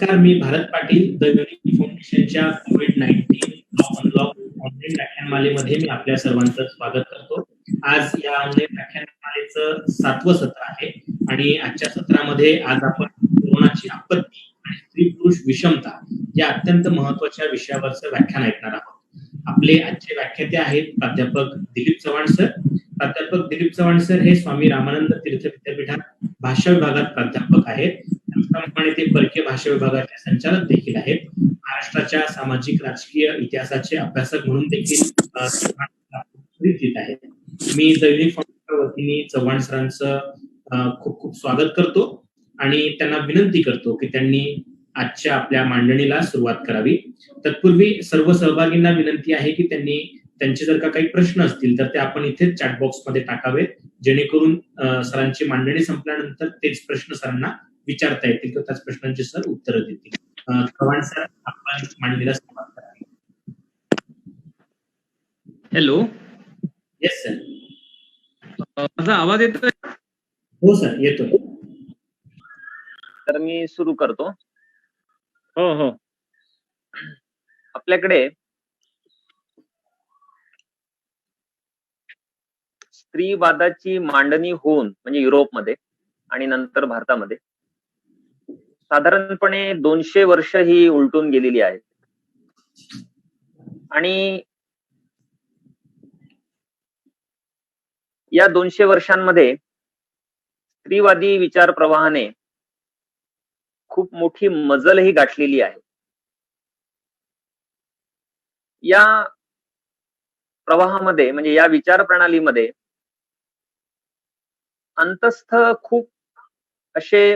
नमस्कार, मी Bharat Patil. The unique फाउंडेशनच्या कोविड-19 lock unlock online व्याख्यानमालेमध्ये मी आपल्या सर्वांचं स्वागत करतो. आज या ऑनलाईन व्याख्यानमालेचं 7वं सत्र आहे आणि आजच्या सत्रामध्ये आज आपण कोरोनाची आपत्ती आणि स्त्री-पुरुष विषमता या अत्यंत महत्वाच्या विषयावरचं व्याख्यान ऐकणार आहोत. आपले आजचे व्याख्याते आहेत प्राध्यापक दिलीप चव्हाण सर. प्राध्यापक दिलीप चव्हाण सर हे स्वामी रामानंद तीर्थ विद्यापीठात भाषा विभागात प्राध्यापक आहेत. त्याचप्रमाणे ते परकीय भाषा विभागाचे संचालक देखील आहेत. महाराष्ट्राच्या सामाजिक राजकीय इतिहासाचे अभ्यासक म्हणून देखील परिचित आहेत. मी दैनिक फाउंडेशनच्या वतीने चव्हाण सरांचं खूप खूप स्वागत करतो आणि त्यांना विनंती करतो की त्यांनी आजच्या आपल्या मांडणीला सुरुवात करावी. तत्पूर्वी सर्व सहभागींना विनंती आहे की त्यांनी त्यांचे जर का काही प्रश्न असतील तर ते आपण इथे चॅट बॉक्स मध्ये टाकावेत, जेणेकरून सरांची मांडणी संपल्यानंतर तेच प्रश्न सरांना विचारता येतील किंवा त्याच प्रश्नांची सर उत्तर देतील. चव्हाण सर, आपण मांडणीला सुरुवात करावी. हॅलो. Yes sir. माझा आवाज येतोय? हो सर, येतोय. तर मी सुरू करतो. हो हो. आपल्याकडे स्त्रीवादाची मांडणी होऊन म्हणजे युरोपमध्ये आणि नंतर भारतामध्ये साधारणपणे 200 वर्ष ही उलटून गेलेली आहेत. आणि या 200 वर्षांमध्ये स्त्रीवादी विचार प्रवाहाने खूप मोठी मजलही गाठलेली आहे. या प्रवाहामध्ये म्हणजे या विचार प्रणालीमध्ये अंतस्थ खूप असे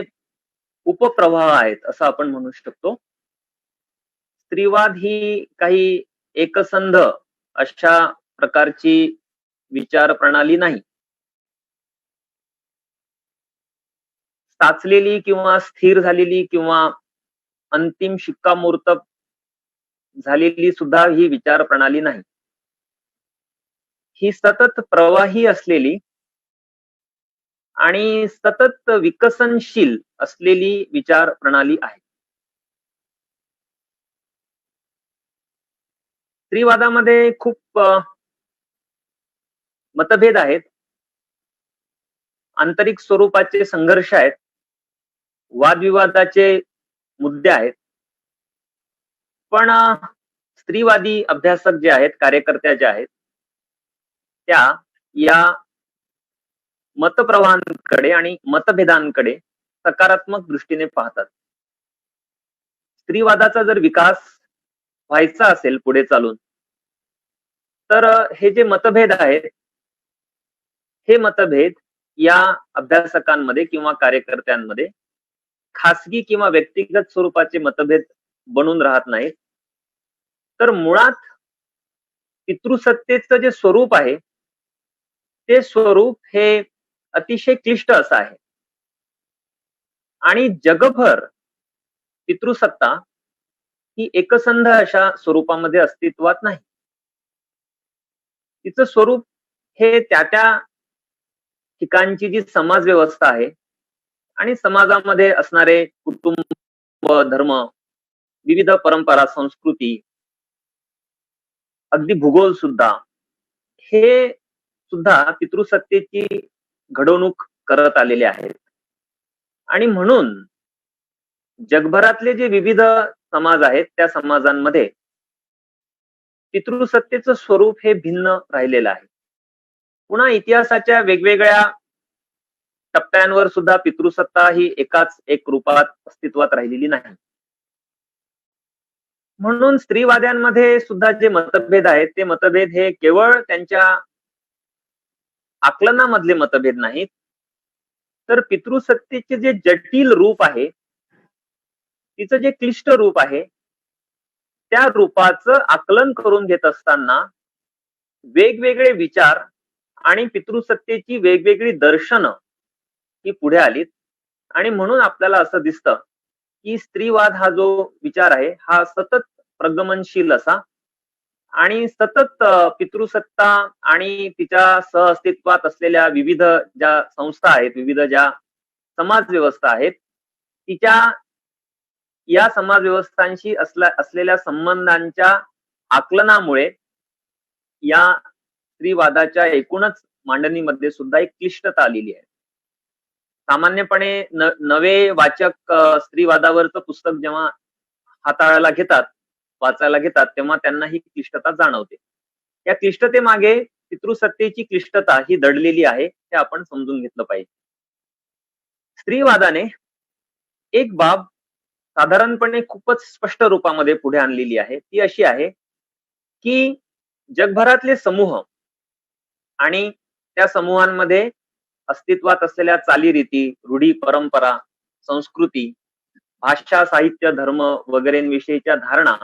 उपप्रवाह आहेत असं आपण म्हणू शकतो. स्त्रीवाद ही काही एकसंध अशा प्रकारची विचार प्रणाली नाही. साचलेली किंवा स्थिर झालेली किंवा अंतिम शिक्कामोर्तब झालेली सुद्धा ही विचार प्रणाली नाही. ही सतत प्रवाही असलेली आणि सतत विकसनशील असलेली विचार प्रणाली आहे. स्त्रीवादामध्ये खूप मतभेद आहेत, आंतरिक स्वरूपाचे संघर्ष आहेत, वादविवादाचे मुद्दे आहेत. पण स्त्रीवादी अभ्यासक जे आहेत, कार्यकर्त्या ज्या आहेत, त्या या मतप्रवाहांकडे आणि मतभेदांकडे सकारात्मक दृष्टीने पाहतात. स्त्रीवादाचा जर विकास व्हायचा असेल पुढे चालून, तर हे जे मतभेद आहेत, हे मतभेद या अभ्यासकांमध्ये किंवा कार्यकर्त्यांमध्ये खासगी किंवा व्यक्तिगत स्वरूपाचे मतभेद बनून राहत नाहीत, तर मुळात पितृसत्तेचं जे स्वरूप आहे ते स्वरूप हे अतिशय क्लिष्ट असं आहे. आणि जगभर पितृसत्ता ही एकसंध अशा स्वरूपामध्ये अस्तित्वात नाही. तिचं स्वरूप हे त्या ठिकाणची जी समाज व्यवस्था आहे आणि समाजामध्ये असणारे कुटुंब, धर्म, विविध परंपरा, संस्कृती, अगदी भूगोल सुद्धा, हे सुद्धा पितृसत्तेची घडवणूक करत आलेले आहेत. आणि म्हणून जगभरातले जे विविध समाज आहेत त्या समाजांमध्ये पितृसत्तेचं स्वरूप हे भिन्न राहिलेलं आहे. पुन्हा इतिहासाच्या वेगवेगळ्या टप्प्यांवर सुद्धा पितृसत्ता ही एकाच एक रूपात अस्तित्वात राहिलेली नाही. म्हणून स्त्रीवाद्यांमध्ये सुद्धा जे मतभेद आहेत ते मतभेद हे केवळ त्यांच्या आकलनामधले मतभेद नाहीत, तर पितृसत्तेचे जे जटिल रूप आहे, तिचं जे क्लिष्ट रूप आहे, त्या रूपाचं आकलन करून घेत असताना वेगवेगळे विचार आणि पितृसत्तेची वेगवेगळी दर्शनं ही पुढे आलीत. आणि म्हणून आपल्याला असं दिसतं की स्त्रीवाद हा जो विचार आहे हा सतत प्रगमनशील असा आणि सतत पितृसत्ता आणि तिच्या सहअस्तित्वात असलेल्या विविध ज्या संस्था आहेत, विविध ज्या समाज व्यवस्था आहेत, तिच्या या समाज व्यवस्थांशी असलेल्या संबंधांच्या आकलनामुळे या स्त्रीवादाच्या एकूणच मांडणीमध्ये सुद्धा एक क्लिष्टता आलेली आहे. सामान्यपणे नवे वाचक स्त्रीवादावरचं पुस्तक जेव्हा हाताळायला घेतात, वाचायला घेतात, तेव्हा त्यांना ही क्लिष्टता जाणवते. या क्लिष्टतेमागे पितृसत्तेची क्लिष्टता ही दडलेली आहे, हे आपण समजून घेतलं पाहिजे. स्त्रीवादाने एक बाब साधारणपणे खूपच स्पष्ट रूपामध्ये पुढे आणलेली आहे. ती अशी आहे की जगभरातले समूह आणि त्या समूहांमध्ये अस्तित्वात असलेल्या चालीरीती, रूढी, परंपरा, संस्कृती, भाषा, साहित्य, धर्म वगैरेंविषयीच्या धारणा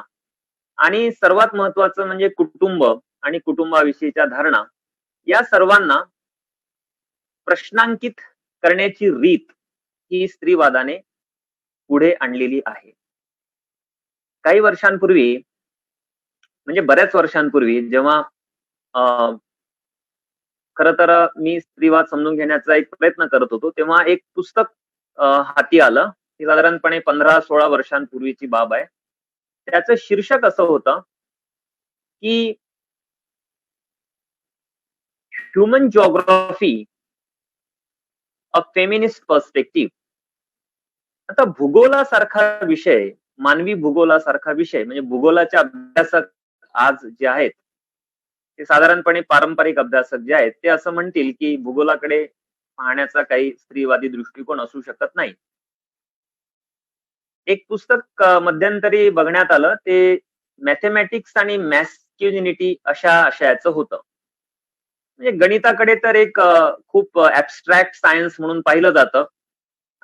आणि सर्वात महत्वाचं म्हणजे कुटुंब आणि कुटुंबाविषयीच्या धारणा, या सर्वांना प्रश्नांकित करण्याची रीत ही स्त्रीवादाने पुढे आणलेली आहे. काही वर्षांपूर्वी, म्हणजे बऱ्याच वर्षांपूर्वी, जेव्हा खरं तर मी स्त्रीवाद समजून घेण्याचा एक प्रयत्न करत होतो, तेव्हा एक पुस्तक हाती आलं. ती साधारणपणे 15-16 वर्षांपूर्वीची बाब आहे. त्याचं शीर्षक असं होतं की human geography a feminist perspective. आता भूगोलासारखा विषय, मानवी भूगोलासारखा विषय, म्हणजे भूगोलाचे अभ्यासक आज जे आहेत ते साधारणपणे पारंपरिक अभ्यासक जे आहेत ते असं म्हणतील की भूगोलाकडे पाहण्याचा काही स्त्रीवादी दृष्टिकोन असू शकत नाही. एक पुस्तक मध्यंतरी बघण्यात आलं, ते मॅथेमॅटिक्स आणि मॅस्क्युलिनिटी अशा आशयाचं होतं. म्हणजे गणिताकडे तर एक खूप ऍबस्ट्रॅक्ट सायन्स म्हणून पाहिलं जातं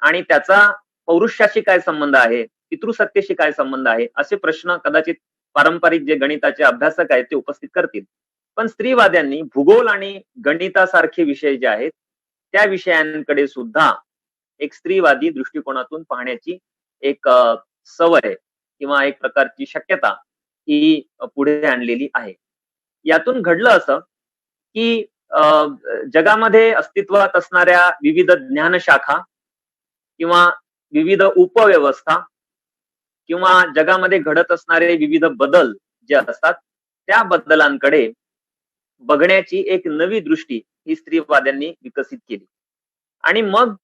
आणि त्याचा पौरुष्याशी काय संबंध आहे, पितृसत्तेशी काय संबंध आहे, असे प्रश्न कदाचित पारंपरिक जे गणिताचे अभ्यासक आहेत ते उपस्थित करतील. पण स्त्रीवाद्यांनी भूगोल आणि गणितासारखे विषय जे आहेत त्या विषयांकडे सुद्धा एक स्त्रीवादी दृष्टिकोनातून पाहण्याची एक सवय किंवा एक प्रकारची शक्यता ही पुढे आणलेली आहे. यातून घडलं असं की जगामध्ये अस्तित्वात असणाऱ्या विविध ज्ञानशाखा किंवा विविध उपव्यवस्था किंवा जगामध्ये घडत असणारे विविध बदल जे असतात त्या बदलांकडे बघण्याची एक नवी दृष्टी ही स्त्रीवाद्यांनी विकसित केली. आणि मग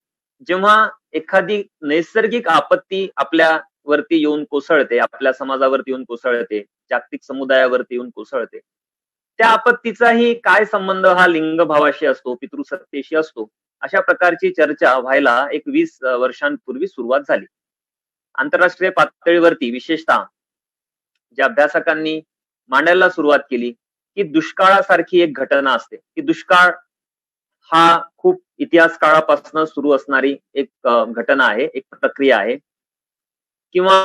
जेव्हा एखादी नैसर्गिक आपत्ती आपल्यावरती येऊन कोसळते, आपल्या समाजावरती येऊन कोसळते, जागतिक समुदायावरती येऊन कोसळते, त्या आपत्तीचाही काय संबंध हा लिंगभावाशी असतो, पितृसत्तेशी असतो, अशा प्रकारची चर्चा व्हायला एक 20 वर्षांपूर्वी सुरुवात झाली. आंतरराष्ट्रीय पातळीवरती विशेषतः ज्या अभ्यासकांनी मांडायला सुरुवात केली की दुष्काळासारखी एक घटना असते, की दुष्काळ हा खूप इतिहास काळापासून सुरू असणारी एक घटना आहे, एक प्रक्रिया आहे. किंवा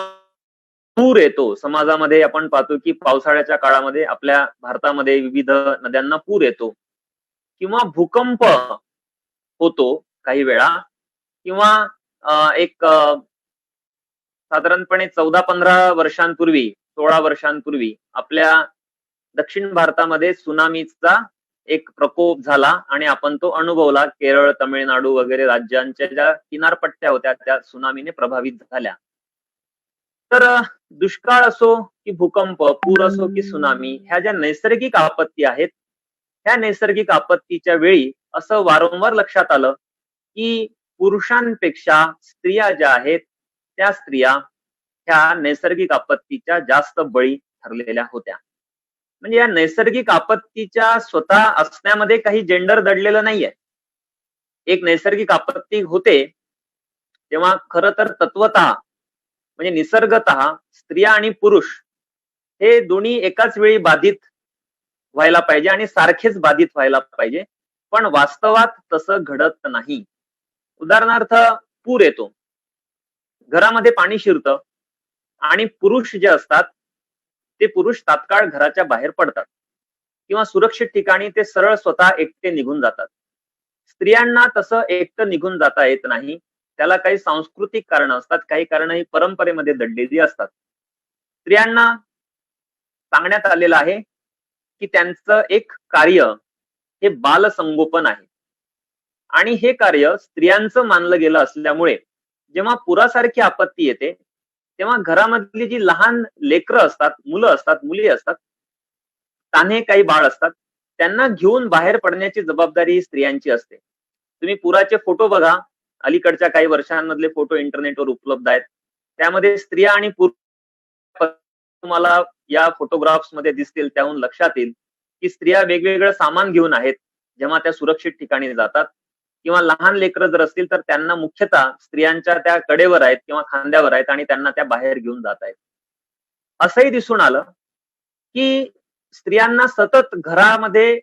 पूर येतो समाजामध्ये, आपण पाहतो की पावसाळ्याच्या काळामध्ये आपल्या भारतामध्ये विविध नद्यांना पूर येतो, किंवा भूकंप होतो काही वेळा, किंवा एक साधारणपणे 14-15 वर्षांपूर्वी, 16 वर्षांपूर्वी आपल्या दक्षिण भारतामध्ये सुनामीचा एक प्रकोप झाला आणि आपण तो अनुभवला. केरळ, तमिळनाडू वगैरे राज्यांच्या ज्या किनारपट्ट्या होत्या त्या सुनामीने प्रभावित झाल्या. तर दुष्काळ असो की भूकंप, पूर असो की सुनामी, ह्या ज्या नैसर्गिक आपत्ती आहेत, ह्या नैसर्गिक आपत्तीच्या वेळी असं वारंवार लक्षात आलं की पुरुषांपेक्षा स्त्रिया ज्या आहेत त्या स्त्रिया ह्या नैसर्गिक आपत्तीच्या जास्त बळी ठरलेल्या होत्या. म्हणजे या नैसर्गिक आपत्तीच्या स्वतः असण्यामध्ये काही जेंडर दडलेलं नाहीये. एक नैसर्गिक आपत्ती होते तेव्हा खरं तर तत्वतः म्हणजे निसर्गतः स्त्रिया आणि पुरुष हे दोन्ही एकाच वेळी बाधित व्हायला पाहिजे आणि सारखेच बाधित व्हायला पाहिजे, पण वास्तवात तसं घडत नाही. उदाहरणार्थ पूर येतो, घरामध्ये पाणी शिरतं आणि पुरुष जे असतात ते पुरुष तात्काळ घराच्या बाहेर पडतात किंवा सुरक्षित ठिकाणी ते सरळ स्वतः एकटे निघून जातात. स्त्रियांना तसं एकटं निघून जाता येत नाही. त्याला काही सांस्कृतिक कारण असतात, काही कारण ही परंपरेमध्ये दडलेली असतात. स्त्रियांना सांगण्यात आलेलं आहे की त्यांचं एक कार्य हे बालसंगोपन आहे आणि हे कार्य स्त्रियांचं मानलं गेलं असल्यामुळे जेव्हा पुरासारखी आपत्ती येते तेव्हा घरामधली जी लहान लेकरं असतात, मुलं असतात, मुली असतात, तान्हे काही बाळ असतात, त्यांना घेऊन बाहेर पडण्याची जबाबदारी ही स्त्रियांची असते. तुम्ही पुराचे फोटो बघा, अलीकडच्या काही वर्षांमधले फोटो इंटरनेटवर उपलब्ध आहेत. त्यामध्ये स्त्रिया आणि पुरुष तुम्हाला या फोटोग्राफ्स मध्ये दिसतील, त्याहून लक्षात येईल की स्त्रिया वेगवेगळं सामान घेऊन आहेत जेव्हा त्या सुरक्षित ठिकाणी जातात, किंवा लहान लेकरं जर असतील तर त्यांना मुख्यतः स्त्रियांच्या त्या कडेवर आहेत किंवा खांद्यावर आहेत आणि त्यांना त्या बाहेर घेऊन जात आहेत. असंही दिसून आलं की स्त्रियांना सतत घरामध्ये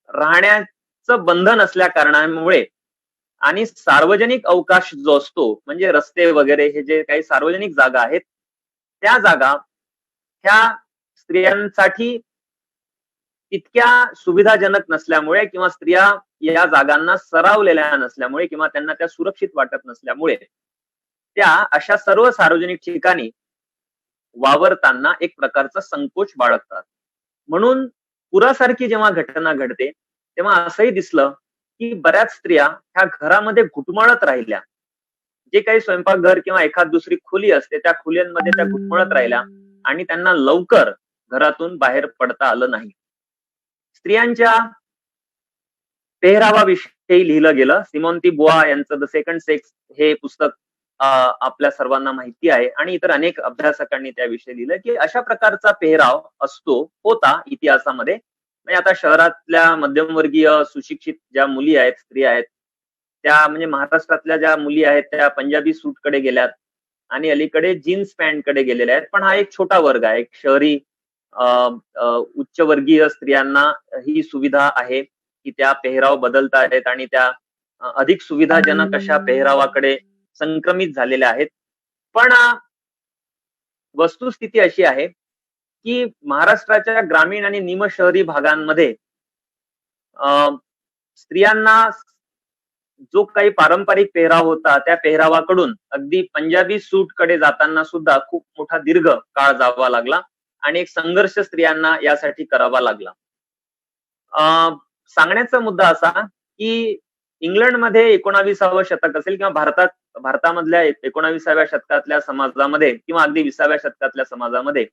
राहण्याचं बंधन असल्या कारणामुळे आणि सार्वजनिक अवकाश जो असतो, म्हणजे रस्ते वगैरे हे जे काही सार्वजनिक जागा आहेत, त्या जागा ह्या स्त्रियांसाठी तितक्या सुविधाजनक नसल्यामुळे किंवा स्त्रिया या जागांना सरावलेल्या नसल्यामुळे किंवा त्यांना त्या सुरक्षित वाटत नसल्यामुळे त्या अशा सर्व सार्वजनिक ठिकाणी वावरताना एक प्रकारचा संकोच बाळगतात. म्हणून पुरासारखी जेव्हा घटना घडते तेव्हा असंही दिसलं की बऱ्याच स्त्रिया ह्या घरामध्ये घुटमळत राहिल्या. जे काही स्वयंपाकघर किंवा एखाद दुसरी खोली असते त्या खोल्यांमध्ये त्या घुटमळत राहिल्या आणि त्यांना लवकर घरातून बाहेर पडता आलं नाही. स्त्रियांच्या पेहरावाविषयी लिहिलं गेलं. सिमोन दी बुआ यांचं द सेकंड सेक्स हे पुस्तक आपल्या सर्वांना माहिती आहे आणि इतर अनेक अभ्यासकांनी त्याविषयी लिहिलं की अशा प्रकारचा पेहराव असतो, होता इतिहासामध्ये. म्हणजे आता शहरातल्या मध्यमवर्गीय सुशिक्षित ज्या मुली आहेत, स्त्रिया आहेत, त्या म्हणजे महाराष्ट्रातल्या ज्या मुली आहेत त्या पंजाबी सूटकडे गेल्यात आणि अलीकडे जीन्स पॅन्ट कडे गेलेल्या आहेत. पण हा एक छोटा वर्ग आहे. एक शहरी उच्चवर्गीय स्त्रियांना ही सुविधा आहे की त्या पेहराव बदलता आहेत आणि त्या अधिक सुविधाजनक अशा पेहरावाकडे संक्रमित झालेल्या आहेत. पण वस्तुस्थिती अशी आहे की महाराष्ट्राच्या ग्रामीण आणि निमशहरी भागांमध्ये स्त्रियांना जो काही पारंपरिक पेहराव होता त्या पेहरावाकडून अगदी पंजाबी सूट कडे जाताना सुद्धा खूप मोठा दीर्घ काळ जावा लागला आणि एक संघर्ष स्त्रियांना यासाठी करावा लागला. सांगण्याचा मुद्दा असा की इंग्लंडमध्ये 19वे शतक असेल किंवा भारतामधल्या 19व्या शतकातल्या समाजामध्ये किंवा अगदी 20व्या शतकातल्या समाजामध्ये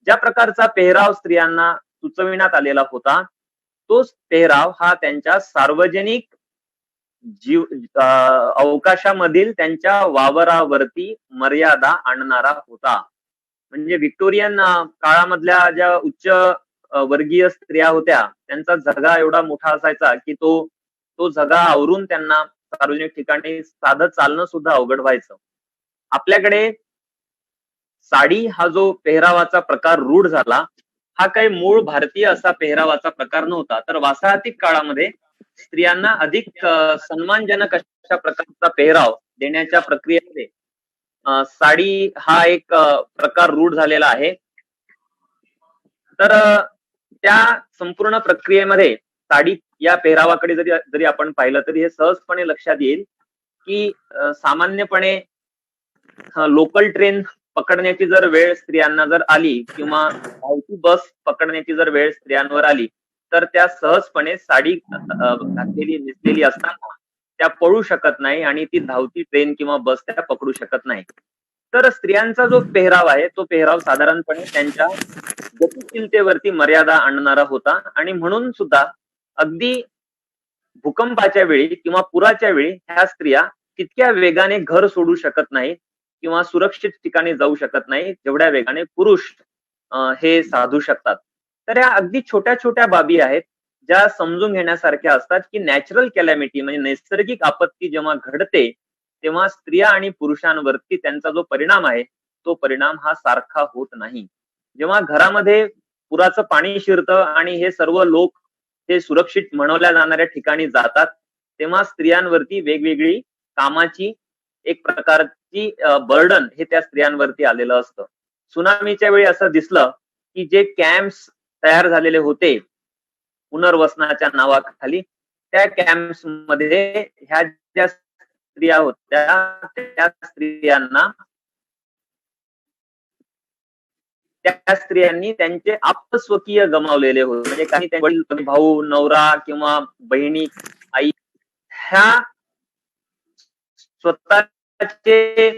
ज्या प्रकारचा पेहराव स्त्रियांना सुचविण्यात आलेला होता, तोच पेहराव हा त्यांच्या सार्वजनिक अवकाशामधील त्यांच्या वावरावरती मर्यादा आणणारा होता. म्हणजे व्हिक्टोरियन काळामधल्या ज्या उच्च वर्गीय स्त्रिया होत्या त्यांचा झगा एवढा मोठा असायचा की तो झगा आवरून त्यांना सार्वजनिक ठिकाणी साधं चालणं सुद्धा अवघड व्हायचं. आपल्याकडे साडी हा जो पेहरावाचा प्रकार रूढ झाला, हा काही मूळ भारतीय असा पेहरावाचा प्रकार नव्हता. तर वासाहतिक काळामध्ये स्त्रियांना अधिक सन्मानजनक अशा प्रकारचा पेहराव देण्याच्या प्रक्रियेमध्ये साडी हा एक प्रकार रूढ झालेला आहे. तर त्या संपूर्ण प्रक्रियेमध्ये साडी या पेहरावाकडे जरी आपण पाहिलं तरी हे सहजपणे लक्षात येईल की सामान्यपणे लोकल ट्रेन पकडण्याची जर वेळ स्त्रियांना जर आली किंवा धावती बस पकडण्याची जर वेळ स्त्रियांवर आली तर त्या सहजपणे साडी घातलेली नेसलेली असताना त्या पळू शकत नाही आणि ती धावती ट्रेन किंवा बस त्या पकडू शकत नाही. तर स्त्रियांचा जो पेहराव आहे तो पेहराव साधारणपणे त्यांच्या गतिशीलतेवरती मर्यादा आणणारा होता आणि म्हणून सुद्धा अगदी भूकंपाच्या वेळी किंवा पुराच्या वेळी ह्या स्त्रिया तितक्या वेगाने घर सोडू शकत नाहीत किंवा सुरक्षित ठिकाणी जाऊ शकत नाही जेवढ्या वेगाने पुरुष हे साधू शकतात. तर या अगदी छोट्या छोट्या बाबी आहेत ज्या समजून घेण्यासारख्या असतात की नॅचरल कॅलॅमिटी म्हणजे नैसर्गिक आपत्ती जेव्हा घडते तेव्हा स्त्रिया आणि पुरुषांवरती त्यांचा जो परिणाम आहे तो परिणाम हा सारखा होत नाही. जेव्हा घरामध्ये पुराचं पाणी शिरतं आणि हे सर्व लोक हे सुरक्षित म्हणवल्या जाणाऱ्या ठिकाणी जातात तेव्हा स्त्रियांवरती वेगवेगळी कामाची एक प्रकारची बर्डन हे त्या स्त्रियांवरती आलेलं असतं. सुनामीच्या वेळी असं दिसलं की जे कॅम्प्स तयार झालेले होते पुनर्वसनाच्या नावाखाली, त्या कॅम्प्स मध्ये ह्या ज्या स्त्रिया होत्या त्या स्त्रियांनी त्यांचे आप्तस्वकीय गमावलेले होते. म्हणजे काही वडील, भाऊ, नवरा किंवा बहिणी, आई ह्या स्वतःचे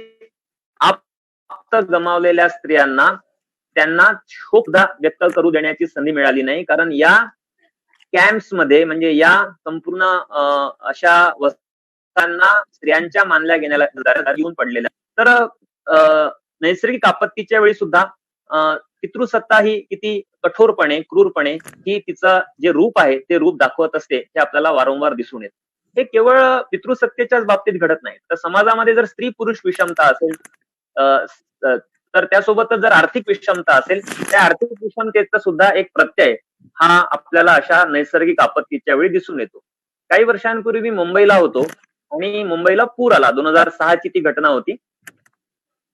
आप्त गमावलेल्या स्त्रियांना त्यांना शोक व्यक्त करू देण्याची संधी मिळाली नाही, कारण या कॅम्प्स मध्ये म्हणजे या संपूर्ण अशा वस्त्यांना स्त्रियांच्या मानल्या घेण्याला येऊन पडलेल्या. तर नैसर्गिक आपत्तीच्या वेळी सुद्धा पितृसत्ता ही किती कठोरपणे क्रूरपणे ही तिचं जे रूप आहे ते रूप दाखवत असते हे आपल्याला वारंवार दिसून येते. हे केवळ पितृसत्तेच्याच बाबतीत घडत नाही, तर समाजामध्ये जर स्त्री पुरुष विषमता असेल तर त्यासोबतच जर आर्थिक विषमता असेल, त्या आर्थिक विषमतेचा सुद्धा एक प्रत्यय हा आपल्याला अशा नैसर्गिक आपत्तीच्या वेळी दिसून येतो. काही वर्षांपूर्वी मी मुंबईला होतो आणि मुंबईला पूर आला. 2006 ची ती घटना होती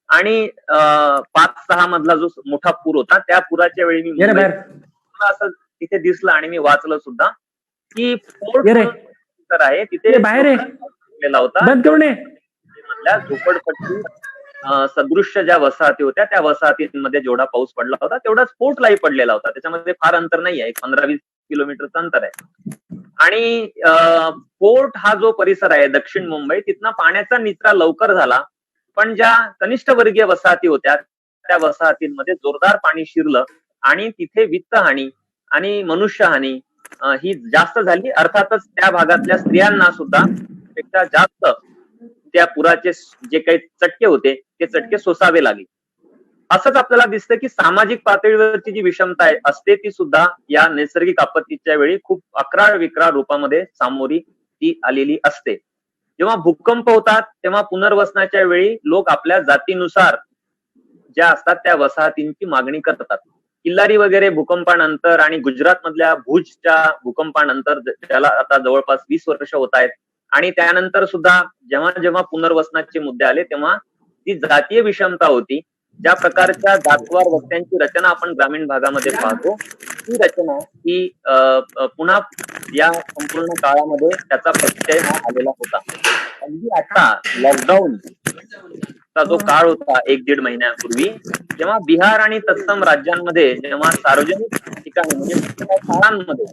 आणि 5-6 मधला जो मोठा पूर होता त्या पुराच्या वेळी मी मला असं तिथे दिसलं आणि मी वाचलं सुद्धा की फोर्ट आहे तिथे बाहेर होता मधल्या झोपडपट्टी सदृश्य ज्या वसाहती होत्या त्या वसाहतींमध्ये जेवढा पाऊस पडला होता तेवढाच पोर्टलाही पडलेला होता. त्याच्यामध्ये फार अंतर नाही आहे, 15-20 किलोमीटरचं अंतर आहे. आणि पोर्ट हा जो परिसर आहे दक्षिण मुंबई, तिथनं पाण्याचा निचरा लवकर झाला, पण ज्या कनिष्ठ वर्गीय वसाहती होत्या त्या वसाहतींमध्ये जोरदार पाणी शिरलं आणि तिथे वित्तहानी आणि मनुष्यहानी ही जास्त झाली. अर्थातच त्या भागातल्या स्त्रियांना सुद्धा पेक्षा जास्त त्या पुराचे जे काही चटके होते ते चटके सोसावे लागले. असंच आपल्याला दिसतं की सामाजिक पातळीवरची जी विषमता असते ती सुद्धा या नैसर्गिक आपत्तीच्या वेळी खूप अक्राळ विक्राळ रूपामध्ये सामोरी ती आलेली असते. जेव्हा भूकंप होतात तेव्हा पुनर्वसनाच्या वेळी लोक आपल्या जातीनुसार ज्या असतात त्या वसाहतींची मागणी करतात. किल्लारी वगैरे भूकंपानंतर आणि गुजरात मधल्या भुजच्या भूकंपानंतर ज्याला आता जवळपास 20 वर्ष होत आहेत, आणि त्यानंतर सुद्धा जेव्हा जेव्हा पुनर्वसनाचे मुद्दे आले तेव्हा ती जातीय विषमता होती. ज्या प्रकारच्या जातवार वस्त्यांची रचना आपण ग्रामीण भागामध्ये पाहतो ती रचना ही पुन्हा या संपूर्ण काळामध्ये त्याचा प्रत्यय हा आलेला होता. अगदी आता लॉकडाऊन चा जो काळ होता 1-1.5 महिन्यापूर्वी, जेव्हा बिहार आणि तत्सम राज्यांमध्ये जेव्हा सार्वजनिक ठिकाणी म्हणजे शाळांमध्ये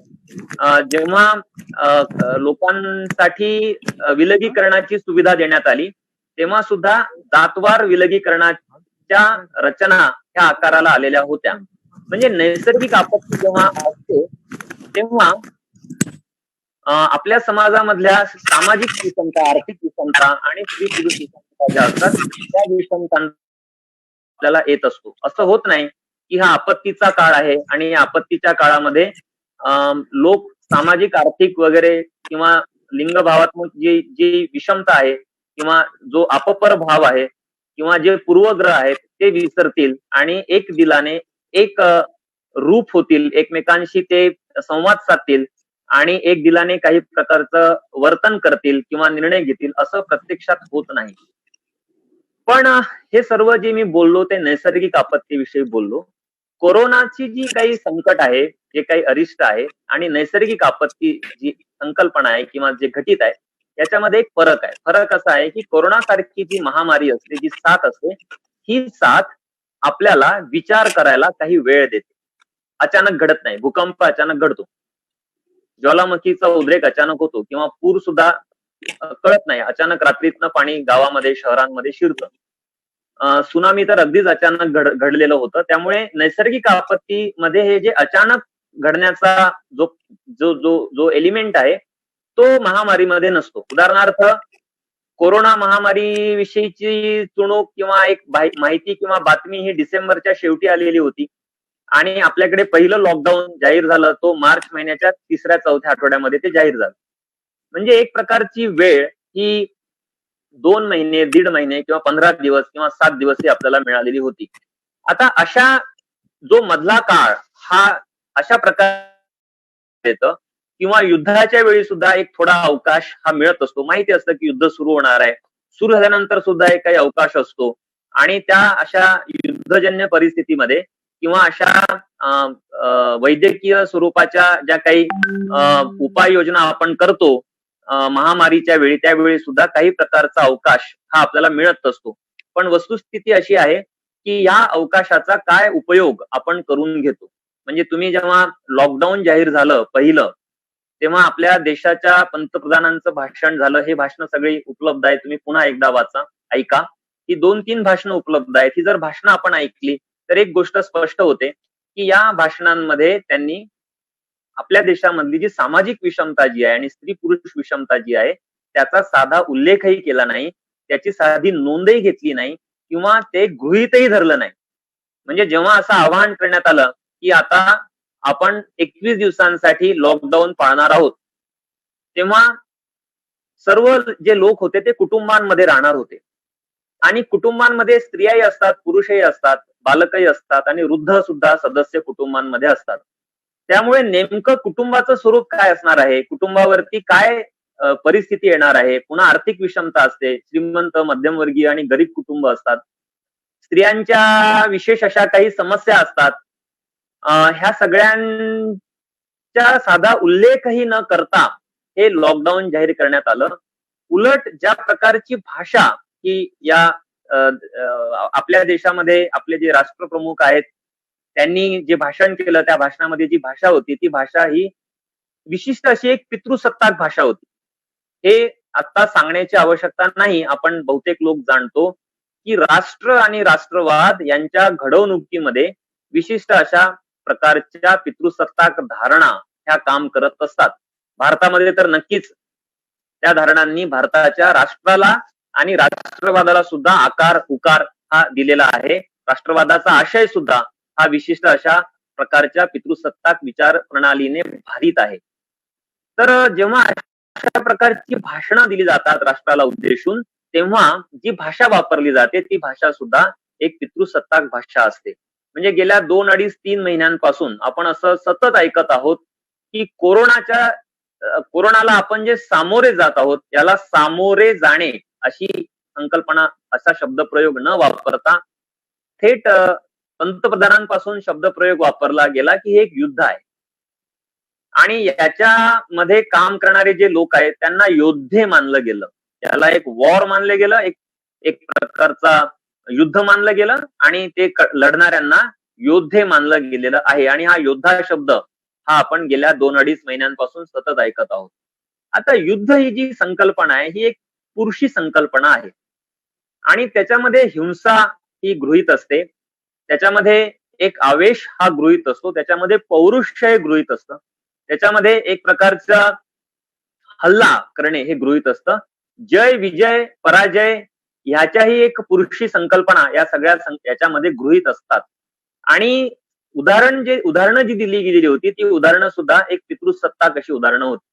जेव्हा लोकांसाठी विलगीकरणाची सुविधा देण्यात आली तेव्हा सुद्धा जातवार विलगीकरणाच्या रचना ह्या आकाराला आलेल्या होत्या. म्हणजे नैसर्गिक आपत्ती जेव्हा असते तेव्हा आपल्या समाजामधल्या सामाजिक विषमता, आर्थिक विषमता आणि स्त्री पुरुष विषमता ज्या असतात त्या विषमता आपल्याला येत असतो. असं होत नाही की हा आपत्तीचा काळ आहे आणि या आपत्तीच्या काळामध्ये लोक सामाजिक आर्थिक वगैरे किंवा लिंगभावात्मक जी विषमता आहे किंवा जो अपपर भाव आहे किंवा जे पूर्वग्रह आहेत ते विसरतील आणि एक दिलाने एक रूप होतील, एकमेकांशी ते संवाद साधतील आणि एक दिलाने काही प्रकारचं वर्तन करतील किंवा निर्णय घेतील, असं प्रत्यक्षात होत नाही. पण हे सर्व जे मी बोललो ते नैसर्गिक आपत्तीविषयी बोललो. कोरोनाची जी काही संकट आहे, जे काही अरिष्ट आहे आणि नैसर्गिक आपत्ती जी संकल्पना आहे किंवा जे घटित आहे याच्यामध्ये एक फरक आहे. फरक असा आहे की कोरोना सारखी जी महामारी असते, जी साथ असते, ही साथ आपल्याला विचार करायला काही वेळ देते. अचानक घडत नाही. भूकंप अचानक घडतो, ज्वालामुखीचा उद्रेक अचानक होतो किंवा पूर सुद्धा कळत नाही, अचानक रात्रीतनं पाणी गावामध्ये शहरांमध्ये शिरतं. सुनामी तर अगदीच अचानक घडलेलं होतं. त्यामुळे नैसर्गिक आपत्तीमध्ये हे जे अचानक घडण्याचा जो जो जो जो एलिमेंट आहे तो महामारीमध्ये नसतो. उदाहरणार्थ कोरोना महामारी विषयीची चुणूक किंवा एक माहिती किंवा बातमी ही डिसेंबरच्या शेवटी आलेली होती आणि आपल्याकडे पहिलं लॉकडाऊन जाहीर झालं तो मार्च महिन्याच्या 3-4 आठवड्यामध्ये ते जाहीर झालं. म्हणजे एक प्रकारची वेळ ही 2 महिने, 1.5 महिने किंवा 15 दिवस किंवा 7 दिवस ही आपल्याला मिळालेली होती. आता अशा जो मधला काळ हा अशा प्रकारे येतं किंवा युद्धाच्या वेळी सुद्धा एक थोडा अवकाश हा मिळत असतो. माहिती असतं की युद्ध सुरू होणार आहे, सुरू झाल्यानंतर सुद्धा एक काही अवकाश असतो आणि त्या अशा युद्धजन्य परिस्थितीमध्ये किंवा अशा वैद्यकीय स्वरूपाच्या ज्या काही उपाययोजना आपण करतो महामारीच्या वेळी, त्यावेळी सुद्धा काही प्रकारचा अवकाश हा आपल्याला मिळत असतो. पण वस्तुस्थिती अशी आहे की या अवकाशाचा काय उपयोग आपण करून घेतो. म्हणजे तुम्ही जेव्हा लॉकडाऊन जाहीर झालं पहिलं तेव्हा आपल्या देशाच्या पंतप्रधानांचं भाषण झालं. हे भाषण सगळी उपलब्ध आहे, तुम्ही पुन्हा एकदा वाचा, ऐका ही 2-3 भाषणं उपलब्ध आहेत. ही जर भाषणं आपण ऐकली तर एक गोष्ट स्पष्ट होते की या भाषणांमध्ये त्यांनी आपल्या देशामधली जी सामाजिक विषमता जी आहे आणि स्त्री पुरुष विषमता जी आहे त्याचा साधा उल्लेखही केला नाही, त्याची साधी नोंदही घेतली नाही किंवा ते गृहीतही धरलं नाही. म्हणजे जेव्हा असं आवाहन करण्यात आलं की आता आपण 21 दिवसांसाठी लॉकडाऊन पाळणार आहोत, तेव्हा सर्व जे लोक होते ते कुटुंबांमध्ये राहणार होते आणि कुटुंबांमध्ये स्त्रियाही असतात, पुरुषही असतात, बालकही असतात आणि वृद्ध सुद्धा सदस्य कुटुंबांमध्ये असतात. त्यामुळे नेमकं कुटुंबाचं स्वरूप काय असणार आहे, कुटुंबावरती काय परिस्थिती येणार आहे, पुन्हा आर्थिक विषमता असते, श्रीमंत, मध्यमवर्गीय आणि गरीब कुटुंब असतात, स्त्रियांच्या विशेष अशा काही समस्या असतात. ह्या सगळ्यांचा साधा उल्लेखही न करता हे लॉकडाऊन जाहीर करण्यात आलं. उलट ज्या प्रकारची भाषा ही या आपल्या देशामध्ये आपले जे राष्ट्रप्रमुख आहेत त्यांनी जे भाषण केलं त्या भाषणामध्ये जी भाषा होती ती भाषा ही विशिष्ट अशी एक पितृसत्ताक भाषा होती. हे आता सांगण्याची आवश्यकता नाही, आपण बहुतेक लोक जाणतो की राष्ट्र आणि राष्ट्रवाद यांच्या घडवणुकीमध्ये विशिष्ट अशा प्रकारच्या पितृसत्ताक धारणा ह्या काम करत असतात. भारतामध्ये तर नक्कीच त्या धारणांनी भारताच्या राष्ट्राला आणि राष्ट्रवादाला सुद्धा आकार उकार हा दिलेला आहे. राष्ट्रवादाचा आशय सुद्धा हा विशिष्ट अशा प्रकारच्या पितृसत्ताक विचार प्रणालीने भारित आहे. तर जेव्हा अशा प्रकारची भाषणं दिली जातात राष्ट्राला उद्देशून, तेव्हा जी भाषा वापरली जाते ती भाषा सुद्धा एक पितृसत्ताक भाषा असते. म्हणजे गेल्या 2, 2.5, 3 महिन्यांपासून आपण असं सतत ऐकत आहोत की कोरोनाला आपण जे सामोरे जात आहोत याला सामोरे जाणे अशी संकल्पना, असा शब्दप्रयोग न वापरता थेट पंतप्रधानांपासून शब्दप्रयोग वापरला गेला की हे एक युद्ध आहे आणि याच्यामध्ये काम करणारे जे लोक आहेत त्यांना योद्धे मानलं गेलं. याला एक वॉर मानलं गेलं, एक प्रकारचा युद्ध मानलं गेलं आणि ते लढणाऱ्यांना योद्धे मानलं गेलेलं आहे. आणि हा योद्धा शब्द हा आपण गेल्या 2-2.5 महिन्यांपासून सतत ऐकत आहोत. आता युद्ध ही जी संकल्पना आहे ही एक पुरुषी संकल्पना आहे आणि त्याच्यामध्ये हिंसा ही गृहीत असते, त्याच्यामध्ये एक आवेश हा गृहीत असतो, त्याच्यामध्ये पौरुष हे गृहीत असतं, त्याच्यामध्ये एक प्रकारचा हल्ला करणे हे गृहीत असतं. जय विजय पराजय ह्याच्याही एक पुरुषी संकल्पना या सगळ्या याच्यामध्ये गृहीत असतात. आणि उदाहरणं जी दिली गेलेली होती ती उदाहरणं सुद्धा एक पितृसत्ताक अशी उदाहरणं होती.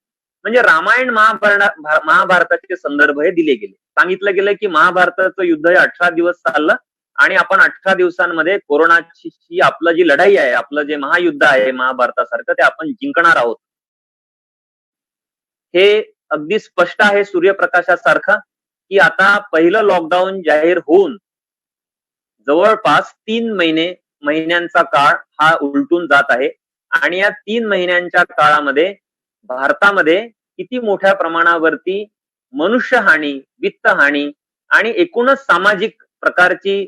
म्हणजे रामायण महाभारताचे संदर्भ हे दिले गेले. सांगितलं गेलं की महाभारताचं युद्ध हे 18 दिवस चाललं आणि आपण 18 दिवसांमध्ये कोरोनाची आपलं जी लढाई आहे, आपलं जे महायुद्ध आहे महाभारतासारखं, ते आपण जिंकणार आहोत. हे अगदी स्पष्ट आहे सूर्यप्रकाशासारखं की आता पहिलं लॉकडाऊन जाहीर होऊन जवळपास 3 महिन्यांचा काळ हा उलटून जात आहे आणि या 3 महिन्यांच्या काळामध्ये भारतामध्ये किती मोठ्या प्रमाणावरती मनुष्यहानी, वित्तहानी आणि एकूणच सामाजिक प्रकारची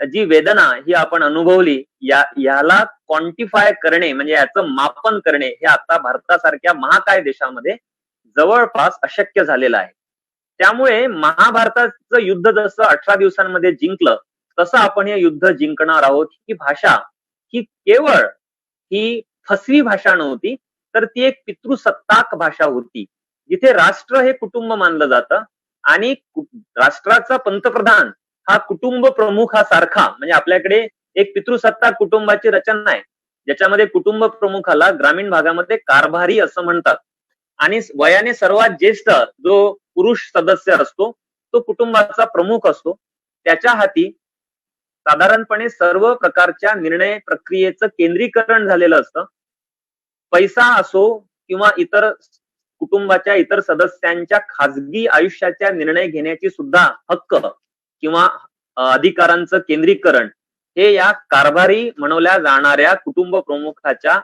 जी वेदना ही आपण अनुभवली याला क्वांटिफाय करणे म्हणजे याचं मापन करणे हे आता भारतासारख्या महाकाय देशामध्ये जवळपास अशक्य झालेलं आहे. त्यामुळे महाभारताचं युद्ध जसं 18 दिवसांमध्ये जिंकलं तसं आपण हे युद्ध जिंकणार आहोत. ही भाषा ही केवळ ही फसवी भाषा नव्हती, तर ती एक पितृसत्ताक भाषा होती, जिथे राष्ट्र हे कुटुंब मानलं जातं आणि राष्ट्राचा पंतप्रधान हा कुटुंब प्रमुखासारखा, म्हणजे आपल्याकडे एक पितृसत्ताक कुटुंबाची रचना आहे ज्याच्यामध्ये कुटुंब प्रमुखाला ग्रामीण भागामध्ये कारभारी असं म्हणतात आणि वयाने सर्वात ज्येष्ठ जो पुरुष सदस्य असतो तो कुटुंबाचा प्रमुख असतो. त्याच्या हाती साधारणपणे सर्व प्रकारच्या निर्णय प्रक्रियेचं केंद्रीकरण झालेलं असतं. पैसा असो किंवा इतर कुटुंबाच्या इतर सदस्यांच्या खाजगी आयुष्याच्या निर्णय घेण्याची सुद्धा हक्क किंवा अधिकारांचं केंद्रीकरण हे या कारभारी म्हणवल्या जाणाऱ्या कुटुंब प्रमुखाच्या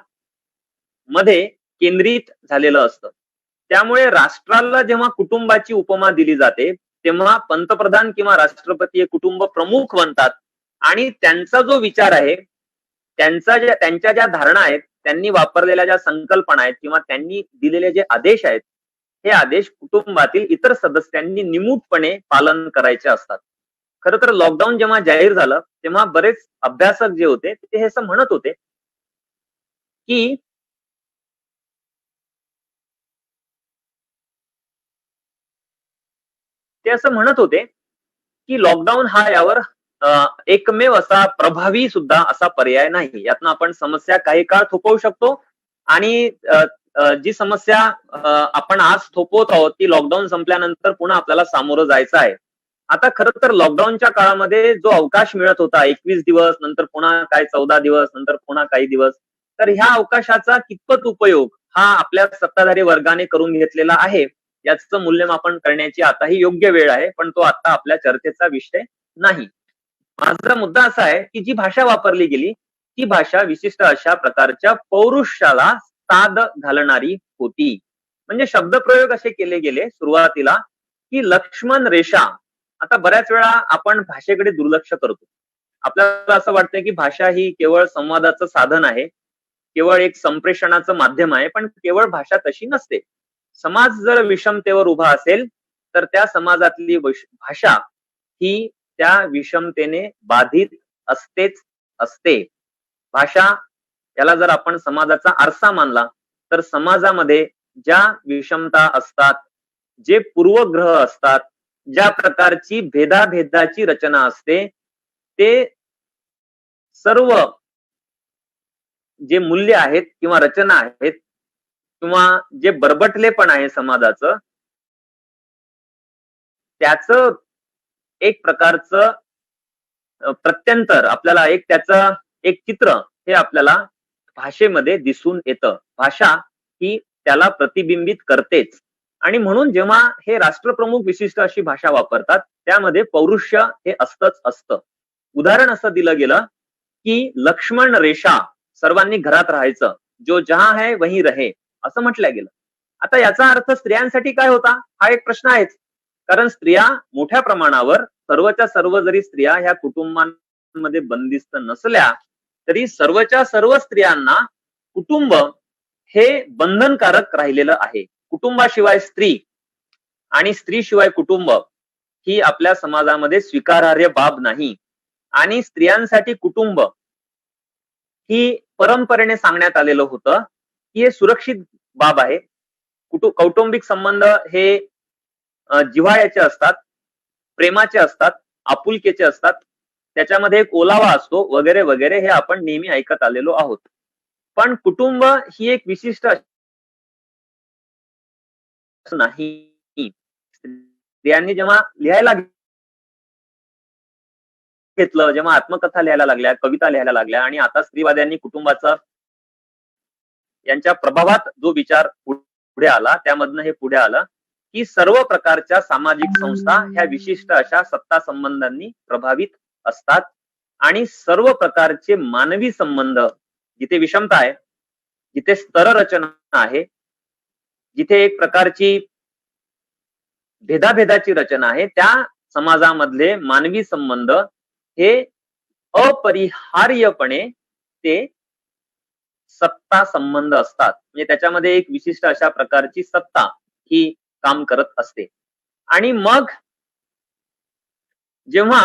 मध्ये केंद्रित झालेलं असतं. त्यामुळे राष्ट्राला जेव्हा कुटुंबाची उपमा दिली जाते तेव्हा पंतप्रधान किंवा राष्ट्रपती हे कुटुंब प्रमुख बनतात आणि त्यांचा जो विचार आहे, त्यांच्या ज्या धारणा आहेत, त्यांनी वापरलेल्या ज्या संकल्पना आहेत किंवा त्यांनी दिलेले जे आदेश आहेत, हे आदेश कुटुंबातील इतर सदस्यांनी निमूटपणे पालन करायचे असतात. खरं तर लॉकडाऊन जेव्हा जाहीर झालं तेव्हा बरेच अभ्यासक जे होते ते हे असं म्हणत होते की ते असं म्हणत होते की लॉकडाऊन हा यावर एकमेव असा प्रभावी सुद्धा असा पर्याय नाही. यातनं आपण समस्या काही काळ थोपवू शकतो आणि जी समस्या आपण आज थोपवत आहोत ती लॉकडाऊन संपल्यानंतर पुन्हा आपल्याला सामोरं जायचं आहे. आता खरं तर लॉकडाऊनच्या काळामध्ये जो अवकाश मिळत होता 21 दिवस, नंतर पुन्हा काय 14 दिवस, नंतर पुन्हा काही दिवस, तर ह्या अवकाशाचा कितपत उपयोग हा आपल्या सत्ताधारी वर्गाने करून घेतलेला आहे, याचं मूल्यमापन करण्याची आता ही योग्य वेळ आहे, पण तो आता आपल्या चर्चेचा विषय नाही. माझा मुद्दा असा आहे की जी भाषा वापरली गेली ती भाषा विशिष्ट अशा प्रकारच्या पौरुष्याला साद घालणारी होती. म्हणजे शब्दप्रयोग असे केले गेले सुरुवातीला की लक्ष्मण रेषा. आता बऱ्याच वेळा आपण भाषेकडे दुर्लक्ष करतो. आपल्याला असं वाटतं की भाषा ही केवळ संवादाचं साधन आहे, केवळ एक संप्रेषणाचं माध्यम आहे, पण केवळ भाषा तशी नसते. समाज जर विषमतेवर उभा असेल तर त्या समाजातली भाषा ही त्या विषमतेने बाधित असतेच असते. भाषा याला जर आपण समाजाचा आरसा मानला तर समाजामध्ये ज्या विषमता असतात, जे पूर्वग्रह असतात, ज्या प्रकारची भेदाभेदाची रचना असते, ते सर्व जे मूल्य आहेत किंवा रचना आहेत किंवा जे बरबटलेपण आहे समाजाचं, त्याचं एक प्रकारचं प्रत्यंतर आपल्याला त्याचं एक चित्र हे आपल्याला भाषेमध्ये दिसून येतं. भाषा ही त्याला प्रतिबिंबित करतेच. आणि म्हणून जेव्हा हे राष्ट्रप्रमुख विशिष्ट अशी भाषा वापरतात त्यामध्ये पौरुष्य हे असतंच असतं. उदाहरण असं दिलं गेलं की लक्ष्मण रेषा, सर्वांनी घरात राहायचं, जो जहां है वही रहे, असं म्हटलं गेलं. आता याचा अर्थ स्त्रियांसाठी काय होता हा एक प्रश्न आहेच. कारण स्त्रिया मोठ्या प्रमाणावर, सर्वच्या सर्व जरी स्त्रिया ह्या कुटुंबांमध्ये बंदिस्त नसल्या तरी सर्वच्या सर्व स्त्रियांना कुटुंब हे बंधनकारक राहिलेलं आहे. कुटुंबाशिवाय स्त्री आणि स्त्रीशिवाय कुटुंब ही आपल्या समाजामध्ये स्वीकारार्ह बाब नाही. आणि स्त्रियांसाठी कुटुंब ही परंपरेने सांगण्यात आलेलं होतं की हे सुरक्षित बाब आहे. कौटुंबिक संबंध हे जिव्हाळ्याचे असतात, प्रेमाचे असतात, आपुलकीचे असतात, त्याच्यामध्ये एक ओलावा असतो वगैरे वगैरे, हे आपण नेहमी ऐकत आलेलो आहोत. पण कुटुंब ही एक विशिष्ट नाही. स्त्रियांनी जेव्हा लिहायला घेतलं, जेव्हा आत्मकथा लिहायला लागल्या, कविता लिहायला लागल्या आणि आता स्त्रीवाद्यांनी कुटुंबाचा यांच्या प्रभावात जो विचार पुढे आला त्यामधनं हे पुढे आलं की सर्व प्रकारच्या सामाजिक संस्था ह्या विशिष्ट अशा सत्ता संबंधांनी प्रभावित असतात आणि सर्व प्रकारचे मानवी संबंध, जिथे विषमता आहे, जिथे स्तररचना आहे, जिथे एक प्रकारची भेदाभेदाची रचना आहे, त्या समाजामधले मानवी संबंध हे अपरिहार्यपणे ते सत्ता संबंध असतात. म्हणजे त्याच्यामध्ये एक विशिष्ट अशा प्रकारची सत्ता ही काम करत असते. आणि मग जेव्हा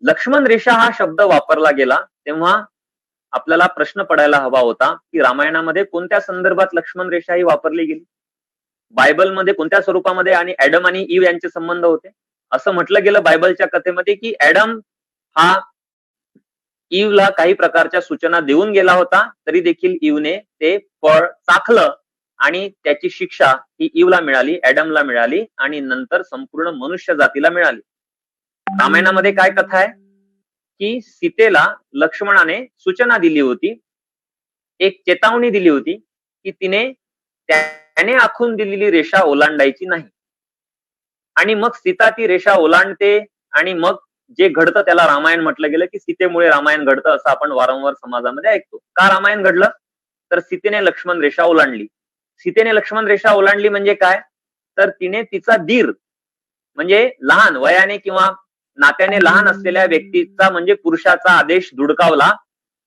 लक्ष्मण रेषा हा शब्द वापरला गेला तेव्हा आपल्याला प्रश्न पडायला हवा होता की रामायणामध्ये कोणत्या संदर्भात लक्ष्मण रेषा ही वापरली गेली, बायबलमध्ये कोणत्या स्वरूपामध्ये, आणि ऍडम आणि ईव यांचे संबंध होते. असं म्हटलं गेलं बायबलच्या कथेमध्ये की ऍडम हा ईवला काही प्रकारच्या सूचना देऊन गेला होता, तरी देखील ईवने ते फळ चाखलं आणि त्याची शिक्षा ही ईवला मिळाली, ऍडमला मिळाली आणि नंतर संपूर्ण मनुष्य जातीला मिळाली. रामायणामध्ये काय कथा आहे की सीतेला लक्ष्मणाने सूचना दिली होती, एक चेतावणी दिली होती की तिने त्याने आखून दिलेली रेषा ओलांडायची नाही. आणि मग सीता ती रेषा ओलांडते आणि मग जे घडतं त्याला रामायण म्हटलं गेलं की सीतेमुळे रामायण घडतं, असं आपण वारंवार समाजामध्ये ऐकतो. का रामायण घडलं तर सीतेने लक्ष्मण रेषा ओलांडली. सीतेने लक्ष्मण रेषा ओलांडली म्हणजे काय, तर तिने तिचा दीर म्हणजे लहान वयाने किंवा नात्याने लहान असलेल्या व्यक्तीचा म्हणजे पुरुषाचा आदेश धुडकावला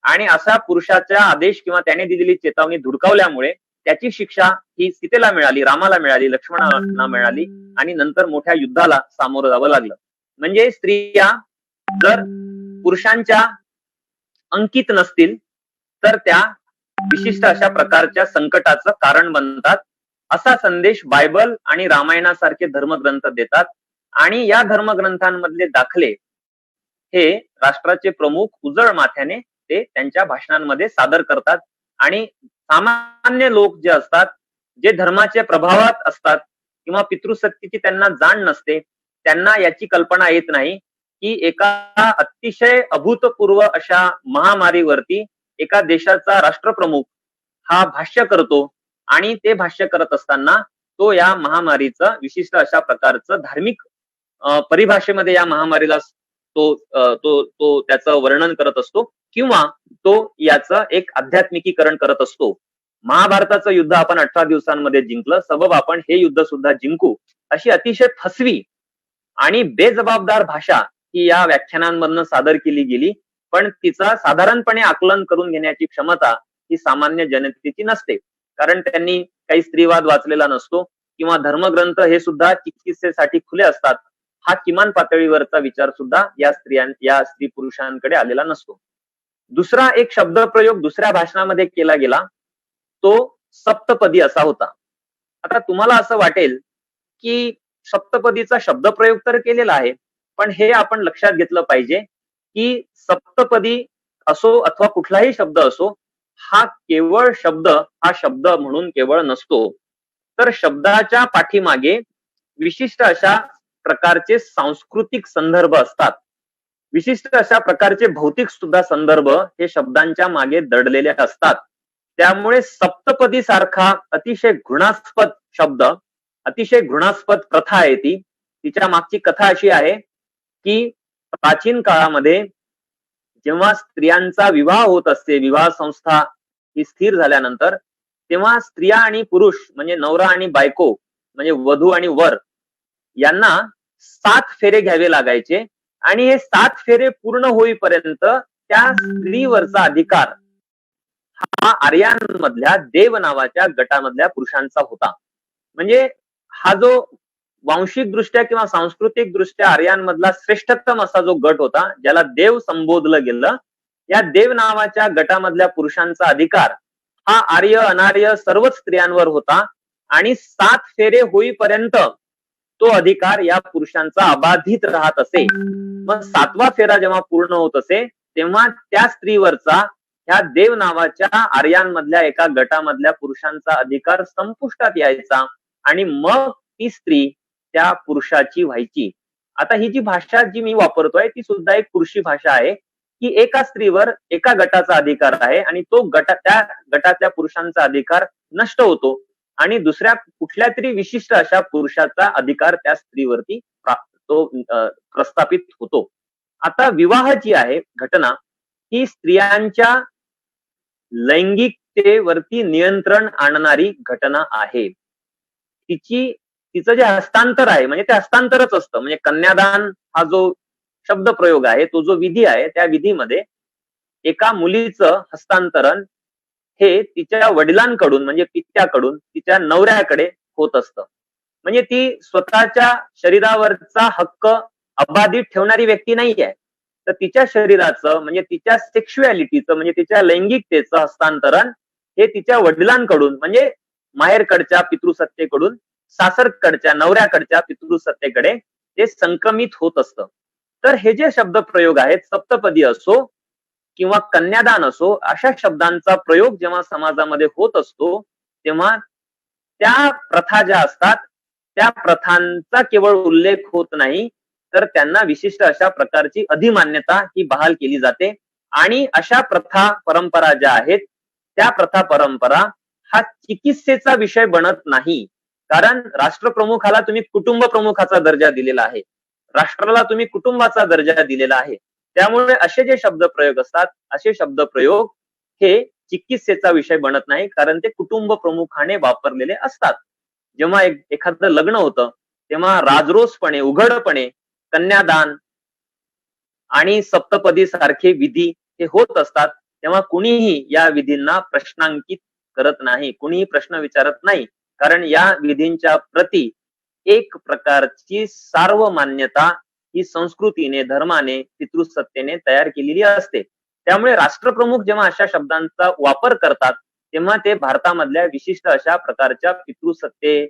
आणि असा पुरुषाचा आदेश किंवा त्याने दिलेली चेतावणी धुडकावल्यामुळे त्याची शिक्षा ही सीतेला मिळाली, रामाला मिळाली, लक्ष्मणाला मिळाली आणि नंतर मोठ्या युद्धाला सामोरं जावं लागलं. म्हणजे स्त्रिया जर पुरुषांच्या अंकित नसतील तर त्या विशिष्ट अशा प्रकारच्या संकटाचं कारण बनतात, असा संदेश बायबल आणि रामायणासारखे धर्मग्रंथ देतात. आणि या धर्मग्रंथांमधले दाखले हे राष्ट्राचे प्रमुख उजळ माथ्याने ते त्यांच्या भाषणांमध्ये सादर करतात. आणि सामान्य लोक जे असतात, जे धर्माच्या प्रभावात असतात किंवा पितृसत्तेची त्यांना जाण नसते, त्यांना याची कल्पना येत नाही की एका अतिशय अभूतपूर्व अशा महामारीवरती एका देशाचा राष्ट्रप्रमुख हा भाष्य करतो आणि ते भाष्य करत असताना तो या महामारीचं विशिष्ट अशा प्रकारचं धार्मिक परिभाषेमध्ये या महामारीला तो त्याचं वर्णन करत असतो किंवा तो याचं एक आध्यात्मिकीकरण करत असतो. महाभारताचं युद्ध आपण 18 दिवसांमध्ये जिंकलं, सबब आपण हे युद्ध सुद्धा जिंकू, अशी अतिशय फसवी आणि बेजबाबदार भाषा ही या व्याख्यानांमधनं सादर केली गेली. पण तिचा साधारणपणे आकलन करून घेण्याची क्षमता ही सामान्य जनतेची नसते, कारण त्यांनी काही स्त्रीवाद वाचलेला नसतो किंवा धर्मग्रंथ हे सुद्धा चिकित्सेसाठी खुले असतात. हा किमान पातळीवरचा विचार सुद्धा या स्त्री पुरुषांकडे आलेला नसतो. दुसरा एक शब्दप्रयोग दुसऱ्या भाषणामध्ये केला गेला, तो सप्तपदी असा होता. आता तुम्हाला असं वाटेल की सप्तपदीचा शब्दप्रयोग तर केलेला आहे, पण हे आपण लक्षात घेतलं पाहिजे की सप्तपदी असो अथवा कुठलाही शब्द असो, हा केवळ शब्द हा शब्द म्हणून केवळ नसतो, तर शब्दाच्या पाठीमागे विशिष्ट अशा प्रकारचे सांस्कृतिक संदर्भ असतात, विशिष्ट अशा प्रकारचे भौतिक सुद्धा संदर्भ हे शब्दांच्या मागे दडलेले असतात. त्यामुळे सप्तपदी सारखा अतिशय घृणास्पद शब्द, अतिशय घृणास्पद प्रथा आहे ती. तिच्या मागची कथा अशी आहे की प्राचीन काळामध्ये जेव्हा स्त्रियांचा विवाह होत असते, विवाह संस्था ही स्थिर झाल्यानंतर, तेव्हा स्त्रिया आणि पुरुष म्हणजे नवरा आणि बायको म्हणजे वधू आणि वर यांना 7 फेरे घ्यावे लागायचे आणि हे 7 फेरे पूर्ण होईपर्यंत त्या स्त्रीवरचा अधिकार हा आर्यांमधल्या देव नावाच्या गटामधल्या पुरुषांचा होता. म्हणजे हा जो वांशिक दृष्ट्या किंवा सांस्कृतिक दृष्ट्या आर्यांमधला श्रेष्ठतम असा जो गट होता, ज्याला देव संबोधलं गेलं, या देव नावाच्या गटामधल्या पुरुषांचा अधिकार हा आर्य अनार्य सर्वच स्त्रियांवर होता आणि 7 फेरे होईपर्यंत तो अधिकार या पुरुषांचा अबाधित राहत असे. मग 7वा फेरा जेव्हा पूर्ण होत असे, तेव्हा त्या स्त्रीवरचा ह्या देव नावाच्या आर्यांमधल्या एका गटामधल्या पुरुषांचा अधिकार संपुष्टात यायचा आणि मग ती स्त्री त्या पुरुषाची व्हायची. आता ही जी भाषा जी मी वापरतोय ती सुद्धा एक पुरुषी भाषा आहे, की एका स्त्रीवर एका गटाचा अधिकार आहे आणि तो त्या गटातल्या पुरुषांचा अधिकार नष्ट होतो आणि दुसऱ्या कुठल्या तरी विशिष्ट अशा पुरुषाचा अधिकार त्या स्त्रीवरती तो प्रस्थापित होतो. आता विवाह जी आहे घटना ही स्त्रियांच्या लैंगिकतेवरती नियंत्रण आणणारी घटना आहे. तिचं जे हस्तांतर आहे म्हणजे ते हस्तांतरच असतं. म्हणजे कन्यादान हा जो शब्द प्रयोग आहे, तो जो विधी आहे, त्या विधीमध्ये एका मुलीचं हस्तांतरण हे तिच्या वडिलांकडून म्हणजे पित्याकडून तिच्या नवऱ्याकडे होत असतं. म्हणजे ती स्वतःच्या शरीरावरचा हक्क अबाधित ठेवणारी व्यक्ती नाही आहे, तर तिच्या शरीराचं म्हणजे तिच्या सेक्शुअलिटीचं म्हणजे तिच्या लैंगिकतेचं हस्तांतरण हे तिच्या वडिलांकडून म्हणजे माहेरकडच्या पितृसत्तेकडून सासरकडच्या नवऱ्याकडच्या पितृसत्तेकडे ते संक्रमित होत असतं. तर हे जे शब्द प्रयोग आहेत, सप्तपदी असो किंवा कन्यादान असो, अशा शब्दांचा प्रयोग जेव्हा समाजामध्ये होत असतो, तेव्हा त्या प्रथा ज्या असतात त्या प्रथांचा केवळ उल्लेख होत नाही, तर त्यांना विशिष्ट अशा प्रकारची अधिमान्यता ही बहाल केली जाते. आणि अशा प्रथा परंपरा ज्या आहेत त्या प्रथा परंपरा हा चिकित्सेचा विषय बनत नाही, कारण राष्ट्रप्रमुखाला तुम्ही कुटुंब प्रमुखाचा दर्जा दिलेला आहे, राष्ट्राला तुम्ही कुटुंबाचा दर्जा दिलेला आहे. त्यामुळे असे जे शब्दप्रयोग असतात, असे शब्दप्रयोग हे चिकित्सेचा विषय बनत नाही, कारण ते कुटुंब प्रमुखाने वापरलेले असतात. जेव्हा एखादं लग्न होतं तेव्हा राजरोसपणे उघडपणे कन्यादान आणि सप्तपदी सारखे विधी हे होत असतात, तेव्हा कुणीही या विधींना प्रश्नांकित करत नाही, कुणीही प्रश्न विचारत नाही, कारण या विधींच्या प्रती एक प्रकारची सार्वमान्यता ही संस्कृतीने, धर्माने, पितृसत्तेने तयार केलेली असते. त्यामुळे राष्ट्रप्रमुख जेव्हा अशा शब्दांचा वापर करतात तेव्हा ते भारतामधल्या विशिष्ट अशा प्रकारच्या पितृसत्ते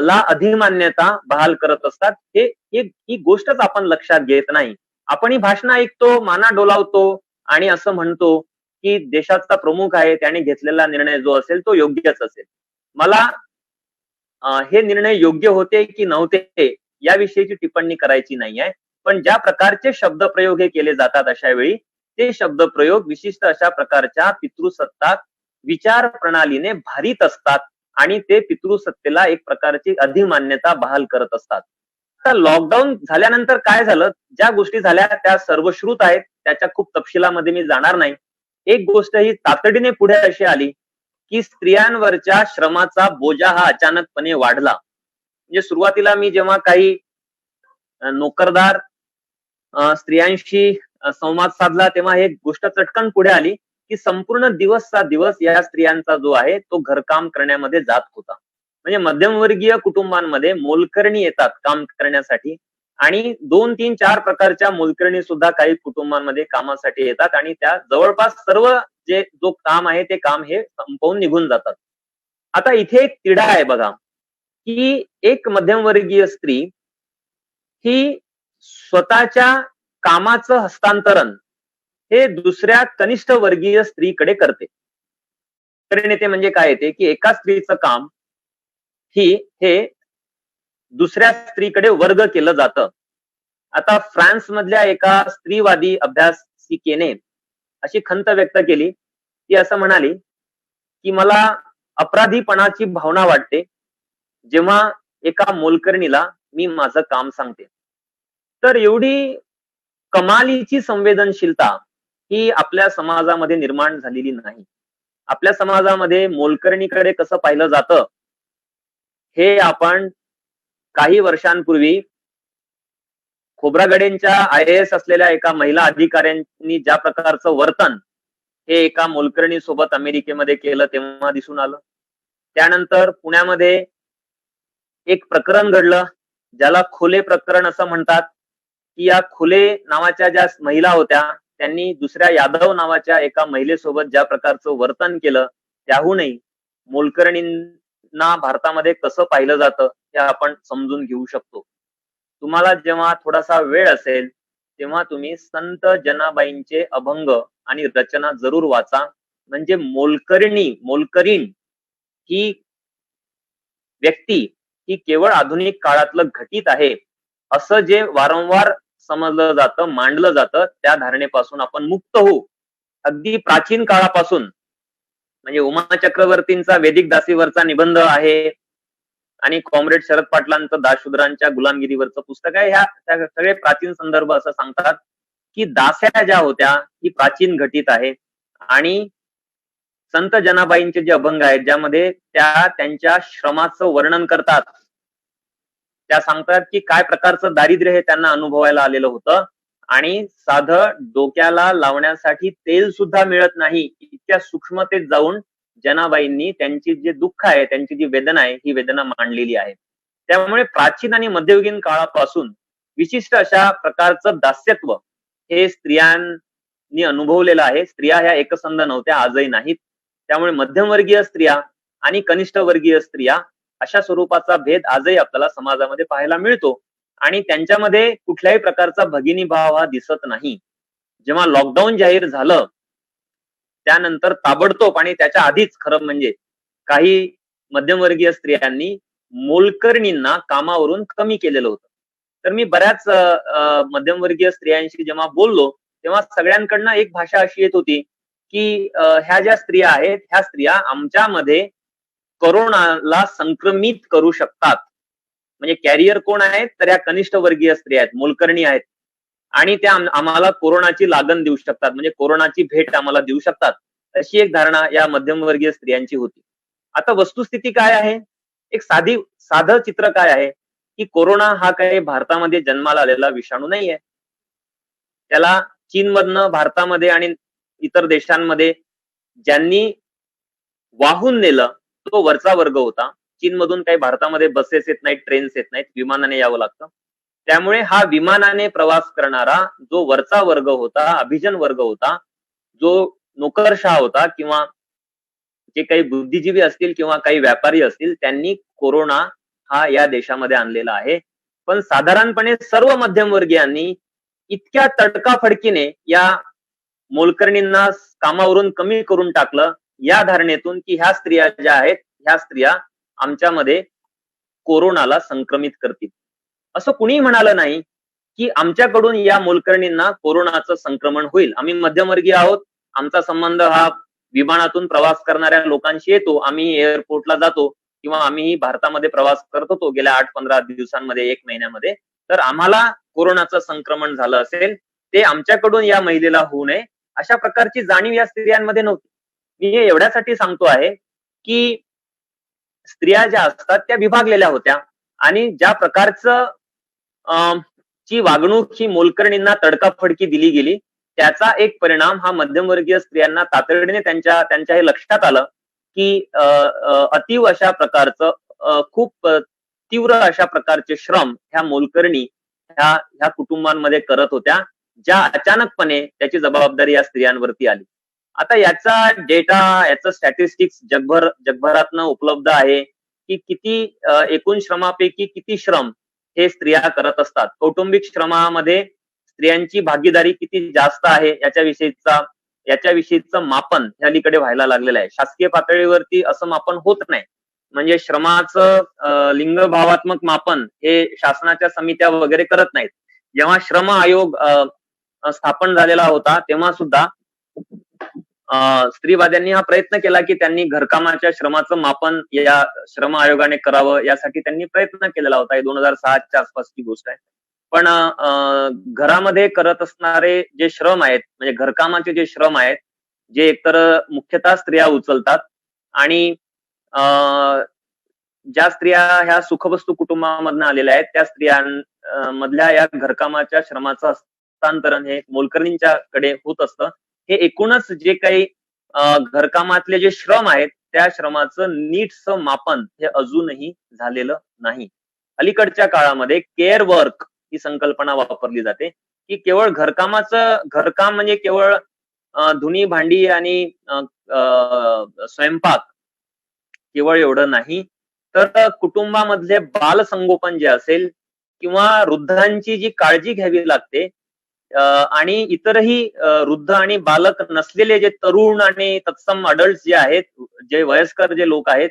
ला अधिमान्यता बहाल करत असतात. ही गोष्टच आपण लक्षात घेत नाही. आपण ही भाषणं ऐकतो, माना डोलावतो आणि असं म्हणतो की देशाचा प्रमुख आहे, त्याने घेतलेला निर्णय जो असेल तो योग्यच असेल. मला हे निर्णय योग्य होते की नव्हते याविषयीची टिप्पणी करायची नाहीये. पण ज्या प्रकारचे शब्दप्रयोग हे केले जातात अशा वेळी ते शब्दप्रयोग विशिष्ट अशा प्रकारच्या पितृसत्ताक विचार प्रणालीने भारित असतात आणि ते पितृसत्तेला एक प्रकारची अधिमान्यता बहाल करत असतात. आता लॉकडाऊन झाल्यानंतर काय झालं, ज्या गोष्टी झाल्या त्या सर्वश्रुत आहेत, त्याच्या खूप तपशिलामध्ये मी जाणार नाही. एक गोष्ट ही तातडीने पुढे अशी आली की स्त्रियांवरच्या श्रमाचा बोजा हा अचानकपणे वाढला. म्हणजे सुरुवातीला मी जेव्हा काही नोकरदार स्त्रियांशी संवाद साधला तेव्हा हे गोष्ट चटकन पुढे आली की संपूर्ण दिवसचा दिवस या स्त्रियांचा जो आहे तो घरकाम करण्यामध्ये जात होता. म्हणजे मध्यमवर्गीय कुटुंबांमध्ये मोलकरणी येतात काम करण्यासाठी आणि 2, 3, 4 प्रकारच्या मोलकरणी सुद्धा काही कुटुंबांमध्ये कामासाठी येतात आणि त्या जवळपास सर्व जो काम आहे ते काम हे संपवून निघून जातात. आता इथे एक तिढा आहे बघा की एक मध्यमवर्गीय स्त्री ही स्वतःच्या कामाचं हस्तांतरण हे दुसऱ्या कनिष्ठ वर्गीय स्त्रीकडे करते. येते म्हणजे काय येते की एका स्त्रीचं काम हे दुसऱ्या स्त्रीकडे वर्ग केलं जातं. आता फ्रान्स मधल्या एका स्त्रीवादी अभ्यासिकेने अशी खंत व्यक्त केली, ती असं म्हणाली की मला अपराधीपणाची भावना वाटते जेव्हा एका मोलकरणीला मी माझं काम सांगते. तर एवढी कमालीची संवेदनशीलता ही आपल्या समाजामध्ये निर्माण झालेली नाही. आपल्या समाजामध्ये मोलकरणीकडे कसं पाहिलं जातं हे आपण काही वर्षांपूर्वी खोब्रागडेंच्या IAS असलेल्या एका महिला अधिकाऱ्यांनी ज्या प्रकारचं वर्तन हे एका मोलकरणी सोबत अमेरिकेमध्ये केलं तेव्हा दिसून आलं. त्यानंतर पुण्यामध्ये एक प्रकरण घडलं ज्याला खोले प्रकरण असं म्हणतात की या खोले नावाच्या ज्या महिला होत्या त्यांनी दुसऱ्या यादव नावाच्या एका महिलेसोबत ज्या प्रकारचं वर्तन केलं त्याहूनही मोलकरणींना भारतामध्ये कसं पाहिलं जातं हे आपण समजून घेऊ शकतो. तुम्हाला जेव्हा थोडासा वेळ असेल तेव्हा तुम्ही संत जनाबाईंचे अभंग आणि रचना जरूर वाचा. म्हणजे मोलकरीण ही व्यक्ती ही केवळ आधुनिक काळातलं घटित आहे असं जे वारंवार समजलं जातं, मांडलं जातं, त्या धारणेपासून आपण मुक्त होऊ. अगदी प्राचीन काळापासून म्हणजे उमा चक्रवर्तींचा वेदिक दासीवरचा निबंध आहे आणि कॉम्रेड शरद पाटलांचं दासशूद्रांच्या गुलामगिरीवरचं पुस्तक आहे. ह्या सगळे प्राचीन संदर्भ असं सांगतात की दास्या ज्या होत्या ही प्राचीन घटित आहे आणि संत जनाबाईंचे जे अभंग आहेत ज्यामध्ये त्या त्यांच्या श्रमाचं वर्णन करतात. त्या सांगतात की काय प्रकारचं दारिद्र्य हे त्यांना अनुभवायला आलेलं होतं आणि साधं डोक्याला लावण्यासाठी तेल सुद्धा मिळत नाही इतक्या सूक्ष्मतेत जाऊन जनाबाईंनी त्यांची जे दुःख आहे त्यांची जी वेदना आहे ही वेदना मांडलेली आहे. त्यामुळे प्राचीन आणि मध्ययुगीन काळापासून विशिष्ट अशा प्रकारचं दास्यत्व हे स्त्रियांनी अनुभवलेलं आहे. स्त्रिया ह्या एकसंध नव्हत्या, आजही नाहीत. त्यामुळे मध्यमवर्गीय स्त्रिया आणि कनिष्ठ वर्गीय स्त्रिया अशा स्वरूपाचा भेद आजही आपल्याला समाजामध्ये पाहायला मिळतो आणि त्यांच्यामध्ये कुठल्याही प्रकारचा भगिनी भाव हा दिसत नाही. जेव्हा लॉकडाऊन जाहीर झालं त्यानंतर ताबडतोब आणि त्याच्या आधीच खरं म्हणजे काही मध्यमवर्गीय स्त्रियांनी मोलकरणींना कामावरून कमी केलेलं होतं. तर मी बऱ्याच मध्यमवर्गीय स्त्रियांशी जेव्हा बोललो तेव्हा सगळ्यांकडनं एक भाषा अशी येत होती की ह्या ज्या स्त्रिया आहेत ह्या स्त्रिया आमच्यामध्ये कोरोनाला संक्रमित करू शकतात. म्हणजे कॅरियर कोण आहेत तर या कनिष्ठ वर्गीय स्त्रिया आहेत, मोलकरणी आहेत आणि त्या आम्हाला कोरोनाची लागण देऊ शकतात, म्हणजे कोरोनाची भेट आम्हाला देऊ शकतात, अशी एक धारणा या मध्यमवर्गीय स्त्रियांची होती. आता वस्तुस्थिती काय आहे? एक साधं चित्र काय आहे की कोरोना हा काही भारतामध्ये जन्माला आलेला विषाणू नाहीये. त्याला चीनमधनं भारतामध्ये आणि इतर देशांमध्ये ज्यांनी वाहून नेलं तो वरचा वर्ग होता. चीनमधून काही भारतामध्ये बसेस येत नाहीत, ट्रेन्स येत नाहीत, विमानाने यावं लागतं. त्यामुळे हा विमानाने प्रवास करणारा जो वरचा वर्ग होता, अभिजन वर्ग होता, जो नोकरशाह होता किंवा जे काही बुद्धिजीवी असतील किंवा काही व्यापारी असतील, त्यांनी कोरोना हा या देशामध्ये आणलेला आहे. पण साधारणपणे सर्व मध्यमवर्गीयांनी इतक्या तडकाफडकीने या मोलकरणींना कामावरून कमी करून टाकलं, या धारणेतून की ह्या स्त्रिया ज्या आहेत, ह्या स्त्रिया आमच्यामध्ये कोरोनाला संक्रमित करतील. असं कुणीही म्हणालं नाही की आमच्याकडून या मोलकरणींना कोरोनाचं संक्रमण होईल. आम्ही मध्यमवर्गीय आहोत. आमचा संबंध हा विमानातून प्रवास करणाऱ्या लोकांशी येतो. आम्ही एअरपोर्टला जातो किंवा आम्ही भारतामध्ये प्रवास करत होतो गेल्या 8-15 दिवसांमध्ये, 1 महिन्यामध्ये. तर आम्हाला कोरोनाचं संक्रमण झालं असेल, ते आमच्याकडून या महिलेला होऊ नये, अशा प्रकारची जाणीव या स्त्रियांमध्ये नव्हती. मी हे एवढ्यासाठी सांगतो आहे की स्त्रिया ज्या असतात त्या विभागलेल्या होत्या आणि ज्या प्रकारचं ची वागणूक ही मोलकरणींना तडकाफडकी दिली गेली, त्याचा एक परिणाम हा मध्यमवर्गीय स्त्रियांना तातडीने त्यांच्या हे लक्षात आलं की अतीव अशा प्रकारचं खूप तीव्र अशा प्रकारचे श्रम ह्या मोलकरणी ह्या कुटुंबांमध्ये करत होत्या, ज्या अचानकपणे त्याची जबाबदारी या स्त्रियांवरती आली. आता याचा डेटा, याचं स्टॅटिस्टिक्स जगभरातनं उपलब्ध आहे की किती एकूण श्रमापैकी किती श्रम हे स्त्रिया करत असतात. कौटुंबिक श्रमामध्ये स्त्रियांची भागीदारी किती जास्त आहे याच्याविषयीचं मापन अलीकडे व्हायला लागलेलं आहे. शासकीय पातळीवरती असं मापन होत नाही. म्हणजे श्रमाचं लिंगभावात्मक मापन हे शासनाच्या समित्या वगैरे करत नाहीत. जेव्हा श्रम आयोग स्थापन झालेला होता तेव्हा सुद्धा स्त्रीवाद्यांनी हा प्रयत्न केला की त्यांनी घरकामाच्या श्रमाचं मापन या श्रम आयोगाने करावं, यासाठी त्यांनी प्रयत्न केलेला होता. हे 2006च्या आसपासची गोष्ट आहे. पण घरामध्ये करत असणारे जे श्रम आहेत, म्हणजे घरकामाचे जे श्रम आहेत, जे एकतर मुख्यतः स्त्रिया उचलतात आणि ज्या स्त्रिया ह्या सुखवस्तू कुटुंबामधनं आलेल्या आहेत, त्या स्त्रियांमधल्या या घरकामाच्या श्रमाचं हस्तांतरण हे मोलकरणींच्याकडे होत असतं. हे एकूणच जे काही घरकामातले जे श्रम आहेत, त्या श्रमाचं नीटसं मापन हे अजूनही झालेलं नाही. अलीकडच्या काळामध्ये केअर वर्क ही संकल्पना वापरली जाते की केवळ घरकाम म्हणजे केवळ धुनी भांडी आणि स्वयंपाक केवळ एवढं नाही, तर कुटुंबामधले बालसंगोपन जे असेल किंवा वृद्धांची जी काळजी घ्यावी लागते आणि इतरही वृद्ध आणि बालक नसलेले जे तरुण आणि तत्सम अडल्ट जे आहेत, जे वयस्कर जे लोक आहेत,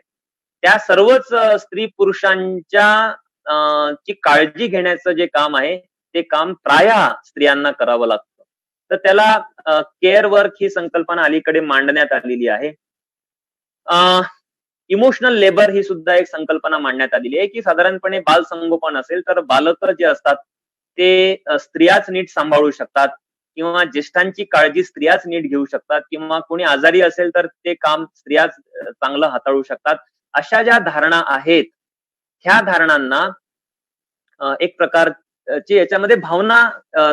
त्या सर्वच स्त्री पुरुषांच्या ची काळजी घेण्याचं जे काम आहे, ते काम प्रायः स्त्रियांना करावं लागतं. तर त्याला केअर वर्क ही संकल्पना अलीकडे मांडण्यात आलेली आहे. इमोशनल लेबर ही सुद्धा एक संकल्पना मांडण्यात आलेली आहे की साधारणपणे बालसंगोपन असेल तर बालक जे असतात ते स्त्रियाच नीट सांभाळू शकतात किंवा ज्येष्ठांची काळजी स्त्रियाच नीट घेऊ शकतात किंवा कोणी आजारी असेल तर ते काम स्त्रियाच चांगलं हाताळू शकतात. अशा ज्या धारणा आहेत, ह्या धारणांना एक प्रकारची याच्यामध्ये भावना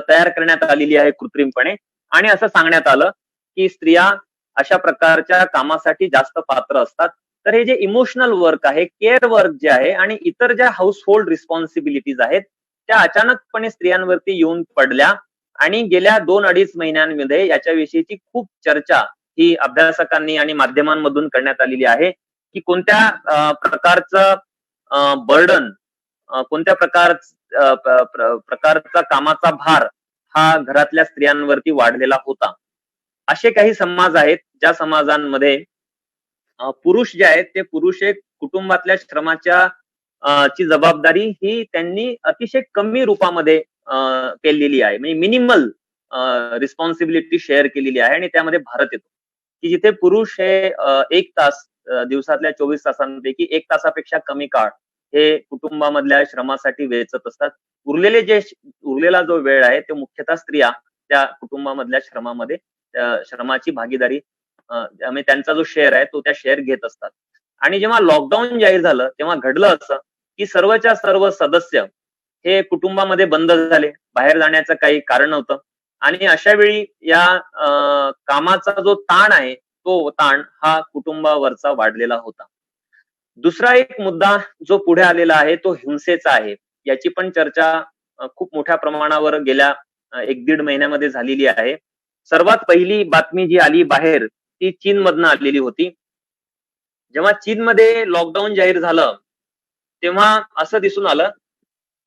तयार करण्यात आलेली आहे कृत्रिमपणे आणि असं सांगण्यात आलं की स्त्रिया अशा प्रकारच्या कामासाठी जास्त पात्र असतात. तर हे जे इमोशनल वर्क आहे, केअर वर्क जे आहे आणि इतर ज्या हाऊस होल्ड रिस्पॉन्सिबिलिटीज आहेत, त्या अचानकपणे स्त्रियांवरती येऊन पडल्या आणि गेल्या 2-2.5 महिन्यांमध्ये याच्याविषयीची खूप चर्चा ही अभ्यासकांनी आणि माध्यमांमधून करण्यात आलेली आहे की कोणत्या प्रकारचं बर्डन, कोणत्या प्रकारचा कामाचा भार हा घरातल्या स्त्रियांवरती वाढलेला होता. असे काही समाज आहेत ज्या समाजांमध्ये पुरुष जे आहेत ते पुरुष एक कुटुंबातल्या श्रमाच्या ची जबाबदारी ही त्यांनी अतिशय कमी रूपामध्ये केलेली आहे, म्हणजे मिनिमल रिस्पॉन्सिबिलिटी शेअर केलेली आहे आणि त्यामध्ये भारत येतो की जिथे पुरुष हे 1 तास दिवसातल्या 24 तासांपैकी 1 तासापेक्षा कमी काळ हे कुटुंबामधल्या श्रमासाठी वेचत असतात. उरलेला जो वेळ आहे तो मुख्यतः स्त्रिया त्या कुटुंबामधल्या श्रमामध्ये श्रमाची भागीदारी म्हणजे त्यांचा जो शेअर आहे तो त्या शेअर घेत असतात. आणि जेव्हा लॉकडाऊन जाहीर झालं तेव्हा घडलं असं की सर्वच्या सर्व सदस्य हे कुटुंबामध्ये बंद झाले, बाहेर जाण्याचं काही कारण नव्हतं आणि अशा वेळी या कामाचा जो ताण आहे तो ताण हा कुटुंबावरचा वाढलेला होता. दुसरा एक मुद्दा जो पुढे आलेला आहे तो हिंसेचा आहे. याची पण चर्चा खूप मोठ्या प्रमाणावर गेल्या 1-1.5 महिन्यामध्ये झालेली आहे. सर्वात पहिली बातमी जी आली बाहेर ती चीनमधनं आलेली होती. जेव्हा चीनमध्ये लॉकडाऊन जाहीर झालं, तेव्हा असं दिसून आलं,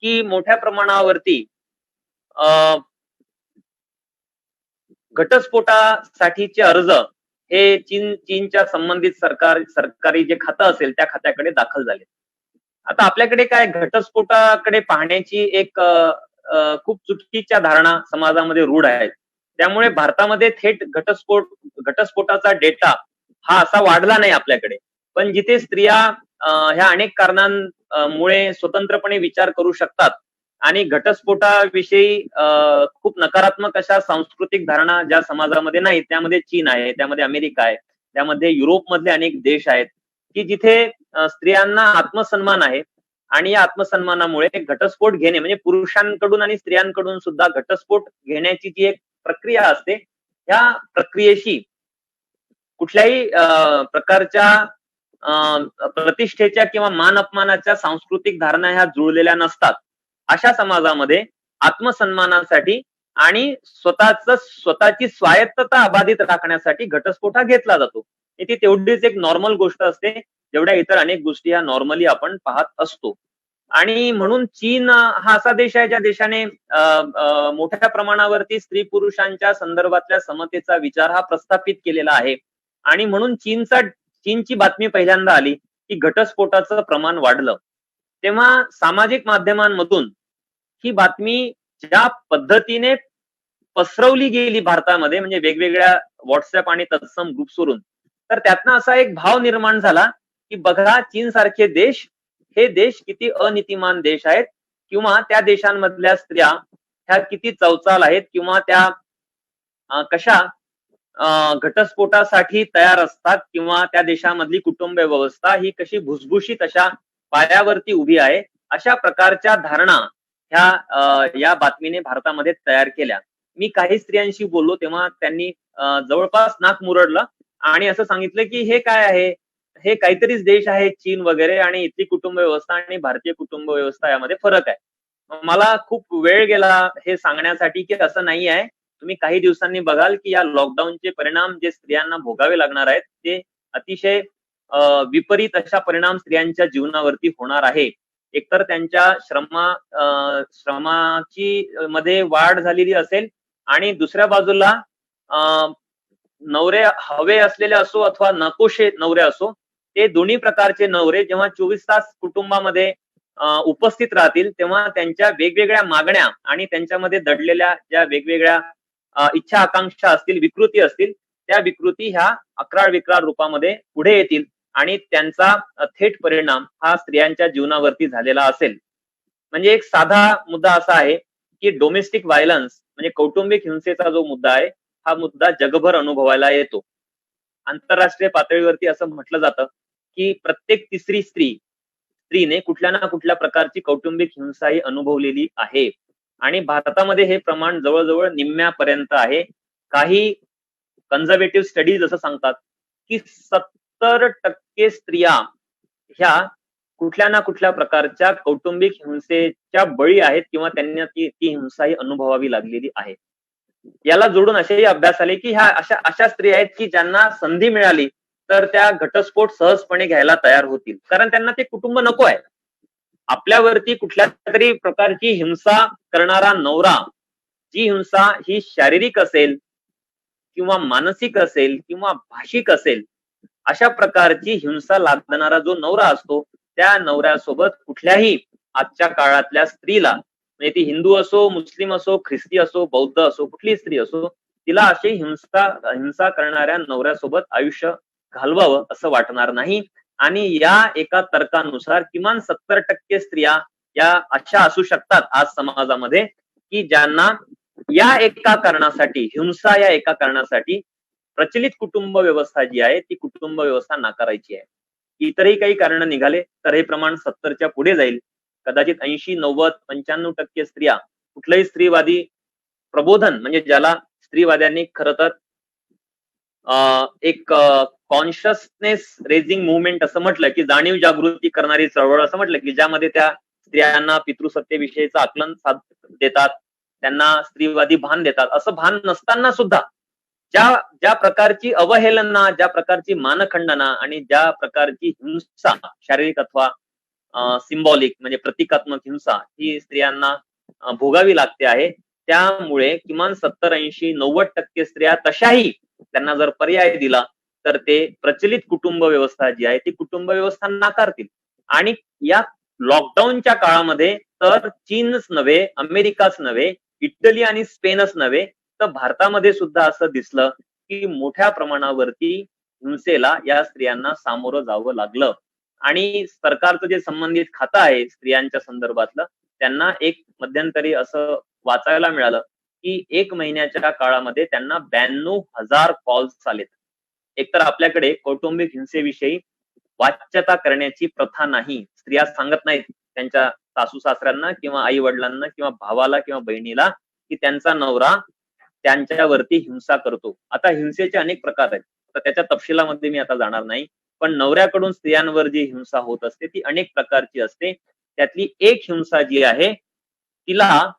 की मोठ्या प्रमाणावरती अ, घटस्फोटासाठीचे अर्ज हे चीनच्या संबंधित सरकारी जे खातं असेल त्या खात्याकडे दाखल झाले. आता आपल्याकडे काय घटस्फोटाकडे पाहण्याची एक खूप चुकीच्या धारणा समाजामध्ये रूढ आहेत. त्यामुळे भारतामध्ये थेट घटस्फोटाचा डेटा हा असा वाढला नाही आपल्याकडे. पण जिथे स्त्रिया ह्या अनेक कारणांमुळे स्वतंत्रपणे विचार करू शकतात आणि घटस्फोटाविषयी खूप नकारात्मक अशा सांस्कृतिक धारणा ज्या समाजामध्ये नाहीत, त्यामध्ये चीन आहे, त्यामध्ये अमेरिका आहे, त्यामध्ये युरोपमधले अनेक देश आहेत, की जिथे स्त्रियांना आत्मसन्मान आहे आणि या आत्मसन्मानामुळे घटस्फोट घेणे म्हणजे पुरुषांकडून आणि स्त्रियांकडून सुद्धा घटस्फोट घेण्याची जी एक प्रक्रिया असते, ह्या प्रक्रियेशी कुठल्याही प्रकारच्या प्रतिष्ठेच्या किंवा मान अपमानाच्या सांस्कृतिक धारणा ह्या जुळलेल्या नसतात. अशा समाजामध्ये आत्मसन्मानासाठी आणि स्वतःची स्वायत्तता अबाधित राखण्यासाठी घटस्फोट हा घेतला जातो. ती तेवढीच एक नॉर्मल गोष्ट असते, जेवढ्या इतर अनेक गोष्टी ह्या नॉर्मली आपण पाहत असतो. आणि म्हणून चीन हा असा देश आहे ज्या देशाने मोठ्या प्रमाणावरती स्त्री पुरुषांच्या संदर्भातल्या समतेचा विचार हा प्रस्थापित केलेला आहे. आणि म्हणून चीनची बातमी पहिल्यांदा आली की घटस्फोटाचं प्रमाण वाढलं. तेव्हा सामाजिक माध्यमांमधून ही बातमी ज्या पद्धतीने पसरवली गेली भारतामध्ये, म्हणजे वेगवेगळ्या व्हॉट्सअप आणि तत्सम ग्रुप्सवरून, तर त्यातनं असा एक भाव निर्माण झाला की बघा चीन सारखे देश, हे देश किती अनितिमान देश आहेत, किंवा त्या देशांमधल्या स्त्रिया ह्या किती चवचाल आहेत, किंवा त्या कशा घटस्फोटासाठी तयार असतात, किंवा त्या देशामधली कुटुंब व्यवस्था ही कशी भुसभुशीत अशा पायावरती उभी आहे. अशा प्रकारच्या धारणा ह्या या बातमीने भारतामध्ये तयार केल्या. मी काही स्त्रियांशी बोललो तेव्हा त्यांनी जवळपास नाक मुरडलं आणि असं सांगितलं की हे काय आहे, हे काहीतरीच देश आहे चीन वगैरे, आणि इथली कुटुंब व्यवस्था आणि भारतीय कुटुंब व्यवस्था यामध्ये फरक आहे. मला खूप वेळ गेला हे सांगण्यासाठी की असं नाही आहे. तुम्ही काही दिवसांनी बघाल की या लॉकडाऊनचे परिणाम जे स्त्रियांना भोगावे लागणार आहेत ते अतिशय विपरीत अशा परिणाम स्त्रियांच्या जीवनावरती होणार आहे. एकतर त्यांच्या श्रमाची मध्ये वाढ झालेली असेल, आणि दुसऱ्या बाजूला नवरे हवे असलेले असो अथवा नकोशे नवरे असो, ते दोन्ही प्रकारचे नवरे जेव्हा 24 तास कुटुंबामध्ये उपस्थित राहतील, तेव्हा त्यांच्या वेगवेगळ्या मागण्या आणि त्यांच्यामध्ये दडलेल्या ज्या वेगवेगळ्या इच्छा आकांक्षा असतील, विकृती असतील, त्या विकृती ह्या अक्राळ विक्राळ रूपामध्ये पुढे येतील आणि त्यांचा थेट परिणाम हा स्त्रियांच्या जीवनावरती झालेला असेल. म्हणजे एक साधा मुद्दा असा आहे की डोमेस्टिक व्हायलन्स म्हणजे कौटुंबिक हिंसेचा जो मुद्दा आहे, हा मुद्दा जगभर अनुभवायला येतो. आंतरराष्ट्रीय पातळीवरती असं म्हटलं जातं की प्रत्येक तिसरी स्त्रीने कुठल्या ना कुठल्या प्रकारची कौटुंबिक हिंसा ही अनुभवलेली आहे. आणि भारतामध्ये हे प्रमाण जवळजवळ निम्म्यापर्यंत आहे. काही कन्झर्वेटिव्ह स्टडीज असं सांगतात की 70% स्त्रिया ह्या कुठल्या ना कुठल्या प्रकारच्या कौटुंबिक हिंसेच्या बळी आहेत, किंवा त्यांना ती हिंसा ही अनुभवावी लागलेली आहे. याला जोडून असेही अभ्यास आले की ह्या अशा स्त्रिया आहेत की ज्यांना संधी मिळाली तर त्या घटस्फोट सहजपणे घ्यायला तयार होतील, कारण त्यांना ते कुटुंब नको आहे. आपल्यावरती कुठल्या तरी प्रकारची हिंसा करणारा नवरा, जी हिंसा ही शारीरिक असेल किंवा मानसिक असेल किंवा भाषिक असेल, अशा प्रकारची हिंसा लादणारा जो नवरा असतो, त्या नवऱ्यासोबत कुठल्याही आजच्या काळातल्या स्त्रीला, म्हणजे ती हिंदू असो, मुस्लिम असो, ख्रिस्ती असो, बौद्ध असो, कुठली स्त्री असो, तिला अशी हिंसा करणाऱ्या नवऱ्यासोबत आयुष्य घालवावं असं वाटणार नाही. आणि या एका तर्कानुसार किमान 70% स्त्रिया या अशा असू शकतात आज समाजामध्ये की ज्यांना या एका कारणासाठी, हिंसा या एका कारणासाठी प्रचलित कुटुंब व्यवस्था जी आहे ती कुटुंब व्यवस्था नाकारायची आहे. इतरही काही कारण निघाले तर हे प्रमाण 70च्या पुढे जाईल. कदाचित 80, 90, 95% स्त्रिया कुठलंही स्त्रीवादी प्रबोधन, म्हणजे ज्याला स्त्रीवाद्यांनी खरं तर एक कॉन्शियसनेस रेझिंग मुवमेंट असं म्हटलं की जाणीव जागृती करणारी चळवळ असं म्हटलं की ज्यामध्ये त्या स्त्रियांना पितृसत्तेविषयीचं आकलन देतात, त्यांना स्त्रीवादी भान देतात. असं भान नसताना सुद्धा ज्या ज्या प्रकारची अवहेलना, ज्या प्रकारची मानखंडना आणि ज्या प्रकारची हिंसा, शारीरिक अथवा सिम्बॉलिक म्हणजे प्रतिकात्मक हिंसा ही स्त्रियांना भोगावी लागते आहे, त्यामुळे किमान 70-80-90% स्त्रिया तशाही त्यांना जर पर्याय दिला तर ते प्रचलित कुटुंब व्यवस्था जी आहे ती कुटुंब व्यवस्था नाकारतील. आणि या लॉकडाऊनच्या काळामध्ये तर चीनच नव्हे, अमेरिकाच नव्हे, इटली आणि स्पेनच नव्हे, तर भारतामध्ये सुद्धा असं दिसलं की मोठ्या प्रमाणावरती हिंसेला या स्त्रियांना सामोरं जावं लागलं. आणि सरकारचं जे संबंधित खातं आहे स्त्रियांच्या संदर्भातलं, त्यांना एक मध्यंतरी असं वाचायला मिळालं की 1 महिन्याच्या काळामध्ये त्यांना 92,000 कॉल्स आलेत. एकतर आपल्याकडे कौटुंबिक हिंसेविषयी वाच्यता करण्याची प्रथा नाही. स्त्रिया सांगत नाहीत त्यांच्या सासू सासऱ्यांना किंवा आई वडिलांना किंवा भावाला किंवा बहिणीला की त्यांचा नवरा त्यांच्यावरती हिंसा करतो. आता हिंसेचे अनेक प्रकार आहेत, तर त्याच्या तपशिलामध्ये मी आता जाणार नाही. पण नवऱ्याकडून स्त्रियांवर जी हिंसा होत असते ती अनेक प्रकारची असते. त्यातली एक हिंसा जी आहे तिला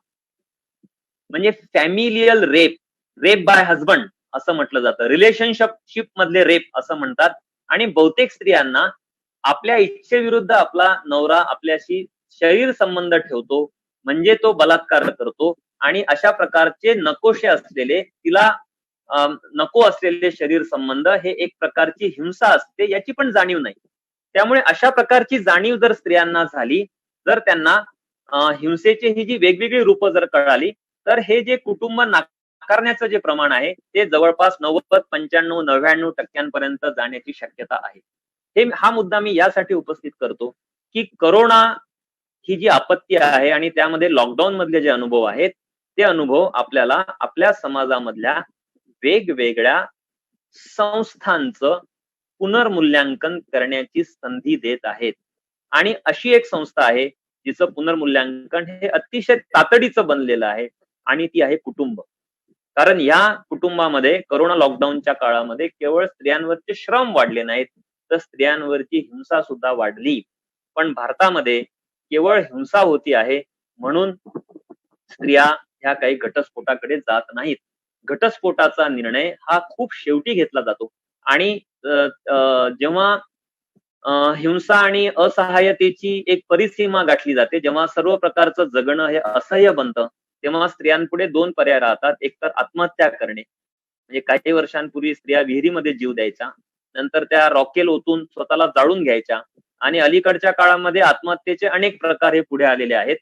म्हणजे फॅमिलियल रेप, रेप बाय हजबंड असं म्हटलं जातं. रिलेशनशिप मधले रेप असं म्हणतात. आणि बहुतेक स्त्रियांना आपल्या इच्छेविरुद्ध आपला नवरा आपल्याशी शरीर संबंध ठेवतो, म्हणजे तो बलात्कार करतो आणि अशा प्रकारचे नकोशे असलेले तिला नको असलेले शरीर संबंध हे एक प्रकारची हिंसा असते, याची पण जाणीव नाही. त्यामुळे अशा प्रकारची जाणीव जर स्त्रियांना झाली, जर त्यांना हिंसेची ही जी वेगवेगळी रूपं जर कळाली, तर हे जे कुटुंब नाकारण्याचं जे प्रमाण आहे ते जवळपास 90, 95, 99% जाण्याची शक्यता आहे. हा मुद्दा मी यासाठी उपस्थित करतो की कोरोना ही जी आपत्ती आहे आणि त्यामध्ये लॉकडाऊन मधले जे अनुभव आहेत ते अनुभव आपल्याला आपल्या समाजामधल्या वेगवेगळ्या संस्थांचं पुनर्मूल्यांकन करण्याची संधी देत आहेत. आणि अशी एक संस्था आहे जिचं पुनर्मूल्यांकन हे अतिशय तातडीचं बनलेलं आहे आणि ती आहे कुटुंब. कारण या कुटुंबामध्ये कोरोना लॉकडाऊनच्या काळामध्ये केवळ स्त्रियांवरचे श्रम वाढले नाहीत, तर स्त्रियांवरची हिंसा सुद्धा वाढली. पण भारतामध्ये केवळ हिंसा होती आहे म्हणून स्त्रिया ह्या काही घटस्फोटाकडे जात नाहीत. घटस्फोटाचा निर्णय हा खूप शेवटी घेतला जातो. आणि जेव्हा हिंसा आणि असहाय्यतेची एक परिसीमा गाठली जाते, जेव्हा सर्व प्रकारचं जगणं हे असह्य बनतं, तेव्हा स्त्रियांपुढे 2 पर्याय राहतात. एक तर आत्महत्या करणे, म्हणजे काही वर्षांपूर्वी स्त्रिया विहिरीमध्ये जीव द्यायच्या, नंतर त्या रॉकेल ओतून स्वतःला जाळून घ्यायच्या आणि अलीकडच्या काळामध्ये आत्महत्येचे अनेक प्रकार हे पुढे आलेले आहेत.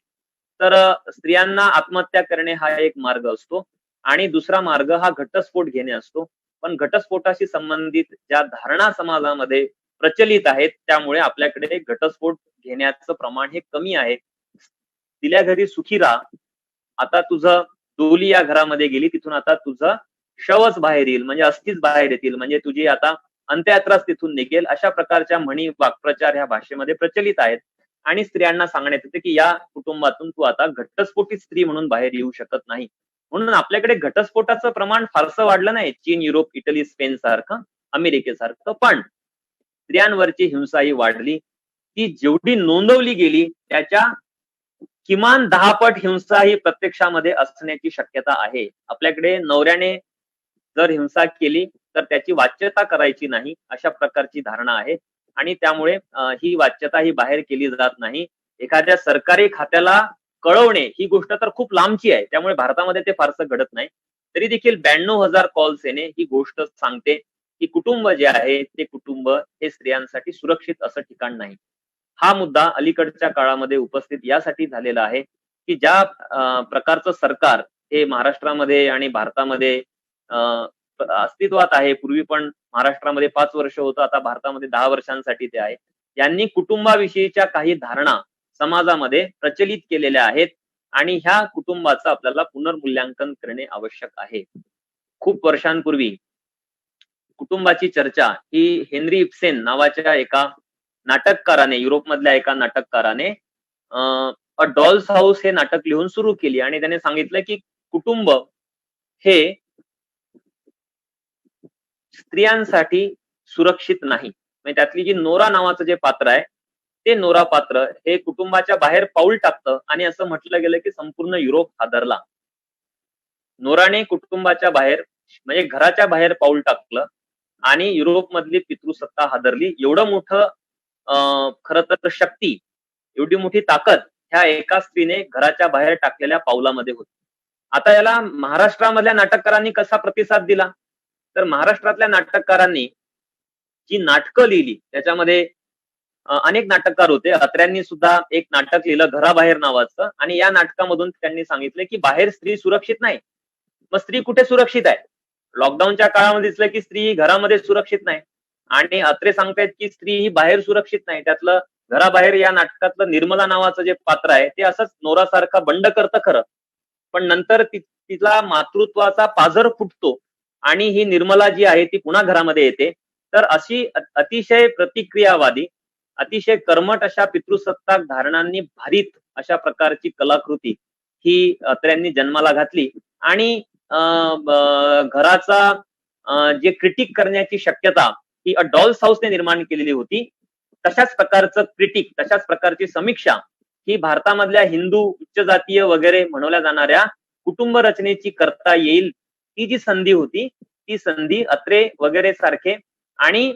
तर स्त्रियांना आत्महत्या करणे हा एक मार्ग असतो आणि दुसरा मार्ग हा घटस्फोट घेणे असतो. पण घटस्फोटाशी संबंधित ज्या धारणा समाजामध्ये प्रचलित आहेत त्यामुळे आपल्याकडे घटस्फोट घेण्याचं प्रमाण हे कमी आहे. तिल्या घरी सुखी राहा, आता तुझं डोली या घरामध्ये गेली, तिथून आता तुझं शवच बाहेर येईल, म्हणजे अस्थिच बाहेर येतील, म्हणजे तुझी आता अंत्ययात्राच तिथून निघेल. अशा प्रकारच्या म्हणी वाक्प्रचार ह्या भाषेमध्ये प्रचलित आहेत. आणि स्त्रियांना सांगण्यात येते की या कुटुंबातून तू आता घटस्फोटित स्त्री म्हणून बाहेर येऊ शकत नाही. म्हणून आपल्याकडे घटस्फोटाचं प्रमाण फारसं वाढलं नाही चीन, युरोप, इटली, स्पेन सारखं, अमेरिकेसारखं. पण स्त्रियांवरची हिंसा ही वाढली. ती जेवढी नोंदवली गेली त्याच्या किमान 10 पट हिंसा ही प्रत्यक्षामध्ये असण्याची शक्यता आहे. आपल्याकडे नवऱ्याने जर हिंसा केली तर त्याची वाच्यता करायची नाही, अशा प्रकारची धारणा आहे. आणि त्यामुळे ही वाच्यता ही बाहेर केली जात नाही. एखाद्या सरकारी खात्याला कळवणे ही गोष्ट तर खूप लांबची आहे, त्यामुळे भारतामध्ये ते फारसं घडत नाही. तरी देखील 92,000 कॉल्स येणे ही गोष्ट सांगते की कुटुंब जे आहे ते कुटुंब हे स्त्रियांसाठी सुरक्षित असं ठिकाण नाही. हा मुद्दा अलीकडच्या काळामध्ये उपस्थित यासाठी झालेला आहे की ज्या प्रकारचं सरकार हे महाराष्ट्रामध्ये आणि भारतामध्ये अस्तित्वात आहे, पूर्वी पण महाराष्ट्रामध्ये 5 वर्ष होतं, आता भारतामध्ये 10 वर्षांसाठी ते आहे. यांनी कुटुंबाविषयीच्या काही धारणा समाजामध्ये प्रचलित केलेल्या आहेत आणि ह्या कुटुंबाचं आपल्याला पुनर्मूल्यांकन करणे आवश्यक आहे. खूप वर्षांपूर्वी कुटुंबाची चर्चा ही हेनरी इब्सेन नावाच्या एका नाटककाराने, युरोपमधल्या एका नाटककाराने अ डॉल्स हाऊस हे नाटक लिहून सुरू केली आणि त्याने सांगितलं की कुटुंब हे स्त्रियांसाठी सुरक्षित नाही. म्हणजे त्यातली जी नोरा नावाचं जे पात्र आहे ते नोरा पात्र हे कुटुंबाच्या बाहेर पाऊल टाकतं आणि असं म्हटलं गेलं की संपूर्ण युरोप हादरला. नोराने कुटुंबाच्या बाहेर म्हणजे घराच्या बाहेर पाऊल टाकलं आणि युरोप मधली पितृसत्ता हादरली. एवढं मोठं खरं तर शक्ती, एवढी मोठी ताकद ह्या एका स्त्रीने घराच्या बाहेर टाकलेल्या पावलामध्ये होती. आता याला महाराष्ट्रामधल्या नाटककारांनी कसा प्रतिसाद दिला? तर महाराष्ट्रातल्या नाटककारांनी जी नाटकं लिहिली त्याच्यामध्ये अनेक नाटककार होते. अत्र्यांनी सुद्धा एक नाटक लिहिलं घराबाहेर नावाचं आणि या नाटकामधून त्यांनी सांगितलं की बाहेर स्त्री सुरक्षित नाही. मग स्त्री कुठे सुरक्षित आहे? लॉकडाऊनच्या काळामध्ये दिसलं की स्त्री ही घरामध्ये सुरक्षित नाही आणि अत्रे सांगतायत की स्त्री ही बाहेर सुरक्षित नाही. त्यातलं घराबाहेर या नाटकातलं निर्मला नावाचं जे पात्र आहे ते असंच नोरासारखा बंड करतं खरं, पण नंतर तिला मातृत्वाचा पाझर फुटतो आणि ही निर्मला जी आहे ती पुन्हा घरामध्ये येते. तर अशी अतिशय प्रतिक्रियावादी, अतिशय कर्मठ अशा पितृसत्ताक धारणांनी भारित अशा प्रकारची कलाकृती ही अत्र्यांनी जन्माला घातली आणि घराचा जे क्रिटिक करण्याची शक्यता ही अ डॉल्स हाऊसने निर्माण केलेली होती. तशाच प्रकारचं क्रिटिक, तशाच प्रकारची समीक्षा ही भारतामधल्या हिंदू उच्च जातीय वगैरे म्हणवल्या जाणाऱ्या कुटुंब रचनेची करता येईल ती जी संधी होती, ती संधी अत्रे वगैरे सारखे आणि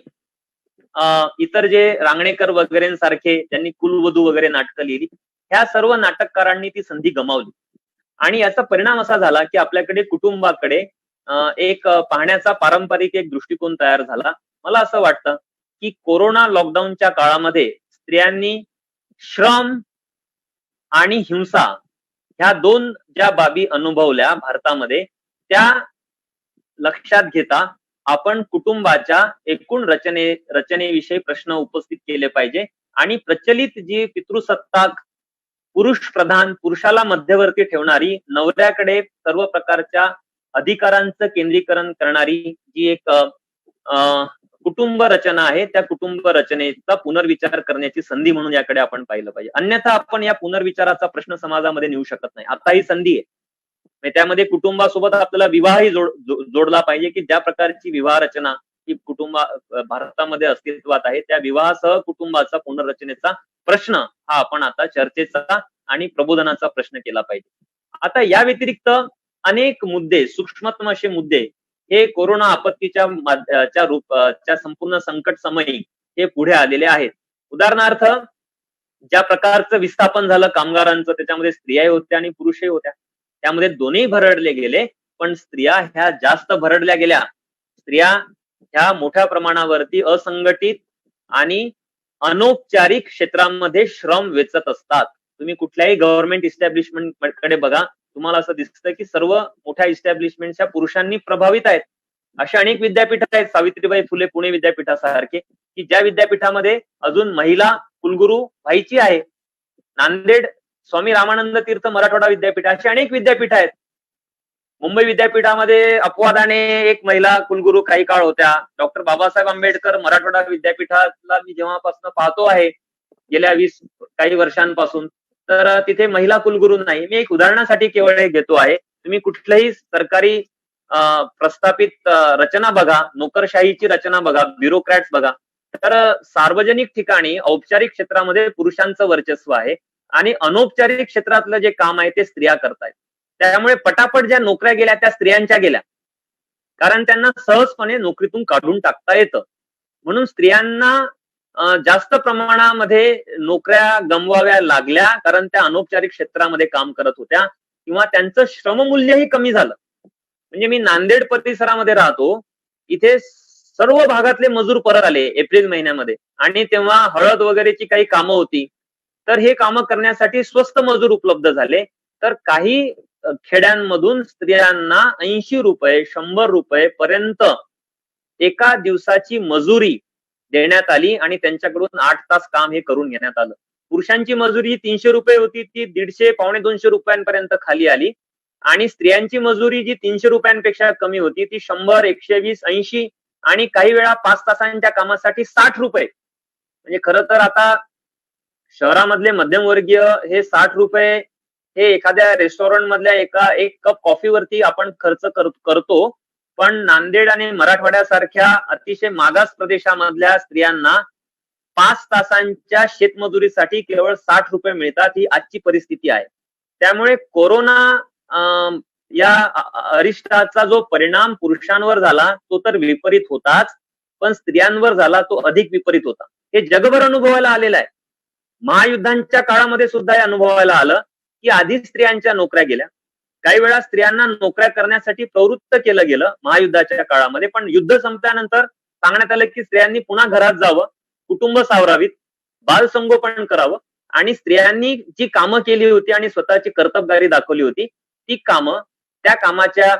इतर जे रांगणेकर वगैरेंसारखे ज्यांनी कुलवधू वगैरे नाटकं लिहिली, ह्या सर्व नाटककारांनी ती संधी गमावली. आणि याचा परिणाम असा झाला की आपल्याकडे कुटुंबाकडे एक पाहण्याचा पारंपरिक एक दृष्टिकोन तयार झाला. मला असं वाटतं की कोरोना लॉकडाऊनच्या काळामध्ये स्त्रियांनी श्रम आणि हिंसा ह्या दोन ज्या बाबी अनुभवल्या भारतामध्ये, त्या लक्षात घेता आपण कुटुंबाच्या एकूण रचनेविषयी प्रश्न उपस्थित केले पाहिजे आणि प्रचलित जी पितृसत्ताक पुरुष प्रधान, पुरुषाला मध्यवर्ती ठेवणारी, नवऱ्याकडे सर्व प्रकारच्या अधिकारांचं केंद्रीकरण करणारी जी एक कुटुंब रचना आहे, त्या कुटुंब रचनेचा पुनर्विचार करण्याची संधी म्हणून याकडे आपण पाहिलं पाहिजे. अन्यथा आपण या पुनर्विचाराचा प्रश्न समाजामध्ये नेऊ शकत नाही. आता ही संधी आहे. त्यामध्ये कुटुंबासोबत आपल्याला विवाहही जोडला पाहिजे की ज्या प्रकारची विवाह रचना ही भारतामध्ये अस्तित्वात आहे, त्या विवाहासह कुटुंबाचा पुनर्रचनेचा प्रश्न हा आपण आता चर्चेचा आणि प्रबोधनाचा प्रश्न केला पाहिजे. आता या व्यतिरिक्त अनेक मुद्दे, सूक्ष्मतम असे मुद्दे हे कोरोना आपत्तीच्या संपूर्ण संकट समयी हे पुढे आलेले आहेत. उदाहरणार्थ, ज्या प्रकारचं विस्थापन झालं कामगारांचं, त्याच्यामध्ये स्त्रियाही होत्या आणि पुरुषही होत्या. त्यामध्ये दोन्ही भरडले गेले, पण स्त्रिया ह्या जास्त भरडल्या गेल्या. स्त्रिया ह्या मोठ्या प्रमाणावरती असंघटित आणि अनौपचारिक क्षेत्रामध्ये श्रम वेचत असतात. तुम्ही कुठल्याही गव्हर्नमेंट इस्टॅब्लिशमेंट कडे बघा, तुम्हाला असं दिसतं की सर्व मोठ्या इस्टॅब्लिशमेंटच्या पुरुषांनी प्रभावित आहेत. अशा अनेक विद्यापीठ आहेत, सावित्रीबाई फुले पुणे विद्यापीठासारखे, की ज्या विद्यापीठामध्ये अजून महिला कुलगुरू व्हायची आहे. नांदेड स्वामी रामानंद तीर्थ मराठवाडा विद्यापीठ, अशी अनेक विद्यापीठ आहेत. मुंबई विद्यापीठामध्ये अपवादाने एक महिला कुलगुरू काही काळ होत्या. डॉक्टर बाबासाहेब आंबेडकर मराठवाडा विद्यापीठाला मी जेव्हापासून पाहतो आहे गेल्या काही वर्षांपासून, तर तिथे महिला कुलगुरू नाही. मी एक उदाहरणासाठी केवळ हे घेतो आहे. तुम्ही कुठल्याही सरकारी प्रस्थापित रचना बघा, नोकरशाहीची रचना बघा, ब्युरोक्रॅट्स बघा, तर सार्वजनिक ठिकाणी औपचारिक क्षेत्रामध्ये पुरुषांचं वर्चस्व आहे आणि अनौपचारिक क्षेत्रातलं जे काम आहे ते स्त्रिया करतायत. त्यामुळे पटापट ज्या नोकऱ्या गेल्या त्या स्त्रियांच्या गेल्या, कारण त्यांना सहजपणे नोकरीतून काढून टाकता येतं. म्हणून स्त्रियांना जास्त प्रमाणामध्ये नोकऱ्या गमवाव्या लागल्या, कारण त्या अनौपचारिक क्षेत्रामध्ये काम करत होत्या किंवा त्यांचं श्रममूल्यही कमी झालं. म्हणजे मी नांदेड परिसरामध्ये राहतो, इथे सर्व भागातले मजूर परत आले एप्रिल महिन्यामध्ये आणि तेव्हा हळद वगैरेची काही कामं होती, तर हे कामं करण्यासाठी स्वस्त मजूर उपलब्ध झाले. तर काही खेड्यांमधून स्त्रियांना 80 रुपये 100 रुपये पर्यंत एका दिवसाची मजुरी देण्यात आली आणि त्यांच्याकडून 8 तास काम हे करून घेण्यात आलं. पुरुषांची मजुरी 300 रुपये होती, ती 150 पावणे 200 रुपयांपर्यंत खाली आली आणि स्त्रियांची मजुरी जी 300 रुपयांपेक्षा कमी होती ती 100, 120, 80 आणि काही वेळा 5 तासांच्या कामासाठी 60 रुपये. म्हणजे खरं तर आता शहरामधले मध्यमवर्गीय हे 60 रुपये हे एखाद्या रेस्टॉरंट मधल्या एक कप कॉफीवरती आपण खर्च करतो, पण नांदेड आणि मराठवाड्यासारख्या अतिशय मागास प्रदेशामधल्या स्त्रियांना 5 तासांच्या शेतमजुरीसाठी केवळ 60 रुपये मिळतात, ही आजची परिस्थिती आहे. त्यामुळे कोरोना या अरिष्टाचा जो परिणाम पुरुषांवर झाला तो तर विपरीत होताच, पण स्त्रियांवर झाला तो अधिक विपरीत होता. हे जगभर अनुभवायला आलेलं आहे. महायुद्धांच्या काळामध्ये सुद्धा हे अनुभवायला आलं की आधी स्त्रियांच्या नोकऱ्या गेल्या, काही वेळा स्त्रियांना नोकऱ्या करण्यासाठी प्रवृत्त केलं गेलं महायुद्धाच्या काळामध्ये, पण युद्ध संपल्यानंतर सांगण्यात आलं की स्त्रियांनी पुन्हा घरात जावं, कुटुंब सावरावीत, बालसंगोपन करावं आणि स्त्रियांनी जी कामं केली होती आणि स्वतःची कर्तबगारी दाखवली होती ती कामं, त्या कामाच्या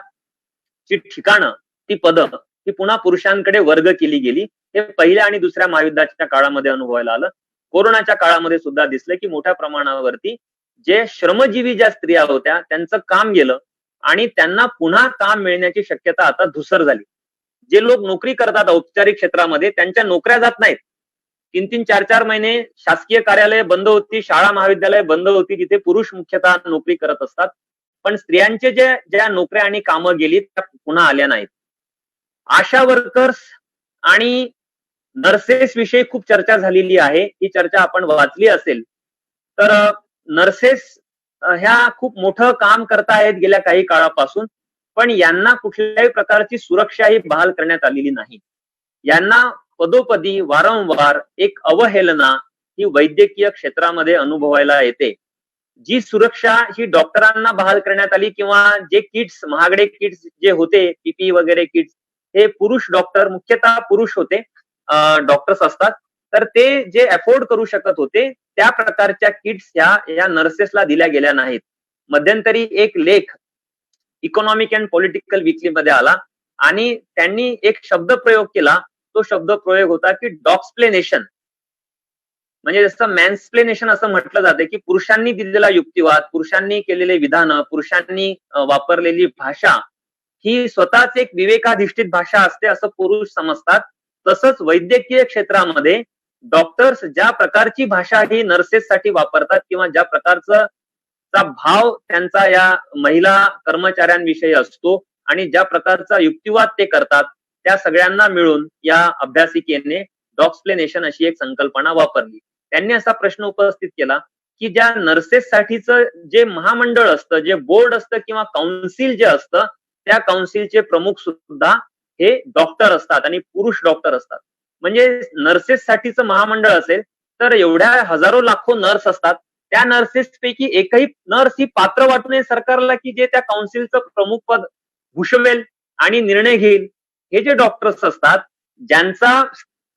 जी ठिकाणं, ती पदं ही पुन्हा पुरुषांकडे वर्ग केली गेली. हे पहिल्या आणि दुसऱ्या महायुद्धाच्या काळामध्ये अनुभवायला आलं. कोरोनाच्या काळामध्ये सुद्धा दिसलं की मोठ्या प्रमाणावरती जे श्रमजीवी ज्या स्त्रिया होत्या त्यांचं काम गेलं आणि त्यांना पुन्हा काम मिळण्याची शक्यता आता धुसर झाली. जे लोक नोकरी करतात औपचारिक क्षेत्रामध्ये त्यांच्या नोकऱ्या जात नाहीत. 3-3, 4-4 महिने शासकीय कार्यालय बंद होती, शाळा महाविद्यालय बंद होती, तिथे पुरुष मुख्यतः नोकरी करत असतात. पण स्त्रियांचे ज्या नोकऱ्या आणि कामं गेली त्या पुन्हा आल्या नाहीत. आशा वर्कर्स आणि नर्सेस विषयी खूप चर्चा झालेली आहे. ही चर्चा आपण वाचली असेल तर नर्सेस ह्या खूप मोठं काम करतायत गेल्या काही काळापासून, पण यांना कुठल्याही प्रकारची सुरक्षा ही बहाल करण्यात आलेली नाही. यांना पदोपदी वारंवार एक अवहेलना ही वैद्यकीय क्षेत्रामध्ये अनुभवायला येते. जी सुरक्षा ही डॉक्टरांना बहाल करण्यात आली किंवा जे किट्स, महागडे किट्स जे होते, पीपी वगैरे किट्स, हे पुरुष डॉक्टर, मुख्यतः पुरुष होते डॉक्टर्स असतात, तर ते जे अफोर्ड करू शकत होते त्या प्रकारच्या किट्स या नर्सेसला दिल्या गेल्या नाहीत. मध्यंतरी एक लेख इकॉनॉमिक अँड पॉलिटिकल वीकली मध्ये आला आणि त्यांनी एक शब्द प्रयोग केला. तो शब्द प्रयोग होता की डॉक्सप्लेनेशन, म्हणजे जसं मॅन्सप्लेनेशन असं म्हटलं जाते की पुरुषांनी दिलेला युक्तिवाद, पुरुषांनी केलेले विधानं, पुरुषांनी वापरलेली भाषा ही स्वतःच एक विवेकाधिष्ठित भाषा असते असं पुरुष समजतात. तसंच वैद्यकीय क्षेत्रामध्ये डॉक्टर्स ज्या प्रकारची भाषा ही नर्सेससाठी वापरतात किंवा ज्या प्रकारचा भाव त्यांचा या महिला कर्मचाऱ्यांविषयी असतो आणि ज्या प्रकारचा युक्तिवाद ते करतात, त्या सगळ्यांना मिळून या अभ्यासिकेने डॉक्सप्लेनेशन अशी एक संकल्पना वापरली. त्यांनी असा प्रश्न उपस्थित केला की ज्या नर्सेससाठीचं जे महामंडळ असतं, जे बोर्ड असतं किंवा काउन्सिल जे असतं, त्या काउन्सिलचे प्रमुख सुद्धा हे डॉक्टर असतात आणि पुरुष डॉक्टर असतात. म्हणजे नर्सेससाठीचं महामंडळ असेल तर एवढ्या हजारो लाखो नर्स असतात, त्या नर्सेस पैकी एकही नर्स ही पात्र वाटू नये सरकारला की जे त्या काउन्सिलचं प्रमुख पद भूषवेल आणि निर्णय घेईल. हे जे डॉक्टर्स असतात, ज्यांचा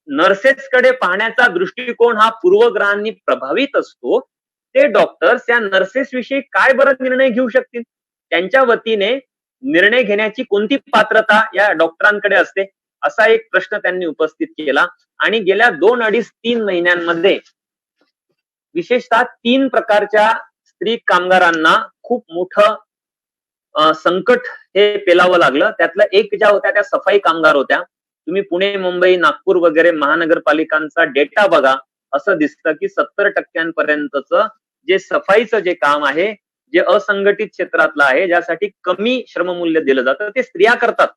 नर्सेसकडे पाहण्याचा दृष्टिकोन हा पूर्वग्रहांनी प्रभावित असतो, ते डॉक्टर्स या नर्सेस विषयी काय बरं निर्णय घेऊ शकतील? त्यांच्या वतीने निर्णय घेण्याची कोणती पात्रता या डॉक्टरांकडे असते, असा एक प्रश्न त्यांनी उपस्थित केला. आणि गेल्या 2, 2.5, 3 महिन्यांमध्ये विशेषतः 3 प्रकारच्या स्त्री कामगारांना खूप मोठं संकट हे पेलावं लागलं. त्यातलं एक ज्या होत्या त्या सफाई कामगार होत्या. तुम्ही पुणे, मुंबई, नागपूर वगैरे महानगरपालिकांचा डेटा बघा, असं दिसतं की 70% जे सफाईचं जे काम आहे, जे असंघटित क्षेत्रातलं आहे, ज्यासाठी कमी श्रममूल्य दिलं जातं, ते स्त्रिया करतात.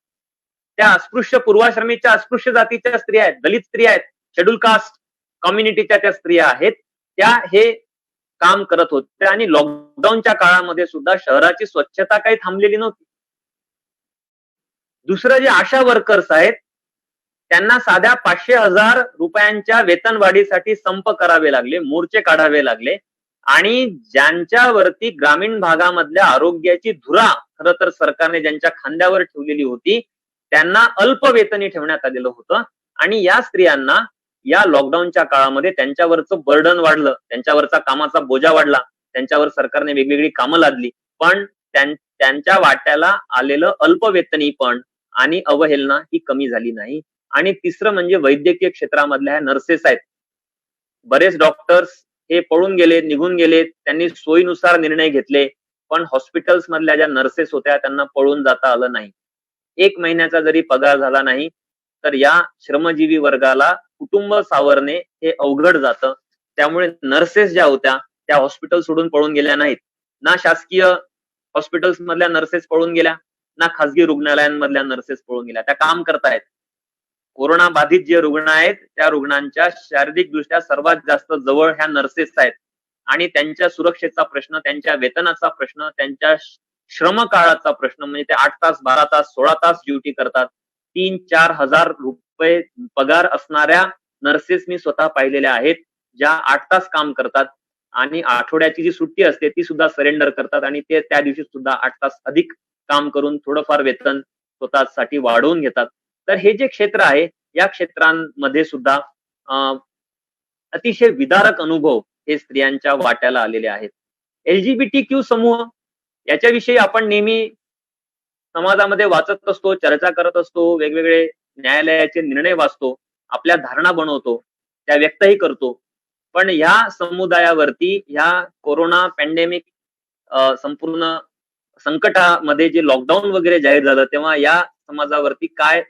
त्या अस्पृश्य पूर्वाश्रमीच्या अस्पृश्य जातीच्या स्त्रिया आहेत, दलित स्त्रिया आहेत, शेड्यूल कास्ट कम्युनिटीच्या त्या स्त्रिया आहेत, त्या हे काम करत होत्या. आणि लॉकडाऊनच्या काळामध्ये सुद्धा शहराची स्वच्छता काही थांबलेली नव्हती. दुसरं जे आशा वर्कर्स आहेत, त्यांना साध्या 500,000 रुपयांच्या वेतनवाढीसाठी संप करावे लागले, मोर्चे काढावे लागले. आणि ज्यांच्यावरती ग्रामीण भागामधल्या आरोग्याची धुरा खरं तर सरकारने ज्यांच्या खांद्यावर ठेवलेली होती, त्यांना अल्प वेतनी ठेवण्यात आलेलं होतं. आणि या स्त्रियांना या लॉकडाऊनच्या काळामध्ये त्यांच्यावरचं बर्डन वाढलं, त्यांच्यावरचा कामाचा बोजा वाढला, त्यांच्यावर सरकारने वेगवेगळी कामं लादली, पण त्यांच्या वाट्याला आलेलं अल्प वेतनी पण आणि अवहेलना ही कमी झाली नाही. आणि तिसरं म्हणजे वैद्यकीय क्षेत्रामधल्या ह्या नर्सेस आहेत. बरेच डॉक्टर्स हे पळून गेले, निघून गेले, त्यांनी सोयीनुसार निर्णय घेतले, पण हॉस्पिटल्स मधल्या ज्या नर्सेस होत्या त्यांना पळून जाता आलं नाही. 1 महिन्याचा जरी पगार झाला नाही तर या श्रमजीवी वर्गाला कुटुंब सावरणे हे अवघड जातं. त्यामुळे नर्सेस ज्या होत्या त्या हॉस्पिटल सोडून पळून गेल्या नाहीत. ना शासकीय हॉस्पिटल्स मधल्या नर्सेस पळून गेल्या, ना खासगी रुग्णालयांमधल्या नर्सेस पळून गेल्या. त्या काम करतायत. कोरोना बाधित जे रुग्ण आहेत त्या रुग्णांच्या शारीरिकदृष्ट्या सर्वात जास्त जवळ ह्या नर्सेस आहेत आणि त्यांच्या सुरक्षेचा प्रश्न, त्यांच्या वेतनाचा प्रश्न, त्यांच्या श्रम काळाचा प्रश्न, म्हणजे ते 8 तास, 12 तास, 16 तास ड्युटी करतात. 3-4 हजार रुपये पगार असणाऱ्या नर्सेस मी स्वतः पाहिलेल्या आहेत, ज्या 8 तास काम करतात आणि आठवड्याची जी सुट्टी असते ती सुद्धा सरेंडर करतात आणि ते त्या दिवशी सुद्धा 8 तास अधिक काम करून थोडंफार वेतन स्वतःसाठी वाढवून घेतात. तर हे जे क्षेत्र आहे या क्षेत्रांमध्ये सुद्धा अतिशय विदारक अनुभव हे स्त्रियांच्या वाट्याला आलेले आहेत. LGBTQ समूह याच्याविषयी आपण नेहमी समाजामध्ये वाचत असतो, चर्चा करत असतो, वेगवेगळे न्यायालयाचे निर्णय वाचतो, आपल्या धारणा बनवतो, त्या व्यक्तही करतो. पण ह्या समुदायावरती ह्या कोरोना पॅन्डेमिक संपूर्ण संकटामध्ये जे लॉकडाऊन वगैरे जाहीर झालं तेव्हा या समाजावरती काय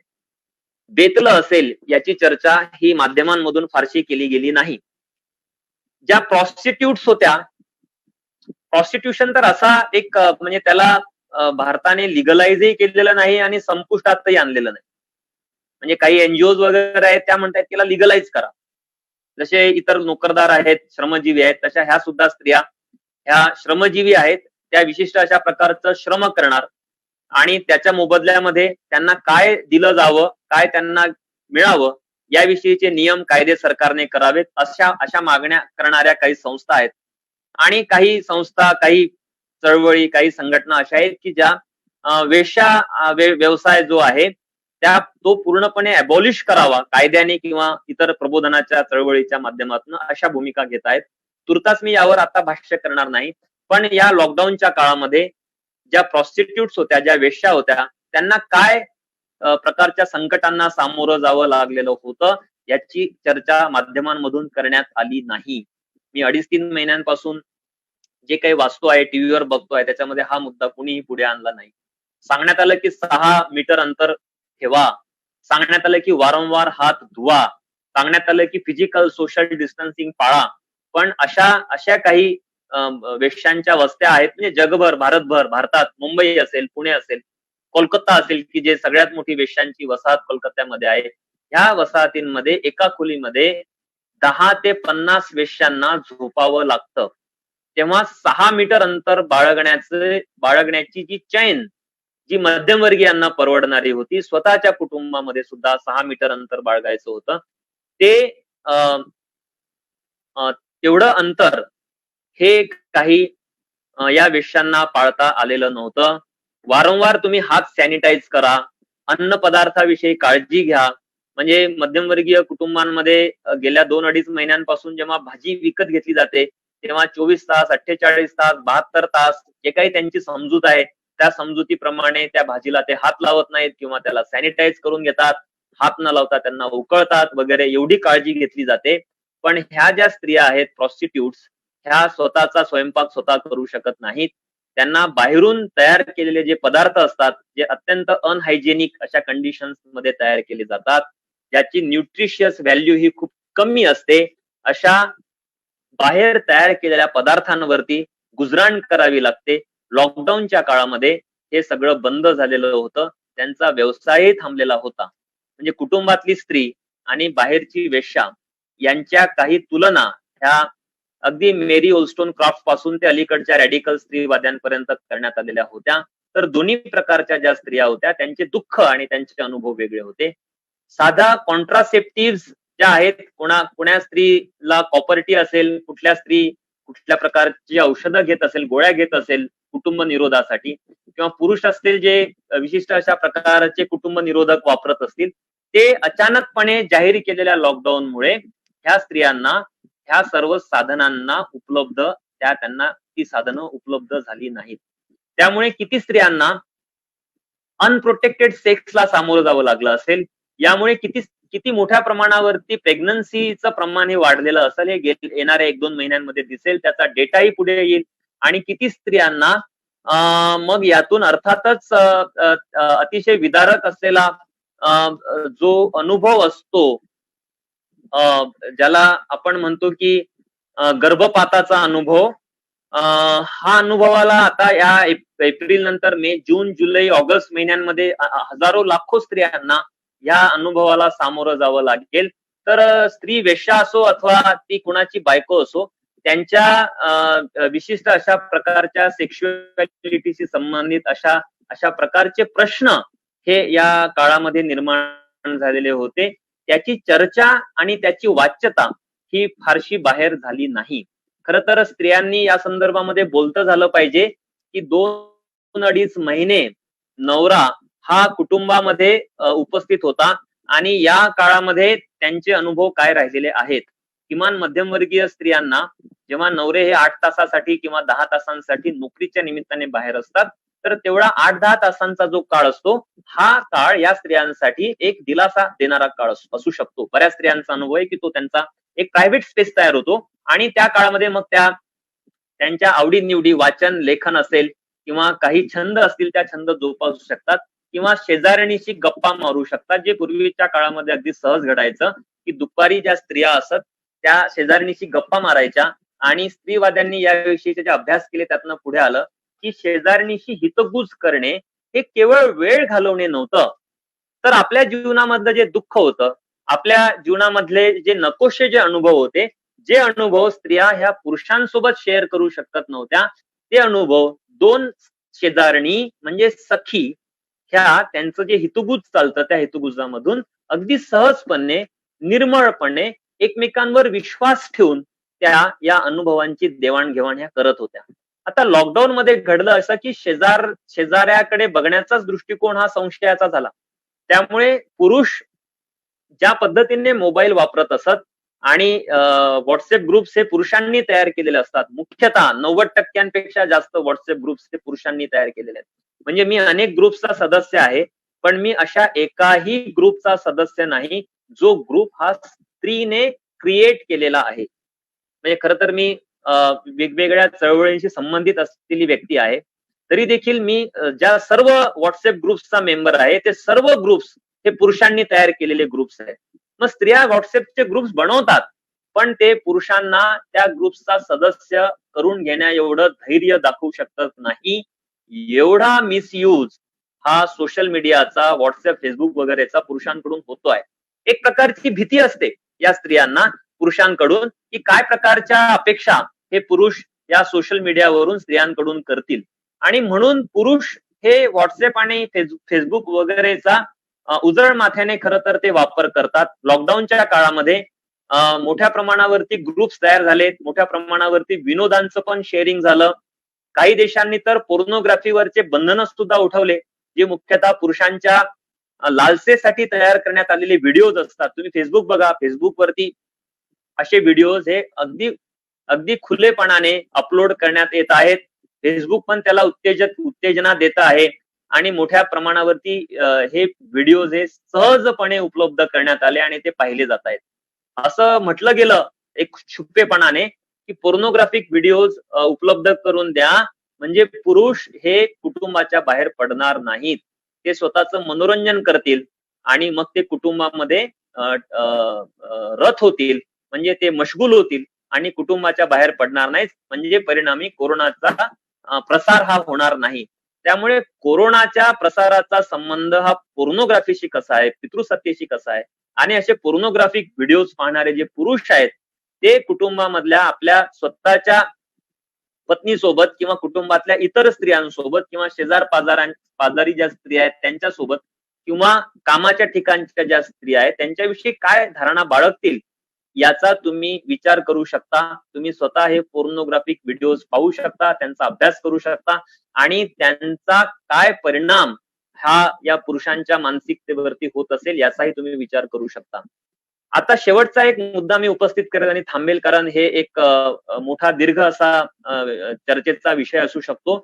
बेतलं असेल याची चर्चा ही माध्यमांमधून फारशी केली गेली नाही. ज्या प्रॉस्टिट्यूट्स होत्या, प्रॉस्टिट्यूशन तर असा एक म्हणजे त्याला भारताने लिगलाइजही केलेलं नाही आणि संपुष्टातही आणलेलं नाही. म्हणजे काही एनजीओज वगैरे आहेत त्या म्हणतात त्याला लिगलाइज करा. जसे इतर नोकरदार आहेत, श्रमजीवी आहेत, तशा ह्या सुद्धा स्त्रिया ह्या श्रमजीवी आहेत, त्या विशिष्ट अशा प्रकारचं श्रम करणार आणि त्याच्या मोबदल्यामध्ये त्यांना काय दिलं जावं, काय त्यांना मिळावं याविषयीचे नियम कायदे सरकारने करावेत अशा मागण्या करणाऱ्या काही संस्था आहेत. आणि काही संस्था, काही चळवळी, काही संघटना अशा आहेत की ज्या वेश्या व्यवसाय जो आहे तो पूर्णपणे अबॉलिश करावा कायद्याने किंवा इतर प्रबोधनाच्या चळवळीच्या माध्यमातून अशा भूमिका घेत आहेत. तुर्तास मी यावर आता भाष्य करणार नाही. पण या लॉकडाऊनच्या काळामध्ये ज्या प्रॉस्टिट्यूट्स होत्या, ज्या वेश्या होत्या, त्यांना काय प्रकारच्या संकटांना सामोरं जावं लागलेलं होतं याची चर्चा माध्यमांमधून करण्यात आली नाही. मी 2.5-3 महिन्यांपासून जे काही वाचतो आहे, टीव्हीवर बघतोय, त्याच्यामध्ये हा मुद्दा कुणीही पुढे आणला नाही. सांगण्यात आलं की 6 मीटर अंतर ठेवा, सांगण्यात आलं की वारंवार हात धुवा, सांगण्यात आलं की फिजिकल सोशल डिस्टन्सिंग पाळा. पण अशा काही वेश्यांच्या वस्त्या आहेत म्हणजे जगभर, भारतभर, भारतात मुंबई असेल, पुणे असेल, कोलकाता असेल की जे सगळ्यात मोठी वेश्यांची वसाहत कोलकात्यामध्ये आहे. ह्या वसाहतींमध्ये एका खोलीमध्ये 10 ते 50 वेश्यांना झोपावं लागतं. तेव्हा 6 मीटर अंतर बाळगण्याची जी चैन जी मध्यमवर्गीयांना परवडणारी होती, स्वतःच्या कुटुंबामध्ये सुद्धा 6 मीटर अंतर बाळगायचं होतं, ते तेवढं अंतर हे काही या वेश्यांना पाळता आलेलं नव्हतं. वारंवार तुम्ही हात सॅनिटाईज करा, अन्न पदार्थाविषयी काळजी घ्या. म्हणजे मध्यमवर्गीय कुटुंबांमध्ये गेल्या 2-2.5 महिन्यांपासून जेव्हा भाजी विकत घेतली जाते तेव्हा 24 तास, 48 तास, 72 तास जे काही त्यांची समजूत आहे त्या समजुतीप्रमाणे त्या भाजीला ते हात लावत नाहीत किंवा त्याला सॅनिटाईज करून घेतात, हात न लावता त्यांना उकळतात वगैरे, एवढी काळजी घेतली जाते. पण ह्या ज्या स्त्रिया आहेत प्रॉस्टिट्यूट्स, ह्या स्वतःचा स्वयंपाक स्वतः करू शकत नाहीत. त्यांना बाहेरून तयार केलेले जे पदार्थ असतात, जे अत्यंत अनहायजेनिक अशा कंडिशन्स मध्ये तयार केले जातात, ज्याची न्यूट्रिशियस व्हॅल्यू ही खूप कमी असते, अशा बाहेर तयार केलेल्या पदार्थांवरती गुजराण करावी लागते. लॉकडाऊनच्या काळामध्ये हे सगळं बंद झालेलं होतं, त्यांचा व्यवसायही थांबलेला होता. म्हणजे कुटुंबातली स्त्री आणि बाहेरची वेश्या यांच्या काही तुलना ह्या अगदी मेरी ओल्स्टोनक्राफ्ट पासून ते अलीकडच्या रॅडिकल स्त्रीवाद्यांपर्यंत करण्यात आलेल्या होत्या. तर दोन्ही प्रकारच्या ज्या स्त्रिया होत्या त्यांचे दुःख आणि त्यांचे अनुभव वेगळे होते. साधा कॉन्ट्रासेप्टिव्ह ज्या आहेत, कोण्या स्त्रीला कॉपर्टी असेल, कुठल्या स्त्री कुठल्या प्रकारची औषधं घेत असेल, गोळ्या घेत असेल कुटुंब निरोधासाठी, किंवा पुरुष असतील जे विशिष्ट अशा प्रकारचे कुटुंब निरोधक वापरत असतील, ते अचानकपणे जाहीर केलेल्या लॉकडाऊनमुळे ह्या स्त्रियांना ह्या सर्व साधनांना त्यांना ती साधनं उपलब्ध झाली नाहीत. त्यामुळे किती स्त्रियांना अनप्रोटेक्टेड सेक्सला सामोरं जावं लागलं असेल, यामुळे किती मोठ्या प्रमाणावरती प्रेग्नन्सीचं प्रमाण हे वाढलेलं असेल हे येणाऱ्या 1-2 महिन्यांमध्ये दिसेल. त्याचा डेटाही पुढे येईल आणि किती स्त्रियांना मग यातून अर्थातच अतिशय विदारक असलेला जो अनुभव असतो, ज्याला आपण म्हणतो की गर्भपाताचा अनुभव, हा अनुभवाला आता या एप्रिल नंतर मे, जून, जुलै, ऑगस्ट महिन्यांमध्ये हजारो लाखो स्त्रियांना ह्या अनुभवाला सामोरं जावं लागेल. तर स्त्री वेश्या असो अथवा ती कुणाची बायको असो, त्यांच्या विशिष्ट अशा प्रकारच्या सेक्शुअलिटीशी संबंधित अशा प्रकारचे प्रश्न हे या काळामध्ये निर्माण झालेले होते. त्याची चर्चा आणि त्याची वाच्यता ही फारशी बाहेर झाली नाही. खरं तर स्त्रियांनी या संदर्भामध्ये बोलतं झालं पाहिजे की 2-2.5 महिने नवरा हा कुटुंबामध्ये उपस्थित होता आणि या काळामध्ये त्यांचे अनुभव काय राहिलेले आहेत. किमान मध्यमवर्गीय स्त्रियांना जेव्हा नवरे हे 8 तासासाठी किंवा 10 तासांसाठी नोकरीच्या निमित्ताने बाहेर असतात, तर तेवढा 8-10 तासांचा जो काळ असतो, हा काळ या स्त्रियांसाठी एक दिलासा देणारा काळ असू शकतो. बऱ्याच स्त्रियांचा अनुभव आहे की तो त्यांचा एक प्रायव्हेट स्पेस तयार होतो आणि त्या काळामध्ये मग त्यांच्या आवडीनिवडी वाचन, लेखन असेल किंवा काही छंद असतील, त्या छंद जोपासू शकतात किंवा शेजारणीशी गप्पा मारू शकतात, जे पूर्वीच्या काळामध्ये अगदी सहज घडायचं की दुपारी ज्या स्त्रिया असत त्या शेजारणीशी गप्पा मारायच्या आणि स्त्रीवाद्यांनी याविषयीचे जे अभ्यास केले त्यातनं पुढे आलं की शेजारणीशी हितगुज करणे हे केवळ वेळ घालवणे नव्हतं, तर आपल्या जीवनामधलं जे दुःख होतं, आपल्या जीवनामधले जे नकोशे जे अनुभव होते, जे अनुभव स्त्रिया ह्या पुरुषांसोबत शेअर करू शकत नव्हत्या, ते अनुभव 2 शेजारणी म्हणजे सखी ह्या त्यांचं जे हितगुज चालतं त्या हितगुजामधून अगदी सहजपणे, निर्मळपणे एकमेकांवर विश्वास ठेवून त्या या अनुभवांची देवाणघेवाण ह्या करत होत्या. आता लॉकडाऊन मध्ये घडलं असं की शेजाऱ्याकडे बघण्याचाच दृष्टिकोन हा संशयाचा झाला. त्यामुळे पुरुष ज्या पद्धतीने मोबाईल वापरत असत आणि व्हॉट्सअप ग्रुप्स हे पुरुषांनी तयार केलेले असतात. मुख्यतः 90% जास्त व्हॉट्सअप ग्रुप्स हे पुरुषांनी तयार केलेले आहेत. म्हणजे मी अनेक ग्रुप्सचा सदस्य आहे, पण मी अशा एकाही ग्रुपचा सदस्य नाही जो ग्रुप हा स्त्रीने क्रिएट केलेला आहे. म्हणजे खरं तर मी वेगवेगळ्या चळवळींशी संबंधित असलेली व्यक्ती आहे. तरी देखील मी ज्या सर्व व्हॉट्सअप ग्रुप्सचा मेंबर आहे, ते सर्व ग्रुप्स हे पुरुषांनी तयार केलेले ग्रुप्स आहेत. मग स्त्रिया व्हॉट्सअपचे ग्रुप्स बनवतात, पण ते पुरुषांना त्या ग्रुप्सचा सदस्य करून घेण्या एवढं धैर्य दाखवू शकत नाही. एवढा मिसयूज हा सोशल मीडियाचा, व्हॉट्सअप, फेसबुक वगैरेचा पुरुषांकडून होतोय. एक प्रकारची भीती असते या स्त्रियांना पुरुषांकडून की काय प्रकारच्या अपेक्षा हे पुरुष या सोशल मीडियावरून स्त्रियांकडून करतील, आणि म्हणून पुरुष हे व्हॉट्सअप आणि फेसबुक वगैरेचा उजळ माथ्याने खरं तर ते वापर करतात. लॉकडाऊनच्या काळामध्ये मोठ्या प्रमाणावरती ग्रुप्स तयार झालेत, मोठ्या प्रमाणावरती विनोदांचं पण शेअरिंग झालं. काही देशांनी तर पोर्नोग्राफीवरचे बंधनं सुद्धा उठवले, जे मुख्यतः पुरुषांच्या लालसेसाठी तयार करण्यात आलेले व्हिडिओज असतात. तुम्ही फेसबुक बघा, फेसबुकवरती असे व्हिडिओज हे अगदी खुलेपणाने अपलोड करण्यात येत आहेत. फेसबुक पण त्याला उत्तेजना देत आहे आणि मोठ्या प्रमाणावरती हे व्हिडिओज हे सहजपणे उपलब्ध करण्यात आले आणि ते पाहिले जात आहेत. असं म्हटलं गेलं एक छुपेपणाने की पोर्नोग्राफिक व्हिडिओज उपलब्ध करून द्या, म्हणजे पुरुष हे कुटुंबाच्या बाहेर पडणार नाहीत. ते स्वतःचं मनोरंजन करतील आणि मग ते कुटुंबामध्ये रत होतील, म्हणजे ते मशगूल होतील आणि कुटुंबाच्या बाहेर पडणार नाहीत, म्हणजे परिणामी कोरोनाचा प्रसार हा होणार नाही. त्यामुळे कोरोनाच्या प्रसाराचा संबंध हा पोर्नोग्राफीशी कसा आहे, पितृसत्तेशी कसा आहे, आणि असे पोर्नोग्राफिक व्हिडिओज पाहणारे जे पुरुष आहेत ते कुटुंबामधल्या आपल्या स्वतःच्या पत्नीसोबत किंवा कुटुंबातल्या इतर स्त्रियांसोबत किंवा पाजारी ज्या स्त्रिया आहेत त्यांच्यासोबत किंवा कामाच्या ठिकाणच्या ज्या स्त्रिया आहेत त्यांच्याविषयी काय धारणा बाळगतील याचा तुम्ही विचार करू शकता. तुम्ही स्वतः हे पोर्नोग्राफिक व्हिडिओज पाहू शकता, त्यांचा अभ्यास करू शकता आणि त्यांचा काय परिणाम हा या पुरुषांच्या मानसिकतेवरती होत असेल याचाही तुम्ही विचार करू शकता. आता शेवटचा एक मुद्दा मी उपस्थित करेन आणि थांबेल, कारण हे एक मोठा दीर्घ असा चर्चेचा विषय असू शकतो.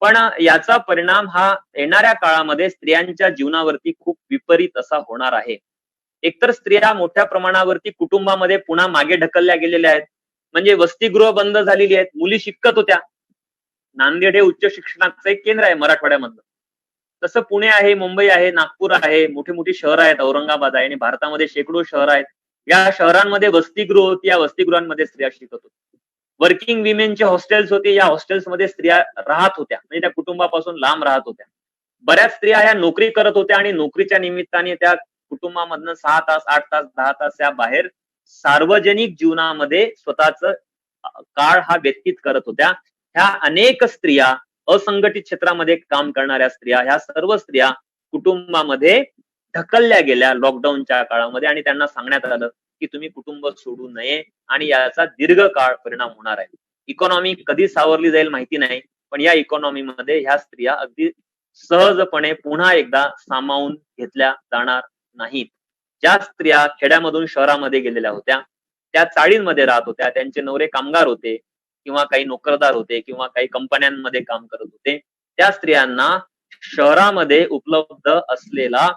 पण याचा परिणाम हा येणाऱ्या काळामध्ये स्त्रियांच्या जीवनावरती खूप विपरीत असा होणार आहे. एकतर स्त्रिया मोठ्या प्रमाणावरती कुटुंबामध्ये पुन्हा मागे ढकलल्या गेलेल्या आहेत. म्हणजे वसतिगृह बंद झालेली आहेत. मुली शिकत होत्या. नांदेड हे उच्च शिक्षणाचं एक केंद्र आहे मराठवाड्यामधलं. तसं पुणे आहे, मुंबई आहे, नागपूर आहे, मोठी मोठी शहरं आहेत, औरंगाबाद आहे आणि भारतामध्ये शेकडो शहरं आहेत. या शहरांमध्ये वसतिगृह होती, या वसतिगृहांमध्ये स्त्रिया शिकत होत्या. वर्किंग विमेनचे हॉस्टेल्स होते, या हॉस्टेल्समध्ये स्त्रिया राहत होत्या, म्हणजे त्या कुटुंबापासून लांब राहत होत्या. बऱ्याच स्त्रिया ह्या नोकरी करत होत्या आणि नोकरीच्या निमित्ताने त्या कुटुंबामधनं 6 तास, 8 तास, 10 तास या बाहेर सार्वजनिक जीवनामध्ये स्वतःच काळ हा व्यतीत करत होत्या. ह्या अनेक स्त्रिया, असंघटित क्षेत्रामध्ये काम करणाऱ्या स्त्रिया, ह्या सर्व स्त्रिया कुटुंबामध्ये ढकलल्या गेल्या लॉकडाऊनच्या काळामध्ये आणि त्यांना सांगण्यात आलं की तुम्ही कुटुंब सोडू नये आणि याचा दीर्घकाळ परिणाम होणार आहे. इकॉनॉमी कधी सावरली जाईल माहिती नाही, पण या इकॉनॉमीमध्ये ह्या स्त्रिया अगदी सहजपणे पुन्हा एकदा सामावून घेतल्या जाणार नाहीत. ज्या स्त्रिया खेड्यामधून शहरामध्ये गेलेल्या होत्या, त्या चाळींमध्ये राहत होत्या, त्यांचे नवरे कामगार होते किंवा काही नोकरदार होते किंवा काही कंपन्यांमध्ये काम करत होते, त्या स्त्रियांना शहरामध्ये उपलब्ध असलेला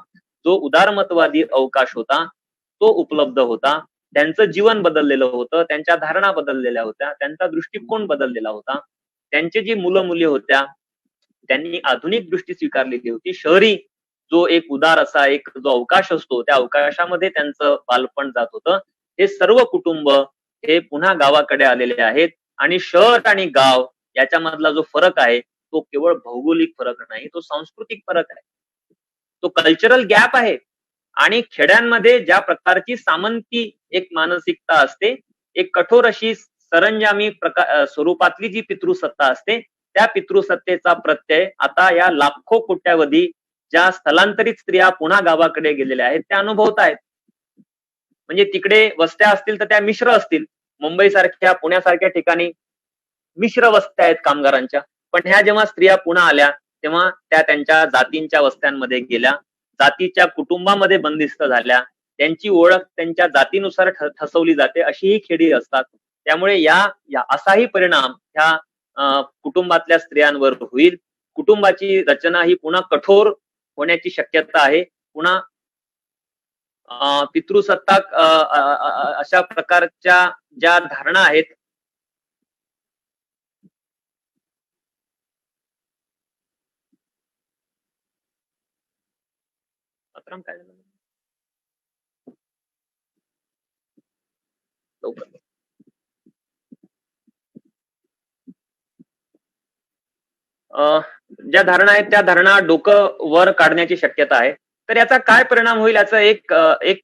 जो उदारमतवादी अवकाश होता तो उपलब्ध होता. त्यांचं जीवन बदललेलं होतं, त्यांच्या धारणा बदललेल्या होत्या, त्यांचा दृष्टिकोन बदललेला होता. त्यांची जी मुलं मुली होत्या त्यांनी आधुनिक दृष्टी स्वीकारलेली होती. शहरी जो एक उदार असा एक जो अवकाश असतो त्या अवकाशामध्ये त्यांचं बालपण जात होतं. हे सर्व कुटुंब हे पुन्हा गावाकडे आलेले आहेत आणि शहर आणि गाव याच्यामधला जो फरक आहे तो केवळ भौगोलिक फरक नाही, तो सांस्कृतिक फरक आहे, तो कल्चरल गॅप आहे. आणि खेड्यांमध्ये ज्या प्रकारची सामंती एक मानसिकता असते, एक कठोर अशी सरंजामी स्वरूपातली जी पितृसत्ता असते, त्या पितृसत्तेचा प्रत्यय आता या लाखो कोट्यावधी ज्या स्थलांतरित स्त्रिया पुन्हा गावाकडे गेलेल्या आहेत त्या अनुभवत आहेत. म्हणजे तिकडे वस्त्या असतील तर त्या मिश्र असतील. मुंबई सारख्या पुण्यासारख्या ठिकाणी मिश्र वस्त्या आहेत कामगारांच्या, पण ह्या जेव्हा स्त्रिया पुन्हा आल्या तेव्हा त्या त्यांच्या जातींच्या वस्त्यांमध्ये गेल्या, जातीच्या कुटुंबामध्ये बंदिस्त झाल्या, त्यांची ओळख त्यांच्या जातीनुसार ठसवली जाते, अशी ही खेडी असतात. त्यामुळे या असाही परिणाम ह्या कुटुंबातल्या स्त्रियांवर होईल. कुटुंबाची रचना ही पुन्हा कठोर होण्याची शक्यता आहे. पुन्हा पितृसत्ताक अशा प्रकारच्या ज्या धारणा आहेत काय झालं? लवकर. ज्या धारणा आहेत त्या धारणा डोकं वर काढण्याची शक्यता आहे. तर याचा काय परिणाम होईल याचं एक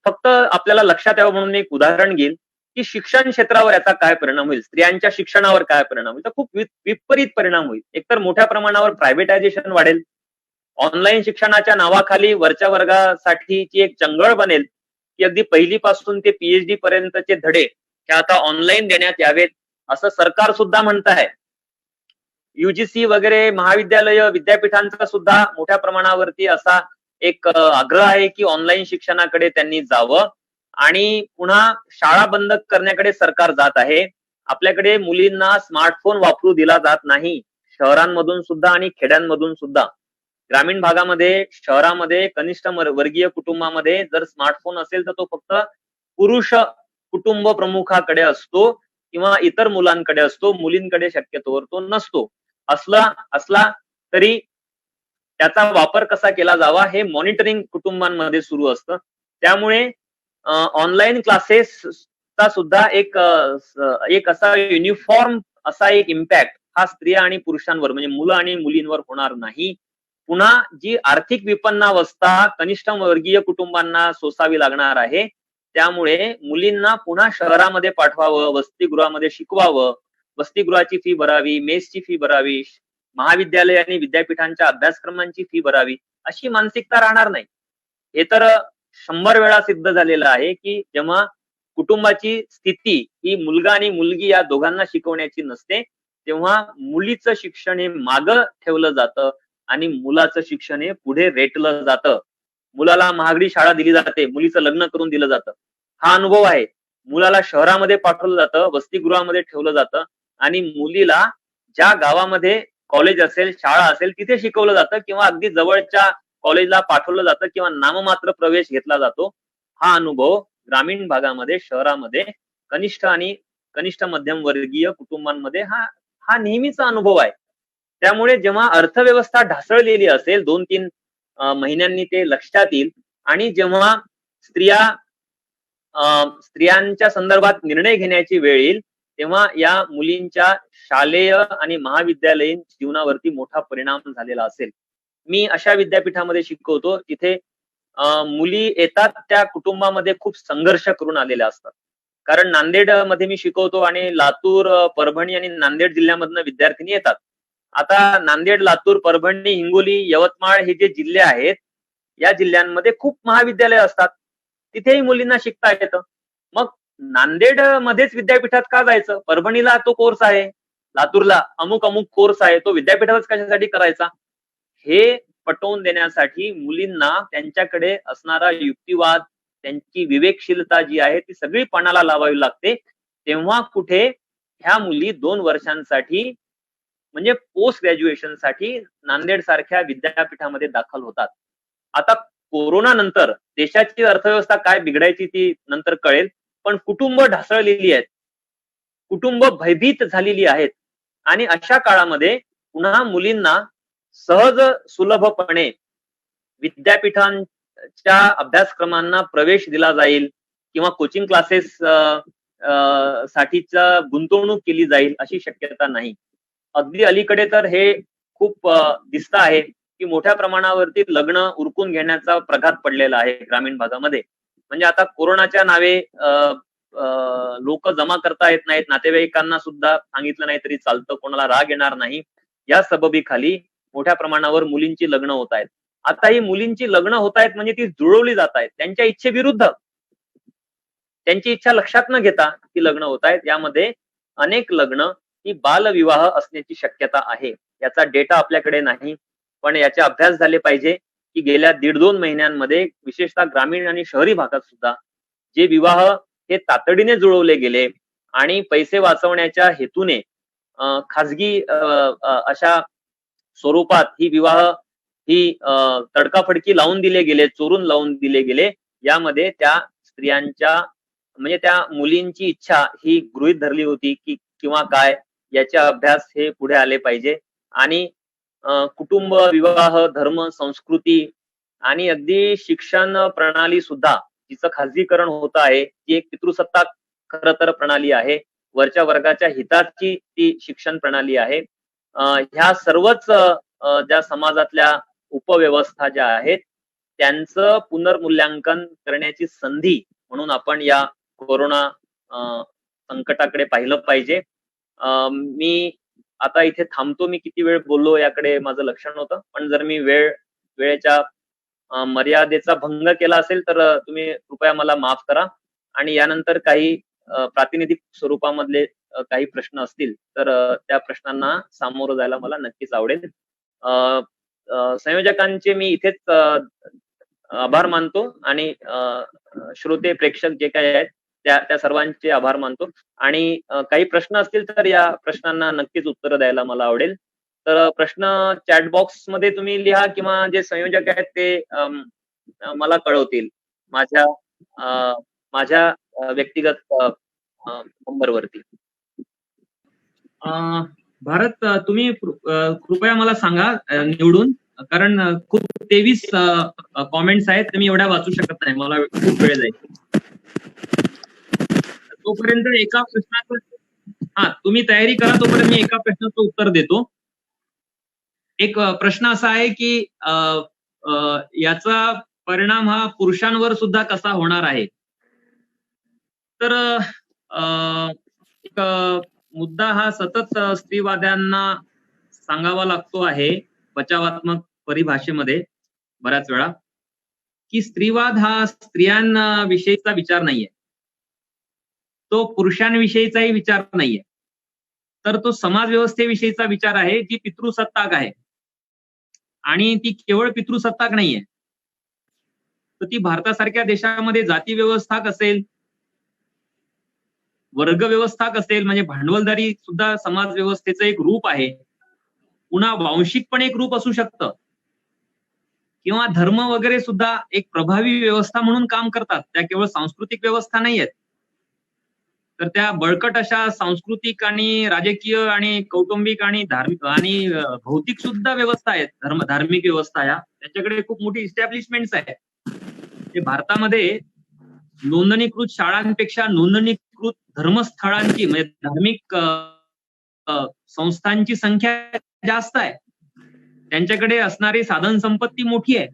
फक्त आपल्याला लक्षात यावं म्हणून मी एक उदाहरण घेईल की शिक्षण क्षेत्रावर याचा काय परिणाम होईल, स्त्रियांच्या शिक्षणावर काय परिणाम होईल. तर खूप विपरीत परिणाम होईल. एकतर मोठ्या प्रमाणावर प्रायव्हेटायझेशन वाढेल, ऑनलाईन शिक्षणाच्या नावाखाली वरच्या वर्गासाठीची एक चंगळ बनेल की अगदी पहिलीपासून ते पीएचडी पर्यंतचे धडे हे आता ऑनलाईन देण्यात यावेत असं सरकार सुद्धा म्हणत आहे. युजीसी वगैरे महाविद्यालय विद्यापीठांचा सुद्धा मोठ्या प्रमाणावरती असा एक आग्रह आहे की ऑनलाईन शिक्षणाकडे त्यांनी जावं आणि पुन्हा शाळा बंद करण्याकडे सरकार जात आहे. आपल्याकडे मुलींना स्मार्टफोन वापरू दिला जात नाही, शहरांमधून सुद्धा आणि खेड्यांमधून सुद्धा. ग्रामीण भागामध्ये, शहरामध्ये कनिष्ठ वर्गीय कुटुंबामध्ये जर स्मार्टफोन असेल तर तो फक्त पुरुष कुटुंब प्रमुखाकडे असतो किंवा इतर मुलांकडे असतो, मुलींकडे शक्यतोवर तो नसतो. असला तरी त्याचा वापर कसा केला जावा हे मॉनिटरिंग कुटुंबांमध्ये सुरू असतं. त्यामुळे ऑनलाईन क्लासेसचा सुद्धा एक असा युनिफॉर्म असा एक इम्पॅक्ट हा स्त्रिया आणि पुरुषांवर म्हणजे मुलं आणि मुलींवर होणार नाही. पुन्हा जी आर्थिक विपन्नावस्था कनिष्ठ वर्गीय कुटुंबांना सोसावी लागणार आहे, त्यामुळे मुलींना पुन्हा शहरामध्ये पाठवावं, वसतिगृहामध्ये शिकवावं, वसतिगृहाची फी भरावी, मेसची फी भरावी, महाविद्यालय आणि विद्यापीठांच्या अभ्यासक्रमांची फी भरावी, अशी मानसिकता राहणार नाही. हे तर 100 वेळा सिद्ध झालेलं आहे की जेव्हा कुटुंबाची स्थिती ही मुलगा आणि मुलगी या दोघांना शिकवण्याची नसते, तेव्हा मुलीचं शिक्षण हे मागं ठेवलं जातं आणि मुलाचं शिक्षण हे पुढे रेटलं जातं. मुलाला महागडी शाळा दिली जाते, मुलीचं लग्न करून दिलं जातं. हा अनुभव आहे. मुलाला शहरामध्ये पाठवलं जातं, वसतिगृहामध्ये ठेवलं जातं आणि मुलीला ज्या गावामध्ये कॉलेज असेल, शाळा असेल तिथे शिकवलं जातं किंवा अगदी जवळच्या कॉलेजला पाठवलं जातं किंवा नाममात्र प्रवेश घेतला जातो. हा अनुभव ग्रामीण भागामध्ये, शहरामध्ये कनिष्ठ मध्यम वर्गीय कुटुंबांमध्ये हा नेहमीचा अनुभव आहे. त्यामुळे जेव्हा अर्थव्यवस्था ढासळलेली असेल 2-3 महिन्यांनी ते लक्षात येईल आणि जेव्हा स्त्रियांच्या संदर्भात निर्णय घेण्याची वेळ येईल तेव्हा या मुलींच्या शालेय आणि महाविद्यालयीन जीवनावरती मोठा परिणाम झालेला असेल. मी अशा विद्यापीठामध्ये शिकवतो जिथे मुली येतात त्या कुटुंबामध्ये खूप संघर्ष करून आलेल्या असतात. कारण नांदेड मध्ये मी शिकवतो आणि लातूर, परभणी आणि नांदेड जिल्ह्यामधनं विद्यार्थिनी येतात. आता नांदेड, लातूर, परभणी, हिंगोली, यवतमाळ हे जे जिल्हे आहेत, या जिल्ह्यांमध्ये खूप महाविद्यालय असतात. तिथेही मुलींना शिकता येतं. मग नांदेड मध्येच विद्यापीठात का जायचं? परभणीला तो कोर्स आहे, लातूरला अमुक अमुक कोर्स आहे, तो विद्यापीठातच कशासाठी करायचा? हे पटवून देण्यासाठी मुलींना त्यांच्याकडे असणारा युक्तिवाद, त्यांची विवेकशीलता जी आहे ती सगळी पणाला लावावी लागते. तेव्हा कुठे ह्या मुली 2 वर्षांसाठी म्हणजे पोस्ट ग्रॅज्युएशनसाठी नांदेड सारख्या विद्यापीठामध्ये दाखल होतात. आता कोरोना नंतर देशाची अर्थव्यवस्था काय बिघडायची ती नंतर कळेल, पण कुटुंब ढासळलेली आहेत, कुटुंब भयभीत झालेली आहेत आणि अशा काळामध्ये पुन्हा मुलींना सहज सुलभपणे विद्यापीठांच्या अभ्यासक्रमांना प्रवेश दिला जाईल किंवा कोचिंग क्लासेस साठीचा गुंतवणूक केली जाईल अशी शक्यता नाही. अगदी अलीकडे तर हे खूप दिसत आहे की मोठ्या प्रमाणावरती लग्न उरकून घेण्याचा प्रघात पडलेला आहे ग्रामीण भागामध्ये. म्हणजे आता कोरोनाच्या नावे लोक जमा करता येत नाहीत, नातेवाईकांना सुद्धा सांगितलं नाही तरी चालतं, कोणाला राग येणार नाही, या सबबी खाली मोठ्या प्रमाणावर मुलींची लग्न होत आहेत. आता ही मुलींची लग्न होत आहेत म्हणजे ती जुळवली जात आहेत त्यांच्या इच्छेविरुद्ध. त्यांची इच्छा लक्षात न घेता ती लग्न होत आहेत. यामध्ये अनेक लग्न ही बालविवाह असण्याची शक्यता आहे. याचा डेटा आपल्याकडे नाही, पण याचे अभ्यास झाले पाहिजे की गेल्या 1.5-2 महिन्यांमध्ये विशेषतः ग्रामीण आणि शहरी भागात सुद्धा जे विवाह हे तातडीने जुळवले गेले आणि पैसे वाचवण्याच्या हेतूने खाजगी अशा स्वरूपात ही विवाह ही तडकाफडकी लावून दिले गेले, चोरून लावून दिले गेले. यामध्ये त्या स्त्रियांच्या म्हणजे त्या मुलींची इच्छा ही गृहीत धरली होती की किंवा काय, याचे अभ्यास हे पुढे आले पाहिजे. आणि कुटुंब, विवाह, धर्म, संस्कृती आणि अगदी शिक्षण प्रणाली सुद्धा जिचं खाजगीकरण होत आहे, ती एक पितृसत्ताक खरं तर प्रणाली आहे. वरच्या वर्गाच्या हिताची ती शिक्षण प्रणाली आहे. ह्या सर्वच ज्या समाजातल्या उपव्यवस्था ज्या आहेत त्यांचं पुनर्मूल्यांकन करण्याची संधी म्हणून आपण या कोरोना संकटाकडे पाहिलं पाहिजे. मी आता इथे थांबतो. मी किती वेळ बोललो याकडे माझं लक्ष नव्हतं, पण जर मी वेळेच्या मर्यादेचा भंग केला असेल तर तुम्ही कृपया मला माफ करा. आणि यानंतर काही प्रातिनिधिक स्वरूपामधले काही प्रश्न असतील तर त्या प्रश्नांना सामोरं जायला मला नक्कीच आवडेल. संयोजकांचे मी इथेच आभार मानतो आणि श्रोते, प्रेक्षक जे काही आहेत त्या सर्वांचे आभार मानतो. आणि काही प्रश्न असतील तर या प्रश्नांना नक्कीच उत्तर द्यायला मला आवडेल. तर प्रश्न चॅट बॉक्स मध्ये तुम्ही लिहा किंवा जे संयोजक आहेत ते मला कळवतील माझ्या व्यक्तिगत नंबरवरती. भारत, तुम्ही कृपया मला सांगा निवडून, कारण खूप 23 कॉमेंट्स आहेत, मी एवढ्या वाचू शकत नाही, मला खूप वेळ जाईल. तोपर्यंत एका प्रश्नाचं तुम्ही तयारी करा, तोपर्यंत मी एका प्रश्नाचं उत्तर देतो. एक प्रश्न असा आहे की याचा परिणाम हा पुरुषांवर सुद्धा कसा होणार आहे. तर एक मुद्दा हा सतत स्त्रीवाद्यांना सांगावा लागतो आहे बचावात्मक परिभाषेमध्ये बऱ्याच वेळा, की स्त्रीवाद हा स्त्रियांविषयीचा विचार नाहीये, तो पुरुषांविषयीचाही विचार नाहीये, तर तो समाज व्यवस्थेविषयीचा विचार आहे जी पितृसत्ताक आहे. आणि ती केवळ पितृसत्ताक नाहीये, तर ती भारतासारख्या देशामध्ये जाती व्यवस्थाक असेल, वर्ग व्यवस्थाक असेल, म्हणजे भांडवलदारी सुद्धा समाज व्यवस्थेचं एक रूप आहे. पुन्हा वांशिक पण एक रूप असू शकतं, किंवा धर्म वगैरे सुद्धा एक प्रभावी व्यवस्था म्हणून काम करतात. त्या केवळ सांस्कृतिक व्यवस्था नाहीयेत, तर त्या बळकट अशा सांस्कृतिक आणि राजकीय आणि कौटुंबिक आणि धार्मिक आणि भौतिक सुद्धा व्यवस्था आहेत. धार्मिक व्यवस्था या त्याच्याकडे खूप मोठी इस्टॅब्लिशमेंट्स आहेत. ते भारतामध्ये नोंदणीकृत शाळांपेक्षा नोंदणीकृत धर्मस्थळांची म्हणजे धार्मिक संस्थांची संख्या जास्त आहे. त्यांच्याकडे असणारी साधन संपत्ती मोठी आहे.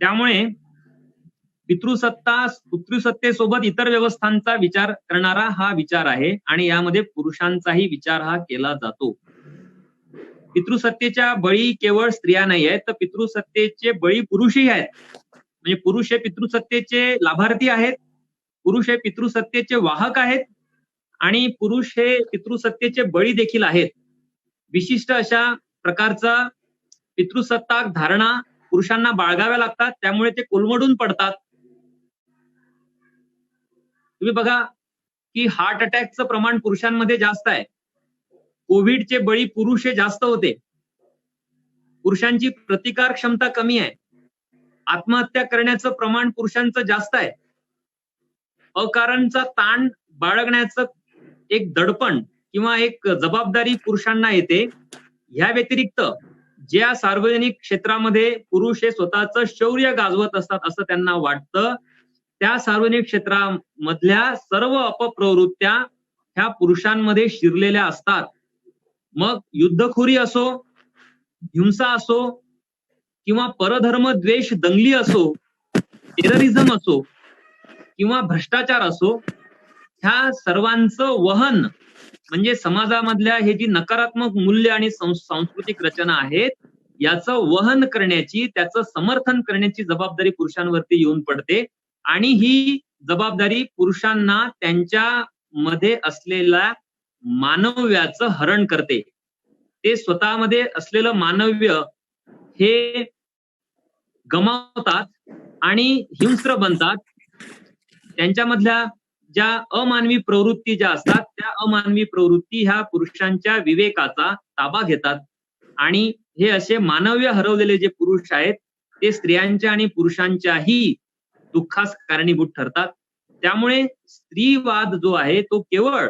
त्यामुळे पितृसत्तेसोबत इतर व्यवस्थांचा विचार करणारा हा विचार आहे आणि यामध्ये पुरुषांचाही विचार हा केला जातो. पितृसत्तेच्या बळी केवळ स्त्रिया नाही आहेत, तर पितृसत्तेचे बळी पुरुषही आहेत. म्हणजे पुरुष हे पितृसत्तेचे लाभार्थी आहेत, पुरुष हे पितृसत्तेचे वाहक आहेत आणि पुरुष हे पितृसत्तेचे बळी देखील आहेत. विशिष्ट अशा प्रकारचा पितृसत्ताक धारणा पुरुषांना बाळगाव्या लागतात, त्यामुळे ते कोलमडून पडतात. तुम्ही बघा की हार्ट अटॅकचं प्रमाण पुरुषांमध्ये जास्त आहे. कोविडचे बळी पुरुष हे जास्त होते. पुरुषांची प्रतिकार क्षमता कमी आहे. आत्महत्या करण्याचं प्रमाण पुरुषांचं जास्त आहे. अकारणचा ताण बाळगण्याचं एक दडपण किंवा एक जबाबदारी पुरुषांना येते. ह्या व्यतिरिक्त ज्या सार्वजनिक क्षेत्रामध्ये पुरुष हे स्वतःचं शौर्य गाजवत असतात असं त्यांना वाटतं, त्या सार्वजनिक क्षेत्रामधल्या सर्व अपप्रवृत्त्या ह्या पुरुषांमध्ये शिरलेल्या असतात. मग युद्धखोरी असो, हिंसा असो किंवा परधर्म द्वेष दंगली असो, टेररिझम असो किंवा भ्रष्टाचार असो, ह्या सर्वांचं वहन म्हणजे समाजामधल्या हे जी नकारात्मक मूल्य आणि सांस्कृतिक रचना आहेत याचं वहन करण्याची, त्याचं समर्थन करण्याची जबाबदारी पुरुषांवरती येऊन पडते आणि ही जबाबदारी पुरुषांना त्यांच्यामध्ये असलेल्या मानव्याचं हरण करते. ते स्वतःमध्ये असलेलं मानव्य हे गमावतात आणि हिंस्र बनतात. त्यांच्यामधल्या ज्या अमानवी प्रवृत्ती ज्या असतात त्या अमानवी प्रवृत्ती ह्या पुरुषांच्या विवेकाचा ताबा घेतात आणि हे असे मानव्य हरवलेले जे पुरुष आहेत ते स्त्रियांच्या आणि पुरुषांच्याही दुःखास कारणीभूत ठरतात. त्यामुळे स्त्रीवाद जो आहे तो केवळ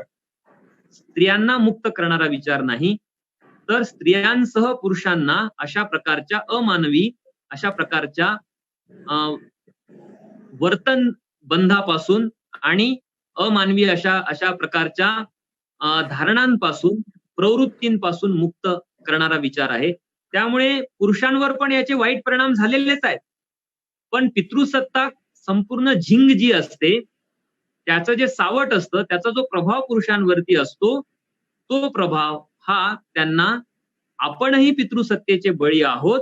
स्त्रियांना मुक्त करणारा विचार नाही, तर स्त्रियांसह पुरुषांना अशा प्रकारच्या अमानवी, अशा प्रकारच्या वर्तन बंधापासून आणि अमानवी अशा प्रकारच्या धारणांपासून, प्रवृत्तींपासून मुक्त करणारा विचार आहे. त्यामुळे पुरुषांवर पण याचे वाईट परिणाम झालेलेच आहेत. पण पितृसत्ताक संपूर्ण झिंग जी असते त्याचं जे सावट असतं, त्याचा जो प्रभाव पुरुषांवरती असतो, तो प्रभाव हा त्यांना आपणही पितृसत्तेचे बळी आहोत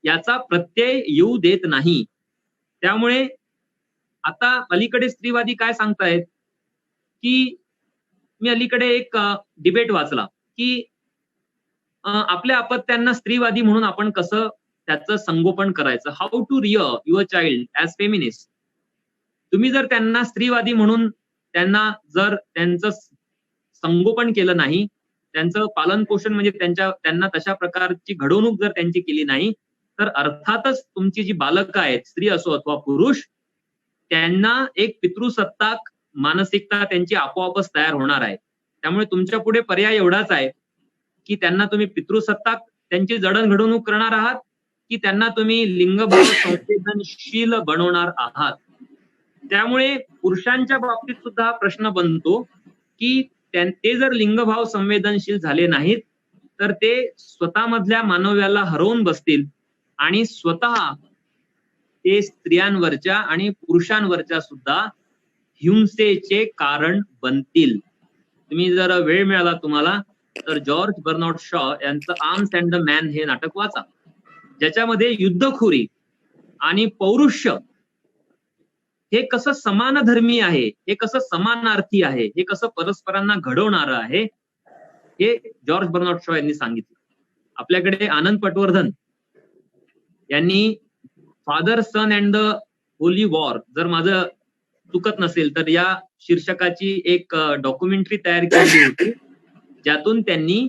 याचा प्रत्यय येऊ देत नाही. त्यामुळे आता अलीकडे स्त्रीवादी काय सांगतायत की मी अलीकडे एक डिबेट वाचला की आपल्या अपत्यांना स्त्रीवादी म्हणून आपण कसं त्याचं संगोपन करायचं, how to rear your child as feminist. तुम्ही जर त्यांना स्त्रीवादी म्हणून त्यांना जर त्यांचं संगोपन केलं नाही, त्यांचं पालन पोषण म्हणजे त्यांना तशा प्रकारची घडवणूक जर त्यांची केली नाही, तर अर्थातच तुमची जी बालकं आहेत, स्त्री असो अथवा पुरुष, त्यांना एक पितृसत्ताक मानसिकता त्यांची आपोआपच तयार होणार आहे. त्यामुळे तुमच्या पुढे पर्याय एवढाच आहे की त्यांना तुम्ही पितृसत्ताक त्यांची जडणघडवणूक करणार आहात की त्यांना तुम्ही लिंगभाव संवेदनशील बनवणार आहात. त्यामुळे पुरुषांच्या बाबतीत सुद्धा प्रश्न बनतो की ते जर लिंगभाव संवेदनशील झाले नाहीत तर ते स्वतःमधल्या मानव्याला हरवून बसतील आणि स्वतः ते स्त्रियांवरच्या आणि पुरुषांवरच्या सुद्धा हिंसेचे कारण बनतील. तुम्ही जर वेळ मिळाला तुम्हाला तर जॉर्ज बर्नार्ड शॉ यांचं आर्म्स अँड द मॅन हे नाटक वाचा, ज्याच्यामध्ये युद्धखोरी आणि पौरुष्य हे कसं समानधर्मी आहे, हे कसं समानार्थी आहे, हे कसं परस्परांना घडवणारं आहे, हे जॉर्ज बर्नार्ड शॉ यांनी सांगितलं. आपल्याकडे आनंद पटवर्धन यांनी Father Son and the Holy War, जर माझं चुकत नसेल तर या शीर्षकाची एक डॉक्युमेंटरी तयार केली होती, ज्यातून त्यांनी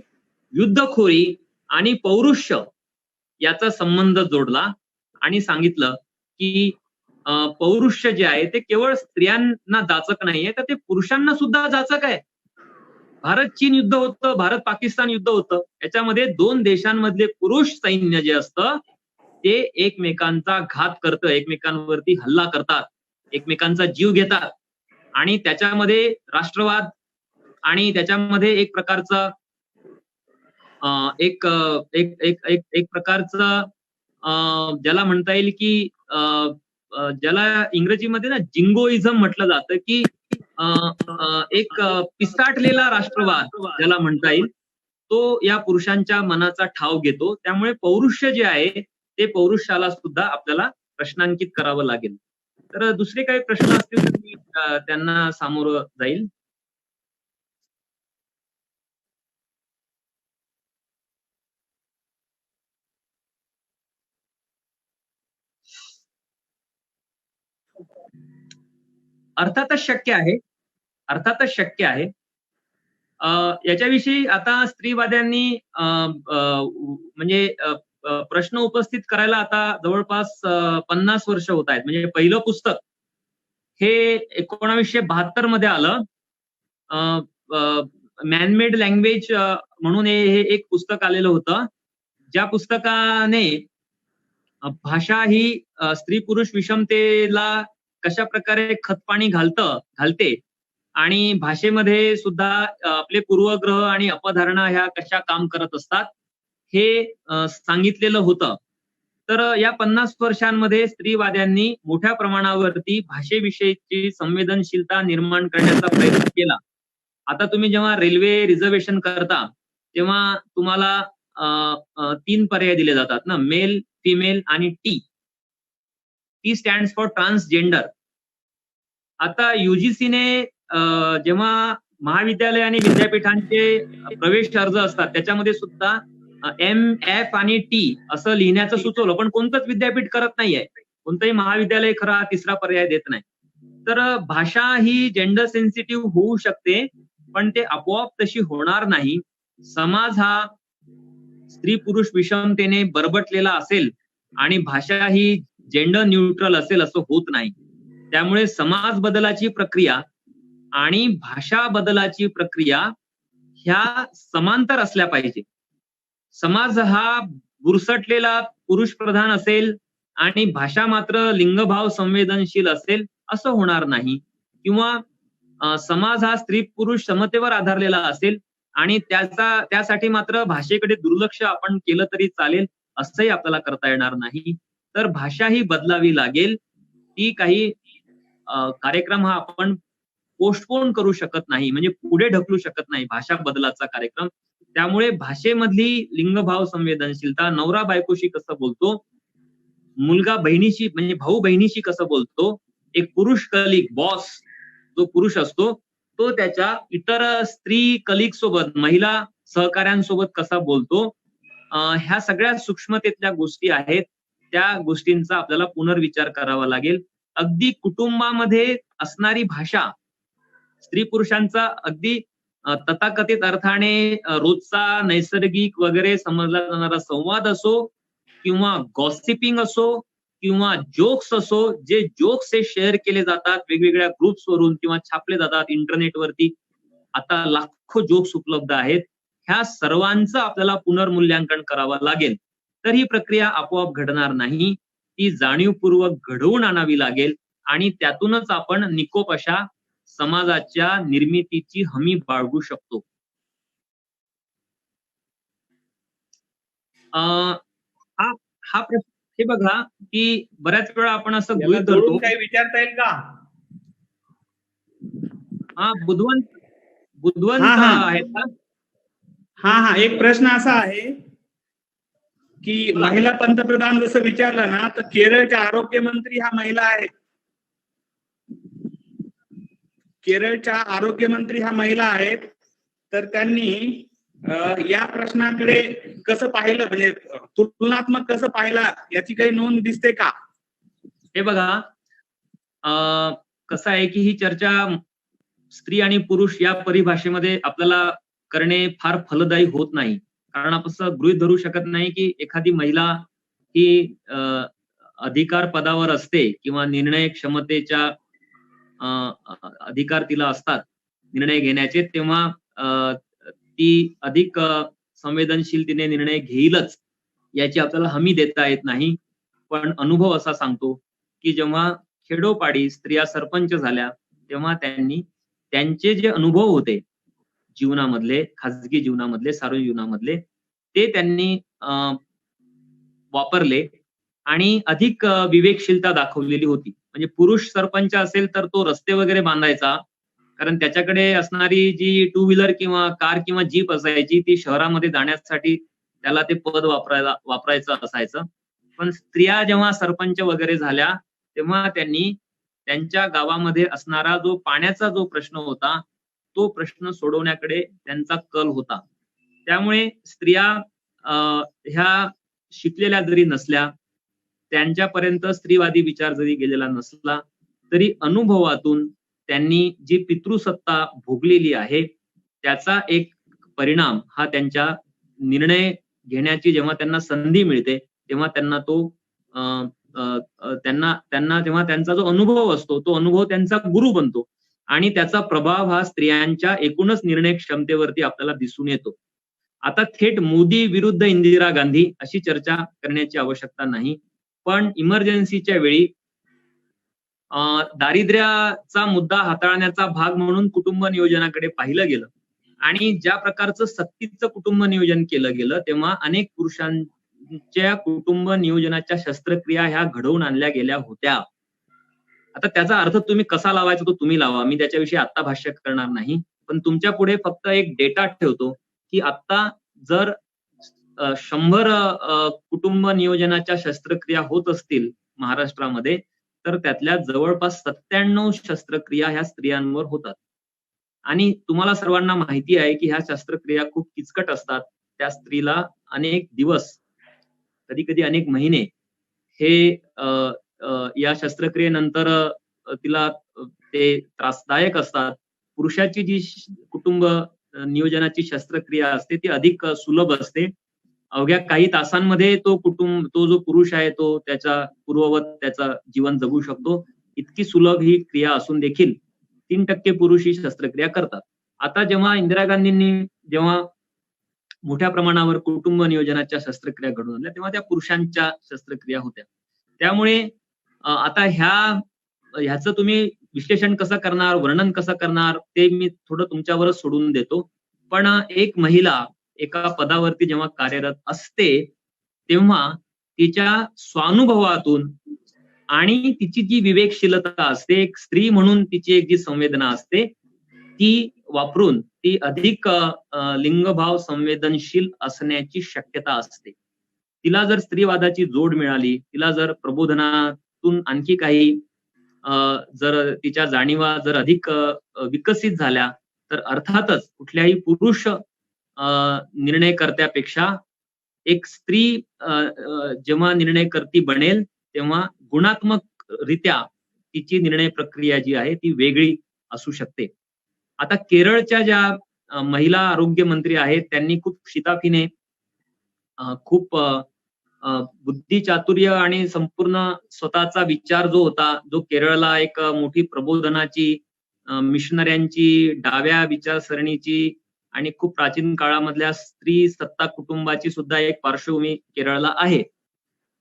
युद्धखोरी आणि पौरुष्य याचा संबंध जोडला आणि सांगितलं की पौरुष्य जे आहे ते केवळ स्त्रियांना जाचक नाहीये, तर ते पुरुषांना सुद्धा जाचक आहे. भारत चीन युद्ध होतं, भारत पाकिस्तान युद्ध होतं, याच्यामध्ये दोन देशांमधले पुरुष सैन्य जे असतं ते एकमेकांचा घात करतं, एकमेकांवरती हल्ला करतात, एकमेकांचा जीव घेतात आणि त्याच्यामध्ये राष्ट्रवाद आणि त्याच्यामध्ये एक प्रकारचं एक प्रकारचं ज्याला म्हणता येईल की ज्याला इंग्रजीमध्ये ना जिंगोइझम म्हटलं जातं, की एक पिसाटलेला राष्ट्रवाद ज्याला म्हणता येईल, तो या पुरुषांच्या मनाचा ठाव घेतो. त्यामुळे पौरुष्य जे आहे ते पौरुषाला सुद्धा आपल्याला प्रश्नांकित करावं लागेल. तर दुसरे काही प्रश्न असतील तर मी त्यांना सामोरं जाईल. अर्थातच शक्य आहे. अर्थातच शक्य आहे. याच्याविषयी आता स्त्रीवाद्यांनी म्हणजे प्रश्न उपस्थित करायला आता जवळपास 50 वर्ष होत आहेत. म्हणजे पहिलं पुस्तक हे 1972 मध्ये आलं. मॅनमेड लँग्वेज म्हणून हे एक पुस्तक आलेलं होतं. ज्या पुस्तकाने भाषा ही स्त्री पुरुष विषमतेला कशा प्रकारे खतपाणी घालते आणि भाषेमध्ये सुद्धा आपले पूर्वग्रह आणि अपधारणा ह्या कशा काम करत असतात हे सांगितलेलं होतं. तर या 50 वर्षांमध्ये स्त्रीवाद्यांनी मोठ्या प्रमाणावरती भाषेविषयीची संवेदनशीलता निर्माण करण्याचा प्रयत्न केला. आता तुम्ही जेव्हा रेल्वे रिझर्वेशन करता तेव्हा तुम्हाला 3 पर्याय दिले जातात ना, मेल, फिमेल आणि T. T stands for transgender. आता युजीसीने जेव्हा महाविद्यालय आणि विद्यापीठांचे प्रवेश अर्ज असतात त्याच्यामध्ये सुद्धा एम, एफ आणि टी असं लिहिण्याचं सुचवलं, पण कोणतंच विद्यापीठ करत नाहीये. कोणतंही महाविद्यालय खरा तिसरा पर्याय देत नाही. तर भाषा ही जेंडर सेन्सिटिव्ह होऊ शकते, पण ते आपोआप तशी होणार नाही. समाज हा स्त्री पुरुष विषमतेने बरबटलेला असेल आणि भाषा ही जेंडर न्यूट्रल असेल असं होत नाही. त्यामुळे समाज बदलाची प्रक्रिया आणि भाषा बदलाची प्रक्रिया ह्या समांतर असल्या पाहिजे. समाज हा बुरसटलेला पुरुष प्रधान असेल आणि भाषा मात्र लिंगभाव संवेदनशील असेल असं होणार नाही. किंवा समाज हा स्त्री पुरुष समतेवर आधारलेला असेल आणि त्यासाठी मात्र भाषेकडे दुर्लक्ष आपण केलं तरी चालेल असंही आपल्याला करता येणार नाही. तर भाषा ही बदलावी लागेल. ती काही कार्यक्रम हा आपण पोस्टपोन करू शकत नाही, म्हणजे पुढे ढकलू शकत नाही भाषा बदलाचा कार्यक्रम. त्यामुळे भाषेमधली लिंगभाव संवेदनशीलता, नवरा बायकोशी कसं बोलतो, मुलगा बहिणीशी म्हणजे भाऊ बहिणीशी कसं बोलतो, एक पुरुष कलिग बॉस जो पुरुष असतो तो त्याच्या इतर स्त्री कलिग सोबत, महिला सहकाऱ्यांसोबत कसा बोलतो, ह्या सगळ्या सूक्ष्मतेतल्या गोष्टी आहेत. त्या गोष्टींचा आपल्याला पुनर्विचार करावा लागेल. अगदी कुटुंबामध्ये असणारी भाषा, स्त्री पुरुषांचा अगदी तथाकथित अर्थाने रोजचा नैसर्गिक वगैरे समजला जाणारा संवाद असो किंवा गॉसिपिंग असो किंवा जोक्स असो, जे जोक्स हे शेअर केले जातात वेगवेगळ्या ग्रुप्सवरून किंवा छापले जातात इंटरनेटवरती, आता लाखो जोक्स उपलब्ध आहेत. ह्या सर्वांचं आपल्याला पुनर्मूल्यांकन करावं लागेल. तर ही प्रक्रिया आपोआप घडणार नाही, ती जाणीवपूर्वक घडवून आणावी लागेल आणि त्यातूनच आपण निकोप अशा समाजाच्या निर्मितीची हमी बाळगू शकतो. हा प्रश्न हे बघा की बऱ्याच वेळा आपण असं गृहीत धरतो. काही विचारता येईल का? हा बुधवंत आहेत का? हा एक प्रश्न असा आहे की महिला पंतप्रधान जसं विचारलं ना, तर केरळच्या आरोग्य मंत्री हा महिला आहे. केरळच्या आरोग्य मंत्री हा महिला आहेत. तर त्यांनी या प्रश्नाकडे कसं पाहिलं, म्हणजे तुलनात्मक कसं पाहिलं, याची काही नोंद दिसते का? हे बघा, कसं आहे की ही चर्चा स्त्री आणि पुरुष या परिभाषेमध्ये आपल्याला करणे फार फलदायी होत नाही. कारण आपण असं गृहीत धरू शकत नाही की एखादी महिला ही अधिकार पदावर असते किंवा निर्णय क्षमतेच्या अधिकार तिला असतात निर्णय घेण्याचे, तेव्हा ती अधिक संवेदनशीलतेने निर्णय घेईलच याची आपल्याला हमी देता येत नाही. पण अनुभव असा सांगतो की जेव्हा खेडोपाडी स्त्रिया सरपंच झाल्या तेव्हा त्यांनी त्यांचे जे अनुभव होते जीवनामधले, खाजगी जीवनामधले, सार्वजनिक जीवनामधले, ते त्यांनी वापरले आणि अधिक विवेकशीलता दाखवलेली होती. म्हणजे पुरुष सरपंच असेल तर तो रस्ते वगैरे बांधायचा, कारण त्याच्याकडे असणारी जी टू व्हीलर किंवा कार किंवा जीप असायची ती शहरामध्ये जाण्यासाठी त्याला ते पद वापरायचं असायचं. पण स्त्रिया जेव्हा सरपंच वगैरे झाल्या तेव्हा त्यांनी त्यांच्या गावामध्ये असणारा जो पाण्याचा जो प्रश्न होता तो प्रश्न सोडवण्याकडे त्यांचा कल होता. त्यामुळे स्त्रिया ह्या शिकलेल्या जरी नसल्या, त्यांच्यापर्यंत स्त्रीवादी विचार जरी गेलेला नसला, तरी अनुभवातून त्यांनी जी पितृसत्ता भोगलेली आहे त्याचा एक परिणाम हा त्यांच्या निर्णय घेण्याची जेव्हा त्यांना संधी मिळते तेव्हा त्यांना तो त्यांना जेव्हा त्यांचा जो अनुभव असतो तो अनुभव त्यांचा गुरु बनतो आणि त्याचा प्रभाव हा स्त्रियांच्या एकूणच निर्णय क्षमतेवरती आपल्याला दिसून येतो. आता थेट मोदी विरुद्ध इंदिरा गांधी अशी चर्चा करण्याची आवश्यकता नाही, पण इमर्जन्सीच्या वेळी दारिद्र्याचा मुद्दा हाताळण्याचा भाग म्हणून कुटुंब नियोजनाकडे पाहिलं गेलं आणि ज्या प्रकारचं सक्तीचं कुटुंब नियोजन केलं गेलं तेव्हा अनेक पुरुषांच्या कुटुंब नियोजनाच्या शस्त्रक्रिया ह्या घडवून आणल्या गेल्या होत्या. आता त्याचा अर्थ तुम्ही कसा लावायचा तो तुम्ही लावा, मी त्याच्याविषयी आता भाष्य करणार नाही, पण तुमच्या पुढे फक्त एक डेटा ठेवतो की आता जर 100 कुटुंब नियोजनाच्या शस्त्रक्रिया होत असतील महाराष्ट्रामध्ये तर त्यातल्या जवळपास 97 शस्त्रक्रिया ह्या स्त्रियांवर होतात. आणि तुम्हाला सर्वांना माहिती आहे की ह्या शस्त्रक्रिया खूप किचकट असतात. त्या स्त्रीला अनेक दिवस, कधी कधी अनेक महिने हे या शस्त्रक्रियेनंतर तिला ते त्रासदायक असतात. पुरुषाची जी कुटुंब नियोजनाची शस्त्रक्रिया असते ती अधिक सुलभ असते. अवघ्या काही तासांमध्ये तो जो पुरुष आहे तो त्याचा पूर्ववत त्याचा जीवन जगू शकतो. इतकी सुलभ ही क्रिया असून देखील 3% पुरुष ही शस्त्रक्रिया करतात. आता जेव्हा इंदिरा गांधींनी जेव्हा मोठ्या प्रमाणावर कुटुंब नियोजनाच्या शस्त्रक्रिया घडवून आणल्या तेव्हा त्या पुरुषांच्या शस्त्रक्रिया होत्या. त्यामुळे आता ह्याचं तुम्ही विश्लेषण कसं करणार, वर्णन कसं करणार ते मी थोडं तुमच्यावरच सोडून देतो. पण एक महिला एका पदावरती जेव्हा कार्यरत असते तेव्हा तिच्या स्वानुभवातून आणि तिची जी विवेकशीलता असते, एक स्त्री म्हणून तिची एक जी संवेदना असते ती वापरून ती अधिक लिंगभाव संवेदनशील असण्याची शक्यता असते. तिला जर स्त्रीवादाची जोड मिळाली, तिला जर प्रबोधनातून आणखी काही जर तिच्या जाणीवा जर अधिक विकसित झाल्या तर अर्थातच कुठल्याही पुरुष निर्णयकर्त्यापेक्षा एक स्त्री जेव्हा निर्णयकर्ती बनेल तेव्हा गुणात्मक रित्या तिची निर्णय प्रक्रिया जी आहे ती वेगळी असू शकते. आता केरळच्या ज्या महिला आरोग्य मंत्री आहेत त्यांनी खूप शिताफीने खूप बुद्धिचातुर्य आणि संपूर्ण स्वतःचा विचार जो होता, जो केरळला एक मोठी प्रबोधनाची, मिशनऱ्यांची, डाव्या विचारसरणीची आणि खूप प्राचीन काळामधल्या स्त्री सत्ता कुटुंबाची सुद्धा एक पार्श्वभूमी केरळला आहे.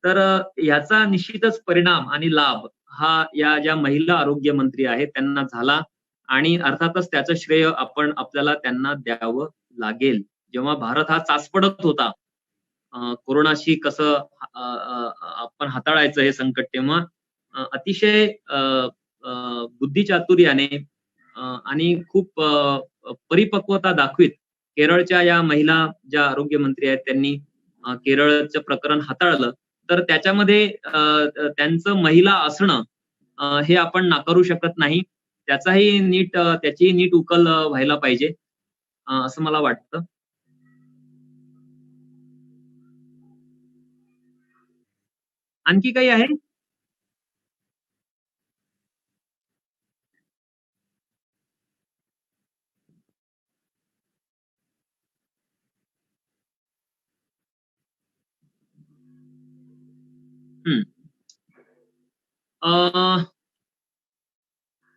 तर याचा निश्चितच परिणाम आणि लाभ हा या ज्या महिला आरोग्य मंत्री आहेत त्यांना झाला आणि अर्थातच त्याचं श्रेय आपल्याला त्यांना द्यावं लागेल. जेव्हा भारत हा चाचपडत होता कोरोनाशी कसं आपण हाताळायचं हे संकट, तेव्हा अतिशय बुद्धिचातुर्याने आणि खूप परिपक्वता दाखवीत केरळच्या या महिला ज्या आरोग्य मंत्री आहेत त्यांनी केरळचं प्रकरण हाताळलं. तर त्याच्यामध्ये त्यांचं महिला असणं हे आपण नाकारू शकत नाही. त्याची नीट उकल व्हायला पाहिजे असं मला वाटतं. आणखी काही आहे?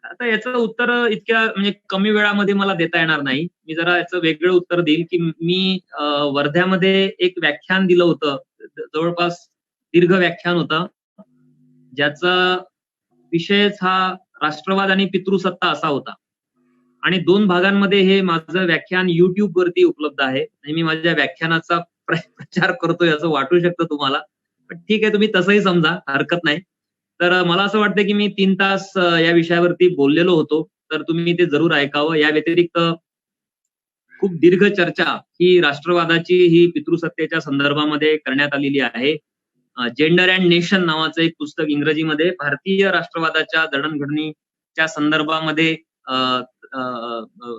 आता याचं उत्तर इतक्या म्हणजे कमी वेळामध्ये मला देता येणार नाही. मी जरा याचं वेगळं उत्तर देईल की मी वर्ध्यामध्ये एक व्याख्यान दिलं होतं, जवळपास दीर्घ व्याख्यान होतं, ज्याचा विषयच हा राष्ट्रवाद आणि पितृसत्ता असा होता आणि 2 भागांमध्ये हे माझं व्याख्यान YouTube वरती उपलब्ध आहे आणि मी माझ्या व्याख्यानाचा प्रचार करतोय असं वाटू शकतं तुम्हाला, पण ठीक आहे, तुम्ही तसंही समजा, हरकत नाही. तर मला असं वाटतं की मी 3 तास या विषयावरती बोललेलो होतो. तर तुम्ही ते जरूर ऐकावं. या व्यतिरिक्त खूप दीर्घ चर्चा ही राष्ट्रवादाची ही पितृसत्तेच्या संदर्भामध्ये करण्यात आलेली आहे. जेंडर अँड नेशन नावाचं एक पुस्तक इंग्रजीमध्ये भारतीय राष्ट्रवादाच्या जडणघडणीच्या संदर्भामध्ये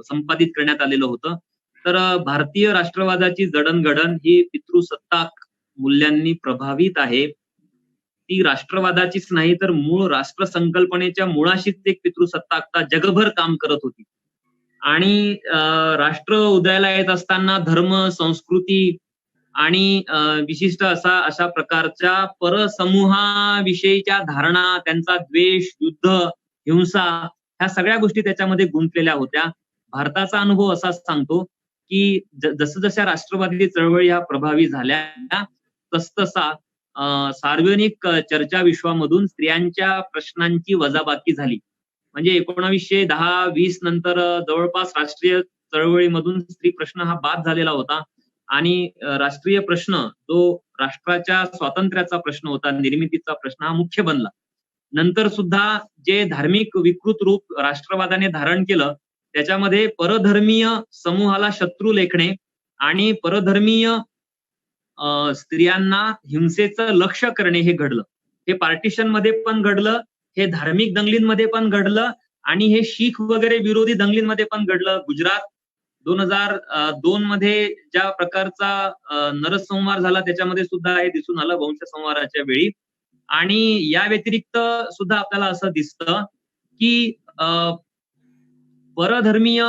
संपादित करण्यात आलेलं होतं. तर भारतीय राष्ट्रवादाची जडणघडण ही पितृसत्ताक मूल्यांनी प्रभावित आहे. ती राष्ट्रवादाचीच नाही तर मूळ राष्ट्र संकल्पनेच्या मुळाशीच एक पितृसत्ताकता जगभर काम करत होती. आणि राष्ट्र उदयाला येत असताना धर्म, संस्कृती आणि विशिष्ट अशा प्रकारच्या परसमूहाविषयीच्या धारणा, त्यांचा द्वेष, युद्ध, हिंसा ह्या सगळ्या गोष्टी त्याच्यामध्ये गुंतलेल्या होत्या. भारताचा अनुभव असा सांगतो की जसं राष्ट्रवादी चळवळी ह्या प्रभावी झाल्या तसतसा सार्वजनिक चर्चा विश्वामधून स्त्रियांच्या प्रश्नांची वजाबाकी झाली. म्हणजे 1910-20 नंतर जवळपास राष्ट्रीय चळवळीमधून स्त्री प्रश्न हा बाद झालेला होता आणि राष्ट्रीय प्रश्न जो राष्ट्राच्या स्वातंत्र्याचा प्रश्न होता, निर्मितीचा प्रश्न हा मुख्य बनला. नंतर सुद्धा जे धार्मिक विकृत रूप राष्ट्रवादाने धारण केलं त्याच्यामध्ये परधर्मीय समूहाला शत्रू लेखणे आणि परधर्मीय स्त्रियांना हिंसेचं लक्ष्य करणे हे घडलं. हे पार्टिशन मध्ये पण घडलं, हे धार्मिक दंगलींमध्ये पण घडलं आणि हे शीख वगैरे विरोधी दंगलींमध्ये पण घडलं. गुजरात 2002 मध्ये ज्या प्रकारचा नरसंहार झाला त्याच्यामध्ये सुद्धा हे दिसून आलं वंशसंहाराच्या वेळी. आणि या व्यतिरिक्त सुद्धा आपल्याला असं दिसतं की परधर्मीय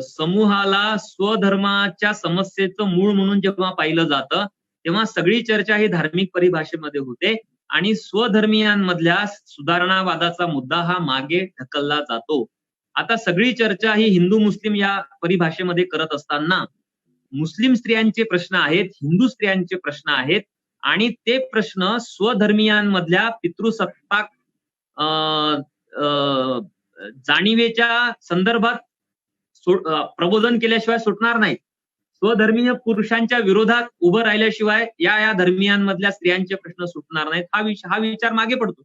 समूहाला स्वधर्माच्या समस्येचं मूळ म्हणून जेव्हा पाहिलं जातं तेव्हा सगळी चर्चा ही धार्मिक परिभाषेमध्ये होते आणि स्वधर्मीयांमधल्या सुधारणावादाचा मुद्दा हा मागे ढकलला जातो. आता सगळी चर्चा ही हिंदू मुस्लिम या परिभाषेमध्ये करत असताना मुस्लिम स्त्रियांचे प्रश्न आहेत, हिंदू स्त्रियांचे प्रश्न आहेत आणि ते प्रश्न स्वधर्मीयांमधल्या पितृसत्ताक जाणीवेच्या संदर्भात प्रबोधन केल्याशिवाय सुटणार नाहीत. स्वधर्मीय पुरुषांच्या विरोधात उभं राहिल्याशिवाय या धर्मीयांमधल्या स्त्रियांचे प्रश्न सुटणार नाहीत. हा विचार मागे पडतो.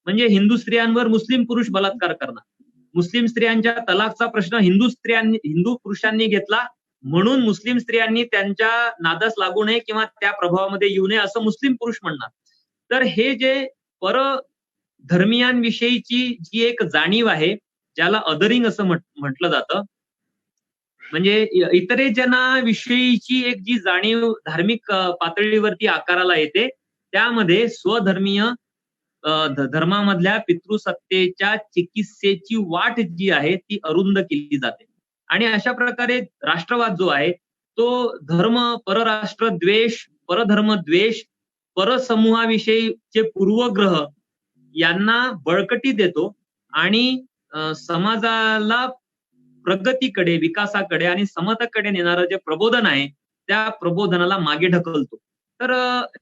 म्हणजे हिंदू स्त्रियांवर मुस्लिम पुरुष बलात्कार करणार, मुस्लिम स्त्रियांच्या तलाकचा प्रश्न हिंदू पुरुषांनी घेतला म्हणून मुस्लिम स्त्रियांनी त्यांच्या नादास लागू नये किंवा त्या प्रभावामध्ये येऊ नये असं मुस्लिम पुरुष म्हणणार. तर हे जे परधर्मीयांविषयीची जी एक जाणीव आहे ज्याला अदरिंग असं म्हटलं जातं, म्हणजे इतरे जनाविषयीची एक जी जाणीव धार्मिक पातळीवरती आकाराला येते त्यामध्ये स्वधर्मीय धर्मामधल्या पितृसत्तेच्या चिकित्सेची वाट जी आहे ती अरुंद केली जाते. आणि अशा प्रकारे राष्ट्रवाद जो आहे तो धर्म, परराष्ट्र द्वेष, परधर्म द्वेष, परसमूहाविषयीचे पूर्वग्रह यांना बळकटी देतो आणि समाजाला प्रगतीकडे, विकासाकडे आणि समतेकडे नेणारं जे प्रबोधन आहे त्या प्रबोधनाला मागे ढकलतो. तर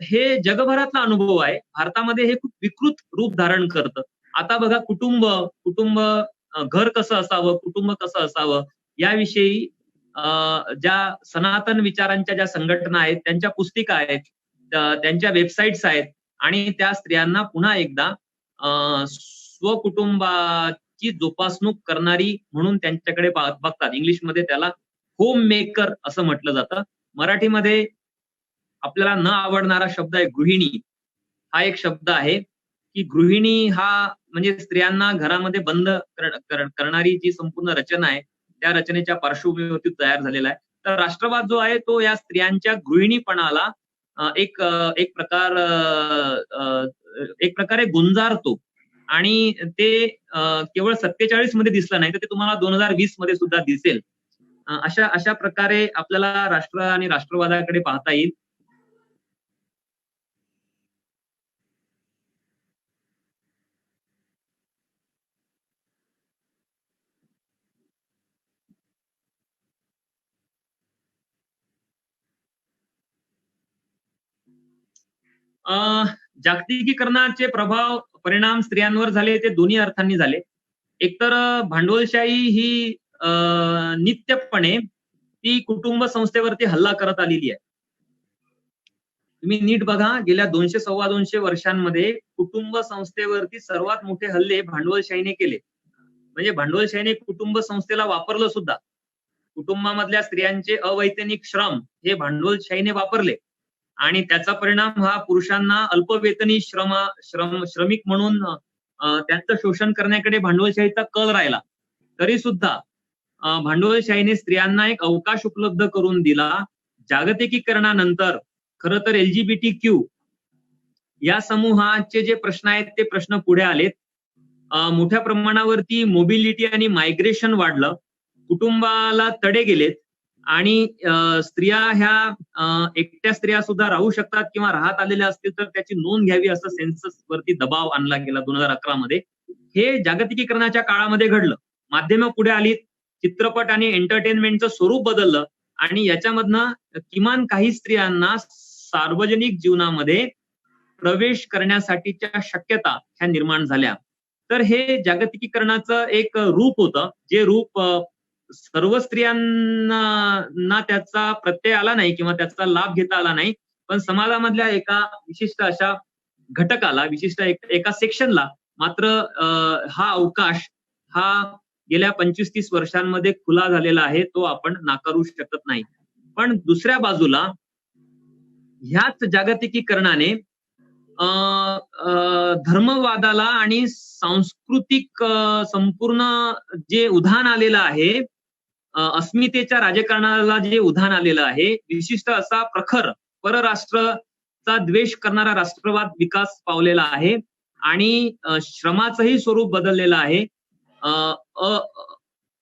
हे जगभरातला अनुभव आहे. भारतामध्ये हे खूप विकृत रूप धारण करतं. आता बघा कुटुंब घर कसं असावं, कुटुंब कसं असावं याविषयी ज्या सनातन विचारांच्या ज्या संघटना आहेत त्यांच्या पुस्तिका आहेत, त्यांच्या वेबसाईट्स आहेत आणि त्या स्त्रियांना पुन्हा एकदा स्वकुटुंबाची जोपासणूक करणारी म्हणून त्यांच्याकडे बघतात. इंग्लिशमध्ये त्याला होम मेकर असं म्हटलं जातं. मराठीमध्ये आपल्याला न आवडणारा शब्द आहे गृहिणी. हा एक शब्द आहे की गृहिणी हा म्हणजे स्त्रियांना घरामध्ये बंद करणारी जी संपूर्ण रचना आहे त्या रचनेच्या पार्श्वभूमीवरती तयार झालेला आहे. तर राष्ट्रवाद जो आहे तो या स्त्रियांच्या गृहिणीपणाला एक प्रकारे गुंजारतो आणि ते केवळ 47 मध्ये दिसलं नाही तर ते तुम्हाला 2020 मध्ये सुद्धा दिसेल. अशा प्रकारे आपल्याला राष्ट्र आणि राष्ट्रवादाकडे पाहता येईल. जागतिकीकरणाचे परिणाम स्त्रियांवर झाले ते दोन्ही अर्थांनी झाले. एकतर भांडवलशाही ही नित्यपणे ती कुटुंब संस्थेवरती हल्ला करत आलेली आहे. तुम्ही नीट बघा, गेल्या 200-2.25 वर्षांमध्ये कुटुंब संस्थेवरती सर्वात मोठे हल्ले भांडवलशाहीने केले. म्हणजे भांडवलशाहीने कुटुंब संस्थेला वापरलं सुद्धा. कुटुंबामधल्या स्त्रियांचे अवैतनिक श्रम हे भांडवलशाहीने वापरले आणि त्याचा परिणाम हा पुरुषांना अल्पवेतनी श्रमिक म्हणून त्यांचं शोषण करण्याकडे भांडवलशाहीचा कल राहिला. तरी सुद्धा भांडवलशाहीने स्त्रियांना एक अवकाश उपलब्ध करून दिला. जागतिकीकरणानंतर खरं तर LGBTQ या समूहाचे जे प्रश्न आहेत ते प्रश्न पुढे आलेत. मोठ्या प्रमाणावरती मोबिलिटी आणि मायग्रेशन वाढलं, कुटुंबाला तडे गेलेत आणि स्त्रिया ह्या एकट्या स्त्रिया सुद्धा राहू शकतात किंवा राहत आलेल्या असतील तर त्याची नोंद घ्यावी असं सेन्सस वरती दबाव आणला गेला 2011 मध्ये. हे जागतिकीकरणाच्या काळामध्ये घडलं. माध्यमं पुढे आली, चित्रपट आणि एंटरटेनमेंटचं स्वरूप बदललं आणि याच्यामधनं किमान काही स्त्रियांना सार्वजनिक जीवनामध्ये प्रवेश करण्यासाठीच्या शक्यता ह्या निर्माण झाल्या. तर हे जागतिकीकरणाचं एक रूप होतं, जे रूप सर्व स्त्रियांना त्याचा प्रत्यय आला नाही किंवा त्याचा लाभ घेता आला नाही, पण समाजामधल्या एका विशिष्ट अशा घटकाला, विशिष्ट एका सेक्शनला मात्र हा अवकाश हा गेल्या 25-30 वर्षांमध्ये खुला झालेला आहे, तो आपण नाकारू शकत नाही. पण दुसऱ्या बाजूला ह्याच जागतिकीकरणाने धर्मवादाला आणि सांस्कृतिक संपूर्ण जे उधाण आलेलं आहे, अस्मितेच्या राजकारणाला जे उधाण आलेलं आहे, विशिष्ट असा प्रखर परराष्ट्रचा द्वेष करणारा राष्ट्रवाद विकास पावलेला आहे आणि श्रमाचंही स्वरूप बदललेलं आहे.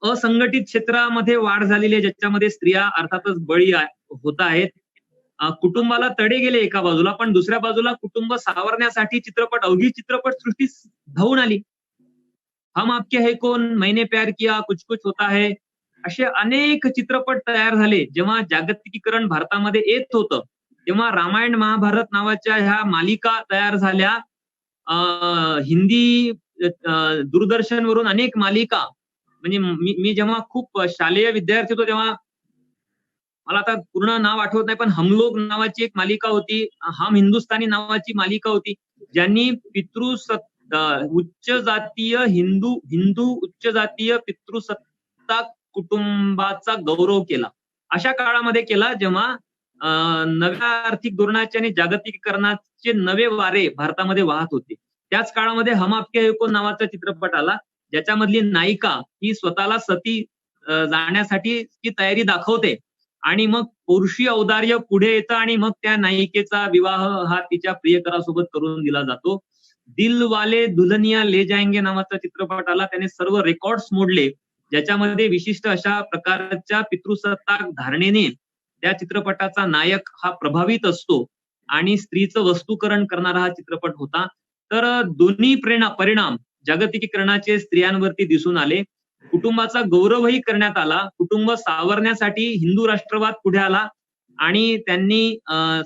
असंघटित क्षेत्रामध्ये वाढ झालेली आहे, ज्याच्यामध्ये स्त्रिया अर्थातच बळी होत आहेत. कुटुंबाला तडे गेले एका बाजूला, पण दुसऱ्या बाजूला कुटुंब सावरण्यासाठी अवघी चित्रपट सृष्टी धावून आली. हम आपके है कौन, मैंने प्यार किया, कुछ कुछ होता है, असे अनेक चित्रपट तयार झाले. जेव्हा जागतिकीकरण भारतामध्ये येत होतं तेव्हा रामायण महाभारत नावाच्या ह्या मालिका तयार झाल्या. हिंदी दूरदर्शनवरून अनेक मालिका, म्हणजे मी जेव्हा खूप शालेय विद्यार्थी होतो तेव्हा मला आता पूर्ण नाव आठवत नाही, पण हमलोग नावाची एक मालिका होती, हम हिंदुस्तानी नावाची मालिका होती, ज्यांनी उच्च जातीय हिंदू उच्च जातीय पितृसत्ताक कुटुंबाचा गौरव केला. अशा काळामध्ये केला जेव्हा नव्या आर्थिक धोरणाचे आणि जागतिकीकरणाचे नवे वारे भारतामध्ये वाहत होते. त्याच काळामध्ये हम आपके है कौन नावाचा चित्रपट आला, ज्याच्यामधली नायिका ही स्वतःला सती जाण्यासाठी ती तयारी दाखवते आणि मग पुरुषी औदार्य पुढे येतं आणि मग त्या नायिकेचा विवाह हा तिच्या प्रियकरासोबत करून दिला जातो. दिल वाले दुल्हनिया ले जाएंगे नावाचा चित्रपट आला, त्याने सर्व रेकॉर्ड्स मोडले, ज्याच्यामध्ये विशिष्ट अशा प्रकारच्या पितृसत्ताक धारणेने त्या चित्रपटाचा नायक हा प्रभावित असतो आणि स्त्रीचं वस्तुकरण करणारा हा चित्रपट होता. तर दोन्ही परिणाम जागतिकीकरणाचे स्त्रियांवरती दिसून आले. कुटुंबाचा गौरवही करण्यात आला. कुटुंब सावरण्यासाठी हिंदू राष्ट्रवाद पुढे आला आणि त्यांनी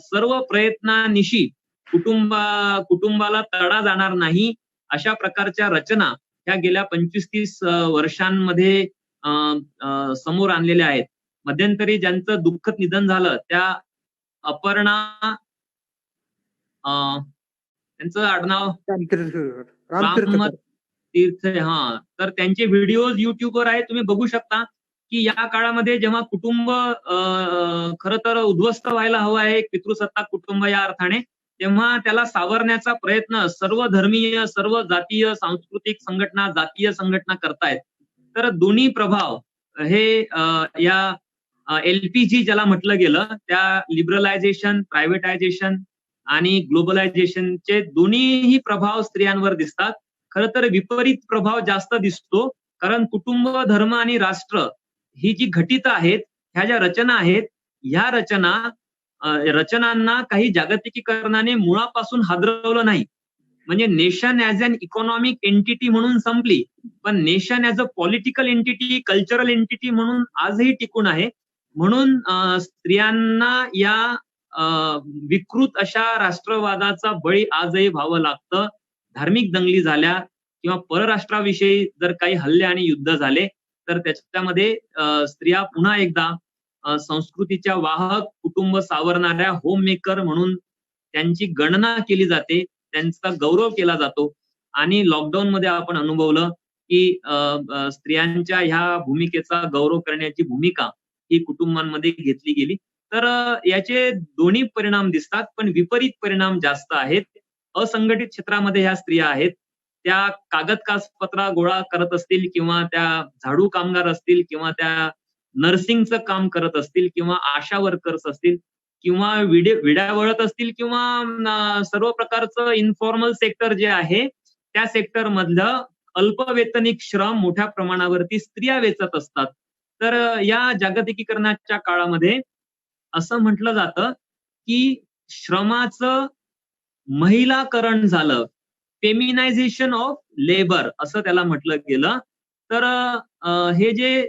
सर्व प्रयत्नांनिशी कुटुंबाला तडा जाणार नाही अशा प्रकारच्या रचना ह्या गेल्या 25-30 वर्षांमध्ये समोर आणलेल्या आहेत. मध्यंतरी ज्यांचं दुःखद निधन झालं त्या अपर्णा, त्यांचं आडनाव रामतीर्थ, तर त्यांचे व्हिडिओज युट्यूबवर आहेत, तुम्ही बघू शकता की या काळामध्ये जेव्हा कुटुंब खरं तर उद्ध्वस्त व्हायला हवं आहे, एक पितृसत्ताक कुटुंब या अर्थाने, तेव्हा त्याला सावरण्याचा प्रयत्न सर्व धर्मीय, सर्व जातीय, सांस्कृतिक संघटना, जातीय संघटना करतायत. तर दोन्ही प्रभाव हे या LPG ज्याला म्हटलं गेलं, त्या लिबरलायझेशन, प्रायव्हेटायझेशन आणि ग्लोबलायझेशनचे दोन्हीही प्रभाव स्त्रियांवर दिसतात. खरं तर विपरीत प्रभाव जास्त दिसतो, कारण कुटुंब, धर्म आणि राष्ट्र ही जी घटित आहेत, ह्या ज्या रचना आहेत, ह्या रचनांना काही जागतिकीकरणाने मुळापासून हादरवलं नाही. म्हणजे nation as an economic entity म्हणून संपली, पण nation as a political entity, cultural entity म्हणून आजही टिकून आहे. म्हणून स्त्रियांना या विकृत अशा राष्ट्रवादाचा बळी आजही व्हावं लागतं. धार्मिक दंगली झाल्या किंवा परराष्ट्राविषयी जर काही हल्ले आणि युद्ध झाले तर त्याच्यामध्ये स्त्रिया पुन्हा एकदा संस्कृतीच्या वाहक, कुटुंब सावरणाऱ्या होम मेकर म्हणून त्यांची गणना केली जाते, त्यांचा गौरव केला जातो. आणि लॉकडाऊन मध्ये आपण अनुभवलं की स्त्रियांच्या ह्या भूमिकेचा गौरव करण्याची भूमिका ही कुटुंबांमध्ये घेतली गेली. तर याचे दोन्ही परिणाम दिसतात, पण विपरीत परिणाम जास्त आहेत. असंघटित क्षेत्रामध्ये ह्या स्त्रिया आहेत, त्या कागद कागदपत्रा गोळा करत असतील, किंवा त्या झाडू कामगार असतील, किंवा त्या नर्सिंगचं काम करत असतील, किंवा आशा वर्कर्स असतील, किंवा विड्या वळत असतील, किंवा सर्व प्रकारचं इन्फॉर्मल सेक्टर जे आहे त्या सेक्टर मधलं अल्पवेतनिक श्रम मोठ्या प्रमाणावरती स्त्रिया वेचत असतात. तर या जागतिकीकरणाच्या काळामध्ये असं म्हटलं जातं की श्रमाचं महिलाकरण झालं, फेमिनायझेशन ऑफ लेबर असं त्याला म्हटलं गेलं. तर हे जे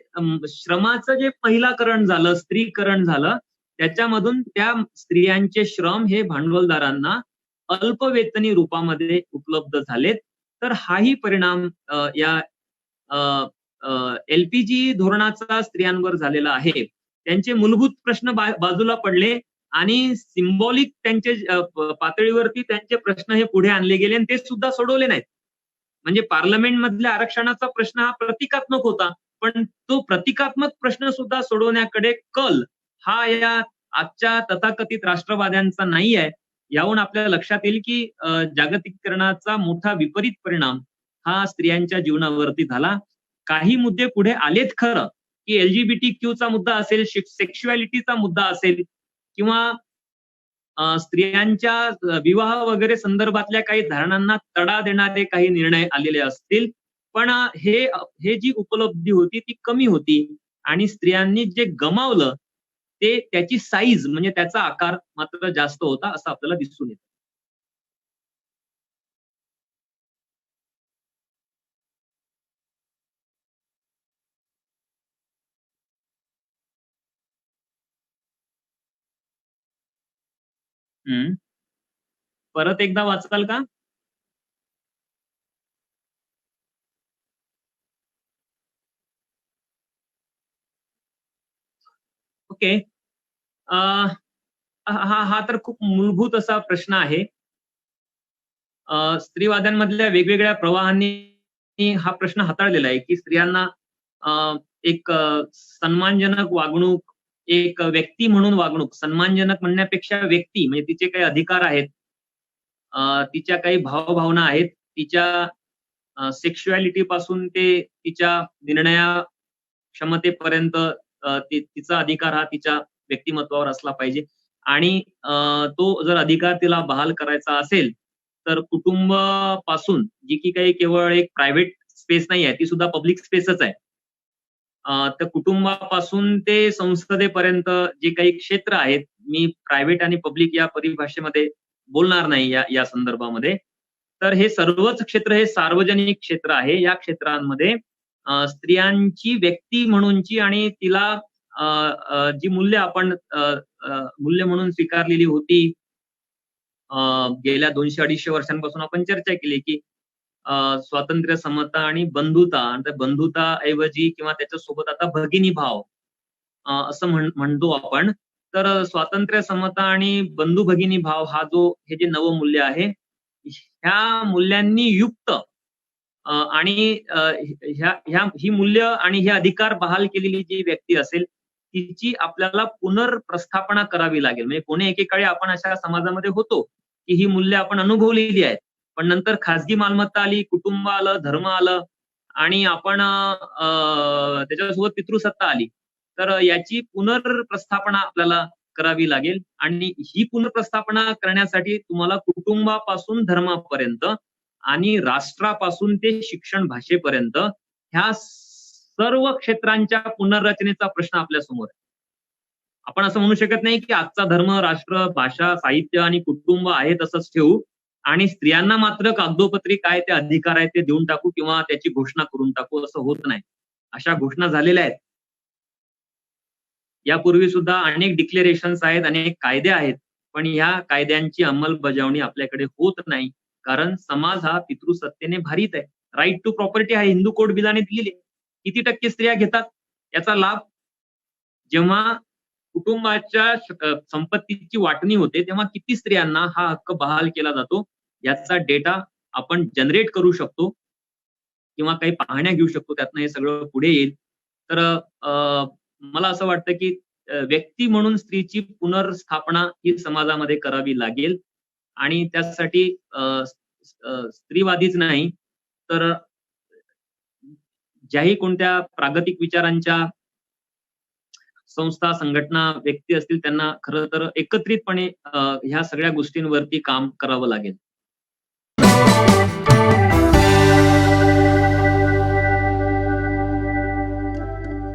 श्रमाचं जे महिलाकरण झालं, स्त्रीकरण झालं, त्याच्यामधून त्या स्त्रियांचे श्रम हे भांडवलदारांना अल्पवेतनी रूपामध्ये उपलब्ध झालेत. तर हाही परिणाम या एलपीजी धोरणाचा स्त्रियांवर झालेला आहे. त्यांचे मूलभूत प्रश्न बाजूला पडले आणि सिम्बॉलिक त्यांचे पातळीवरती त्यांचे प्रश्न हे पुढे आणले गेले आणि ते सुद्धा सोडवले नाहीत. म्हणजे पार्लमेंट मधल्या आरक्षणाचा प्रश्न हा प्रतिकात्मक होता, पण तो प्रतिकात्मक प्रश्न सुद्धा सोडवण्याकडे कल हा या आजच्या तथाकथित राष्ट्रवाद्यांचा नाही आहे. याहून आपल्याला लक्षात येईल की जागतिकीकरणाचा मोठा विपरीत परिणाम हा स्त्रियांच्या जीवनावरती झाला. काही मुद्दे पुढे आलेत खरं, की LGBTQ मुद्दा असेल, सेक्शुअलिटीचा मुद्दा असेल, किंवा स्त्रियांच्या विवाह वगैरे संदर्भातल्या काही धारणांना तडा देणारे काही निर्णय आलेले असतील, पण हे जी उपलब्धी होती ती कमी होती आणि स्त्रियांनी जे गमावलं ते त्याची साईज म्हणजे त्याचा आकार मात्र जास्त होता असं आपल्याला दिसून येतं. परत एकदा वाचाल का? ओके. हा तर खूप मूलभूत असा प्रश्न आहे. स्त्रीवाद्यांमधल्या वेगवेगळ्या प्रवाहांनी हा प्रश्न हाताळलेला आहे की स्त्रियांना एक सन्मानजनक वागणूक, एक व्यक्ती म्हणून वागणूक, सन्मानजनक म्हणण्यापेक्षा व्यक्ती म्हणजे तिचे काही अधिकार आहेत, तिच्या काही भावभावना आहेत, तिच्या सेक्शुअलिटी पासून ते तिच्या निर्णया क्षमतेपर्यंत तिचा अधिकार हा तिच्या व्यक्तिमत्वावर असला पाहिजे. आणि तो जर अधिकार तिला बहाल करायचा असेल तर कुटुंबापासून जी की काही केवळ एक प्रायव्हेट स्पेस नाही आहे, ती सुद्धा पब्लिक स्पेसच आहे. तर कुटुंबापासून ते संसदेपर्यंत जे काही क्षेत्र आहेत, मी प्रायव्हेट आणि पब्लिक या परिभाषेमध्ये बोलणार नाही या संदर्भामध्ये. तर हे सर्वच क्षेत्र हे सार्वजनिक क्षेत्र आहे. या क्षेत्रांमध्ये स्त्रियांची व्यक्ती म्हणूनची आणि तिला जी मूल्य आपण मूल्य म्हणून स्वीकारलेली होती गेल्या 200-250 वर्षांपासून आपण चर्चा केली की स्वातंत्र्य, समता आणि बंधुता, आणि त्या बंधुताऐवजी किंवा त्याच्यासोबत आता भगिनी भाव असं म्हणतो आपण. तर स्वातंत्र्य, समता आणि बंधू भगिनी भाव हा जो हे जे नवमूल्य आहे, ह्या मूल्यांनी युक्त आणि ही मूल्य आणि हे अधिकार बहाल केलेली जी व्यक्ती असेल तिची आपल्याला पुनर्प्रस्थापना करावी लागेल. म्हणजे कोणी एकेकाळी आपण अशा समाजामध्ये होतो की ही मूल्य आपण अनुभवलेली आहेत, पण नंतर खासगी मालमत्ता आली, कुटुंब आलं, धर्म आलं आणि आपण त्याच्यासोबत पितृसत्ता आली. तर याची पुनर्प्रस्थापना आपल्याला करावी लागेल आणि ही पुनर्प्रस्थापना करण्यासाठी तुम्हाला कुटुंबापासून धर्मापर्यंत आणि राष्ट्रापासून ते शिक्षण भाषेपर्यंत ह्या सर्व क्षेत्रांच्या पुनर्रचनेचा प्रश्न आपल्या समोर आहे. आपण असं म्हणू शकत नाही की आजचा धर्म, राष्ट्र, भाषा, साहित्य आणि कुटुंब आहे तसंच ठेवू आणि स्त्रियांना मात्र कागदोपत्री काय ते अधिकार आहेत ते देऊन टाकू किंवा त्याची घोषणा करून टाकू, असं होत नाही. अशा घोषणा झालेल्या आहेत. यापूर्वी सुद्धा अनेक डिक्लेरेशन्स आहेत, अनेक कायदे आहेत, पण या कायद्यांची अंमलबजावणी आपल्याकडे होत नाही. कारण समाज हा पितृसत्तेने भारित आहे. राईट टू प्रॉपर्टी हा हिंदू कोड बिलाने दिलेले. किती टक्के स्त्रिया घेतात याचा लाभ? जेव्हा कुटुंबाच्या संपत्तीची वाटणी होते तेव्हा किती स्त्रियांना हा हक्क बहाल केला जातो याचा डेटा आपण जनरेट करू शकतो किंवा काही पाहण्या घेऊ शकतो, त्यातनं हे सगळं पुढे येईल. तर मला असं वाटतं की व्यक्ती म्हणून स्त्रीची पुनर्स्थापना ही समाजामध्ये करावी लागेल आणि त्यासाठी स्त्रीवादीच नाही तर ज्याही कोणत्या प्रागतिक विचारांच्या संस्था, संघटना, व्यक्ती असतील त्यांना खरं तर एकत्रितपणे ह्या सगळ्या गोष्टींवरती काम करावं लागेल.